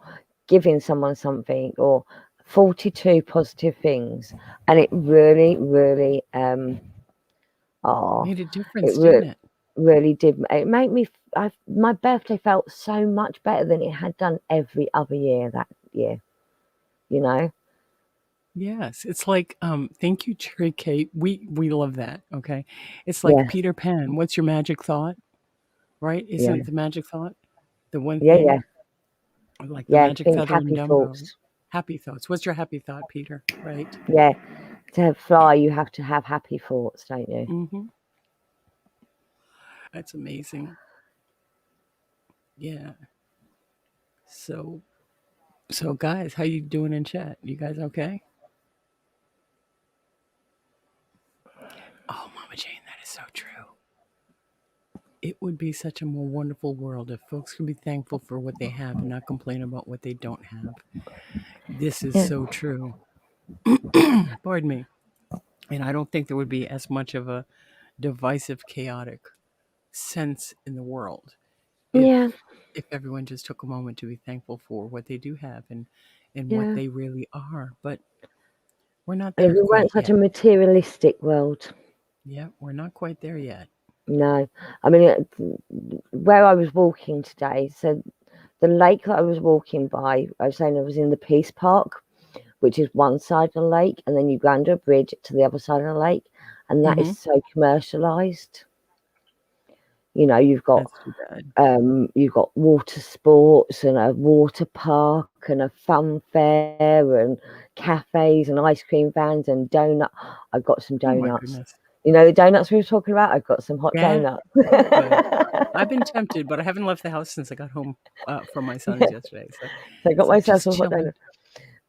giving someone something or 42 positive things. And it really, really, Made a it difference, didn't it? really did. It made me, my birthday felt so much better than it had done every other year that year, you know? Yes. It's like, thank you, Cherry Kate. We love that. Okay. It's like Yeah, Peter Pan. What's your magic thought? Right? Isn't yeah, it the magic thought? The one yeah, yeah, thing? Like the yeah. magic Think feather in happy Dumbo. thoughts. Happy thoughts. What's your happy thought, Peter? Right? Yeah, to fly, you have to have happy thoughts, don't you? Mm-hmm. That's amazing. Yeah. So so guys, how you doing in chat? You guys okay? Oh, Mama Jane, that is so true. It would be such a more wonderful world if folks could be thankful for what they have and not complain about what they don't have. This is Yeah, so true. Pardon me. And I don't think there would be as much of a divisive, chaotic sense in the world yeah, if everyone just took a moment to be thankful for what they do have and what yeah. they really are. But we're not And if there we weren't quite such a yet. materialistic world, Yeah, we're not quite there yet. no. I mean, where I was walking today, so the lake that I was walking by, I was saying I was in the Peace Park, which is one side of the lake, and then you go under a bridge to the other side of the lake, and that is Hmm. so commercialized. You know, That's too bad. you've got water sports and a water park and a fun fair and cafes and ice cream vans and donut. I've got some Oh my donuts. goodness. You know the donuts we were talking about? I've got some hot Yeah. donuts. Oh, good. I've been tempted, but I haven't left the house since I got home from my son's yesterday. So So I got it's like myself just some hot chilling.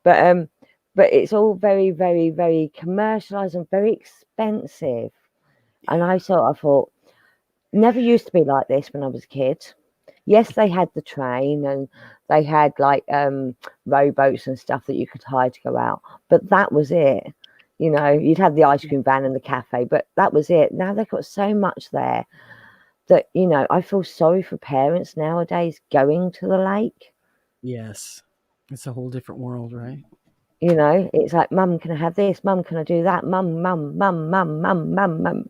donuts. But it's all very, very, very commercialized and very expensive. And I thought, never used to be like this when I was a kid. Yes, they had the train and they had like rowboats and stuff that you could hire to go out, but that was it. You know, you'd have the ice cream van and the cafe, but that was it. Now they've got so much there that, you know, I feel sorry for parents nowadays going to the lake. Yes. It's a whole different world, right? You know, it's like, Mum, can I have this? Mum, can I do that? Mum, mum, mum, mum, mum, mum, mum.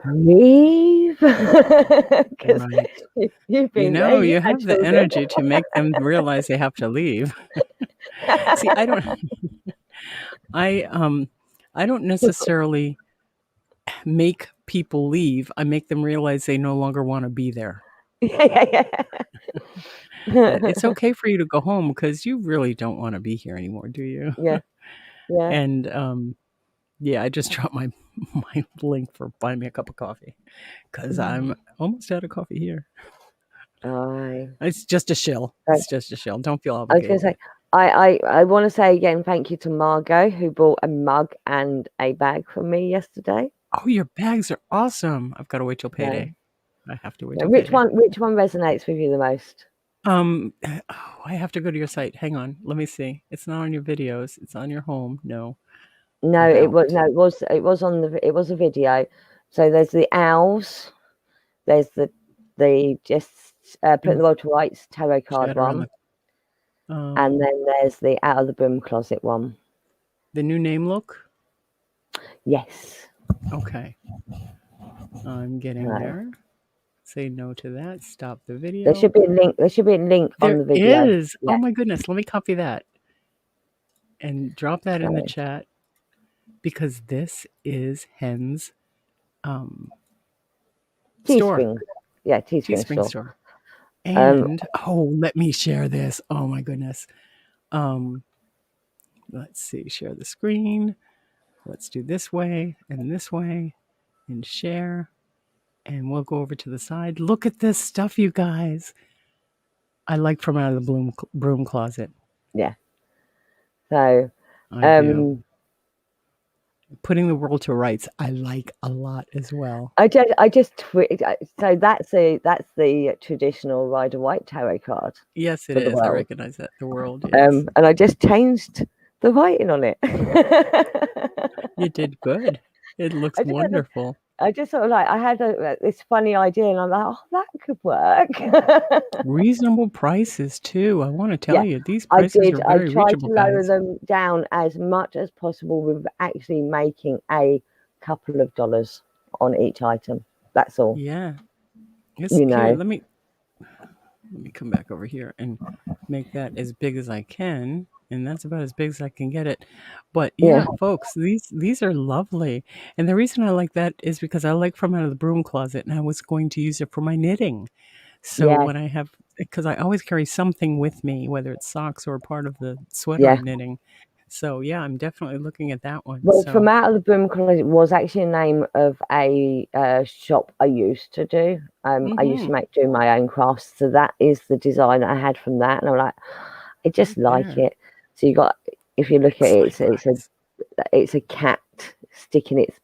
Leave. Because Right. you've You been there, know, you've you had have the children. energy to make them realize they have to leave. See, I don't necessarily make people leave. I make them realize they no longer want to be there. Yeah. That it's okay for you to go home because you really don't want to be here anymore, do you? Yeah. And yeah, I just dropped my link for buying me a cup of coffee because I'm almost out of coffee here. Aye. It's just a shill. It's just a shill. Don't feel I was going to obligated. say, I want to say again, thank you to Margot who bought a mug and a bag for me yesterday. Oh, your bags are awesome. I've got to wait till So, payday. I have to wait till which payday. one resonates with you the most? Oh, I have to go to your site. Hang on. Let me see. It's not on your videos. It's on your home. No. No, About. it was on it was a video. So there's the owls, there's the just putting the world to rights tarot card Chatter on one, the and then there's the out of the broom closet one. the new name look. Yes. Okay. I'm getting Right. there. Say no to that. Stop the video. There should be a link. There should be a link on the video. There is. Yeah. Oh my goodness. Let me copy that and drop that in the chat because this is Hen's store. Yeah, Teespring store. And let me share this. Oh my goodness. Let's see. Share the screen. Let's do this way and share. And we'll go over to the side. Look at this stuff, you guys. I like from out of the broom closet. Yeah. So, I do. Putting the world to rights, I like a lot as well. So that's the traditional Rider-Waite tarot card. Yes, it is. I recognize that. The world. Yes. And I just changed the writing on it. You did good. It looks wonderful. I just sort of like, I had this funny idea and I'm like, oh, that could work. Reasonable prices too. I want to tell you, these prices are very reachable. I tried to lower them down as much as possible with actually making a couple of dollars on each item. That's all. Yeah. It's cute. Let me come back over here and make that as big as I can. And that's about as big as I can get it. But yeah, folks, these are lovely. And the reason I like that is because I like from out of the broom closet and I was going to use it for my knitting. So when I have, because I always carry something with me, whether it's socks or part of the sweater I'm knitting. So yeah, I'm definitely looking at that one. Well, from out of the broom closet was actually a name of a shop I used to do. I used to do my own crafts. So that is the design I had from that. And I'm like, I just like it. So you got, if you look at it, it's a cat sticking its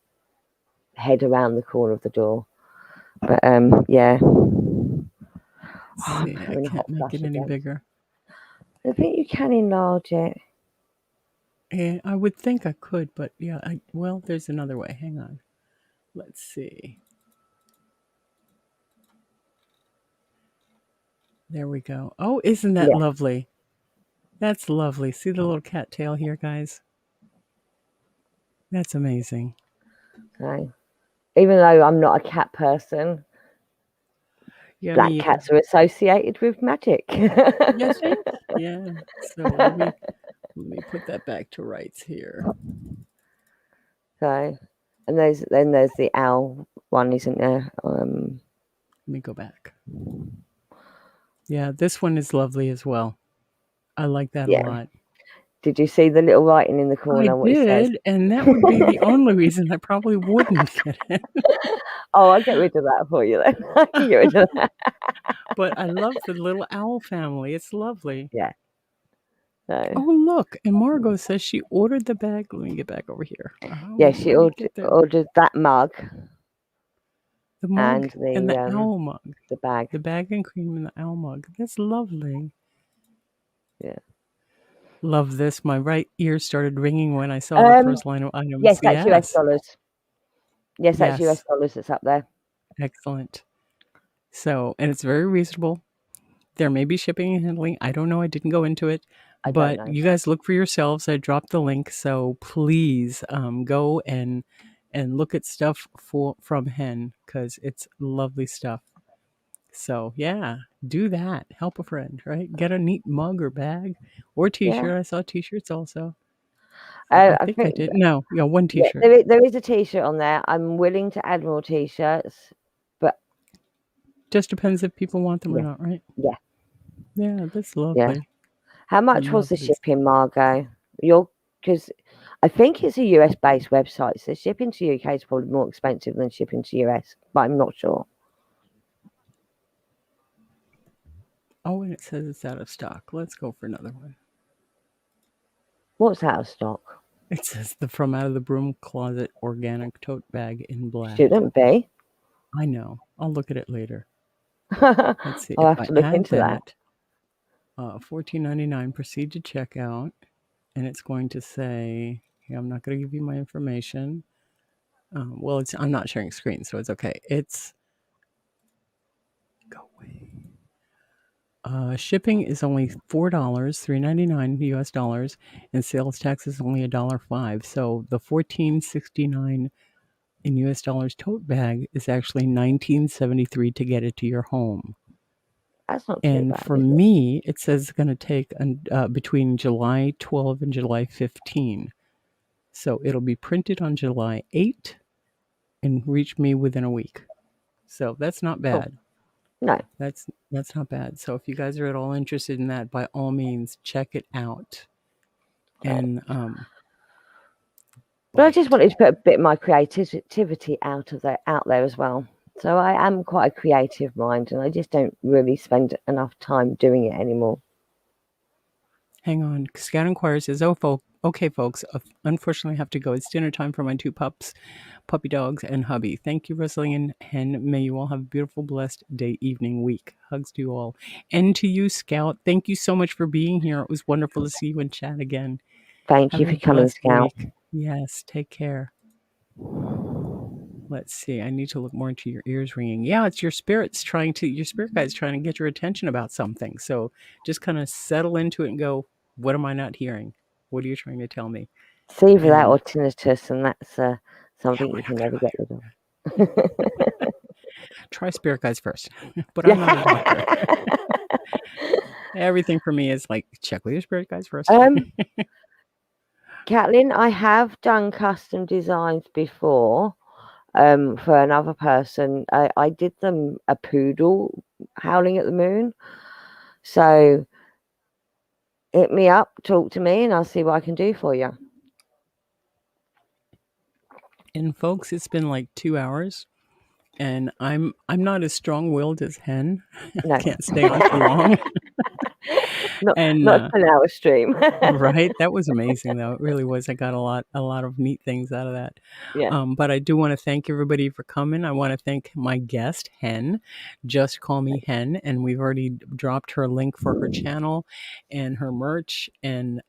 head around the corner of the door. But yeah. See, I can't make it any bigger. I think you can enlarge it. Yeah, I would think I could, but yeah, well, there's another way. Hang on. Let's see. There we go. Oh, isn't that lovely? That's lovely. See the little cat tail here, guys? That's amazing. Okay. Even though I'm not a cat person, black cats are associated with magic. Yes, yeah. So let me put that back to rights here. So, and there's the owl one, isn't there? Let me go back. Yeah, this one is lovely as well. I like that a Yeah. lot. Did you see the little writing in the I corner? What it says? did, and that would be the only reason I probably wouldn't get it. Oh, I'll get rid of that for you then. I can get rid of that. But I love the little owl family. It's lovely. Yeah. So, Oh, look. And Margot says she ordered the bag. Let me get back over here. yeah, she ordered that mug the mug and the owl mug. the bag. The bag and cream and the owl mug. That's lovely. Yeah. Love this. My right ear started ringing when I saw the first line of items. Yes, that's US dollars. Yes, that's Yes. US dollars that's up there. Excellent. So, and it's very reasonable. There may be shipping and handling. I don't know. I didn't go into it. I don't But know. you guys look for yourselves. I dropped the link. So please go and look at stuff from Hen, because it's lovely stuff. So yeah, do that. Help a friend, right? Get a neat mug or bag or t-shirt. Yeah. I saw t-shirts also. I think I did. No, yeah, one t-shirt. Yeah, there is a t-shirt on there. I'm willing to add more t-shirts, but just depends if people want them or not, right? Yeah. Yeah, that's lovely. Yeah. How much was the shipping, Margot? Because I think it's a US-based website, so shipping to UK is probably more expensive than shipping to US, but I'm not sure. Oh, and it says it's out of stock. Let's go for another one. What's out of stock? It says the From Out of the Broom Closet organic tote bag in black. Shouldn't be. I know. I'll look at it later. Let's see. I'll have to look into that. $14.99. Proceed to checkout, and it's going to say, I'm not going to give you my information. Well, I'm not sharing screen, so it's okay. It's go away. Shipping is only $4, $3.99 US dollars, and sales tax is only $1.05. So the $14.69 in US dollars tote bag is actually $19.73 to get it to your home. That's not too and bad, for me, it says it's going to take between July 12 and July 15. So it'll be printed on July 8 and reach me within a week. So that's not bad. Oh. No, that's not bad. So if you guys are at all interested in that, by all means, check it out. And but I just wanted to put a bit of my creativity out there as well. So I am quite a creative mind, and I just don't really spend enough time doing it anymore. Hang on. Scout Inquirer says, okay, folks, unfortunately I have to go. It's dinner time for my 2 puppy dogs, and hubby. Thank you, Wrestling Hen. May you all have a beautiful, blessed day, evening, week. Hugs to you all. And to you, Scout. Thank you so much for being here. It was wonderful to see you and chat again. Thank you for coming, Scout. Week. Yes, take care. Let's see. I need to look more into your ears ringing. Yeah, it's your spirit guide's trying to get your attention about something. So just kind of settle into it and go, what am I not hearing? What are you trying to tell me? See for that or tinnitus, and that's something you can never get rid of. Try spirit guides first. But I'm not a doctor. Everything for me is like, check with your spirit guides first. Kathleen, I have done custom designs before. For another person, I did them a poodle howling at the moon. So hit me up, talk to me, and I'll see what I can do for you. And folks, it's been like 2 hours, and I'm not as strong-willed as Hen. No. I can't stay on for long. not an hour stream. Right? That was amazing, though. It really was. I got a lot of neat things out of that. Yeah. But I do want to thank everybody for coming. I want to thank my guest, Hen. Just call me Hen, and we've already dropped her link for her channel and her merch, and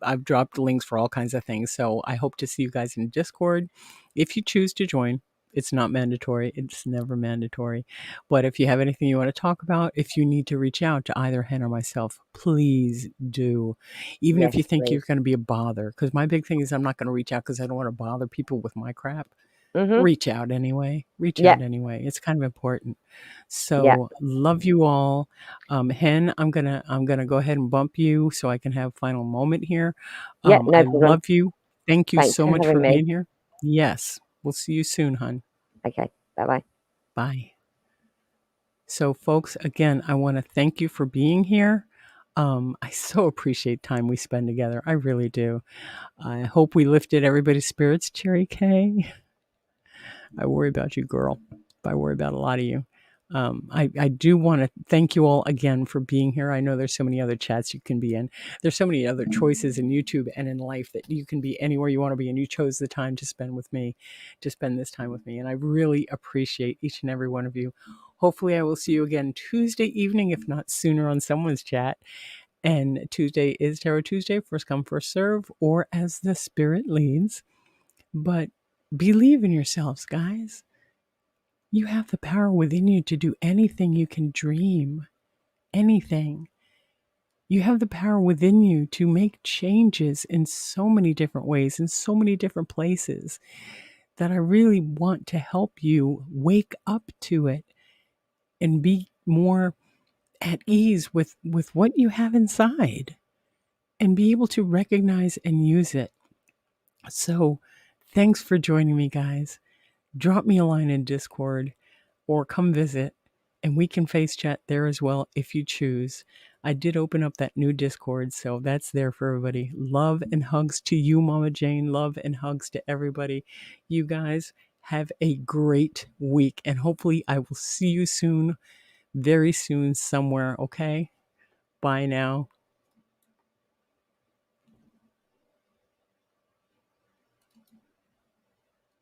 I've dropped links for all kinds of things. So I hope to see you guys in Discord if you choose to join. It's not mandatory. It's never mandatory. But if you have anything you want to talk about, if you need to reach out to either Hen or myself, please do. Even if you think you're going to be a bother. Because my big thing is I'm not going to reach out because I don't want to bother people with my crap. Mm-hmm. Reach out anyway. Out anyway. It's kind of important. So love you all. Hen, I'm gonna go ahead and bump you so I can have final moment here. No I love you. Thank you so much for being here. Yes. We'll see you soon, hon. Okay, bye-bye. Bye. So, folks, again, I want to thank you for being here. I so appreciate time we spend together. I really do. I hope we lifted everybody's spirits, Cherry K. I worry about you, girl. I worry about a lot of you. I do want to thank you all again for being here. I know there's so many other chats you can be in. There's so many other choices in YouTube and in life that you can be anywhere you want to be, and you chose the time to spend with me, to spend this time with me. And I really appreciate each and every one of you. Hopefully, I will see you again Tuesday evening, if not sooner, on someone's chat. And Tuesday is Tarot Tuesday, first come, first serve, or as the spirit leads. But believe in yourselves, guys. You have the power within you to do anything you can dream. Anything. You have the power within you to make changes in so many different ways, in so many different places, that I really want to help you wake up to it and be more at ease with what you have inside and be able to recognize and use it. So, thanks for joining me, guys. Drop me a line in Discord or come visit, and we can face chat there as well if you choose. I did open up that new Discord, so that's there for everybody. Love and hugs to you, Mama Jane. Love and hugs to everybody. You guys have a great week, and hopefully I will see you soon, very soon, somewhere, okay? Bye now.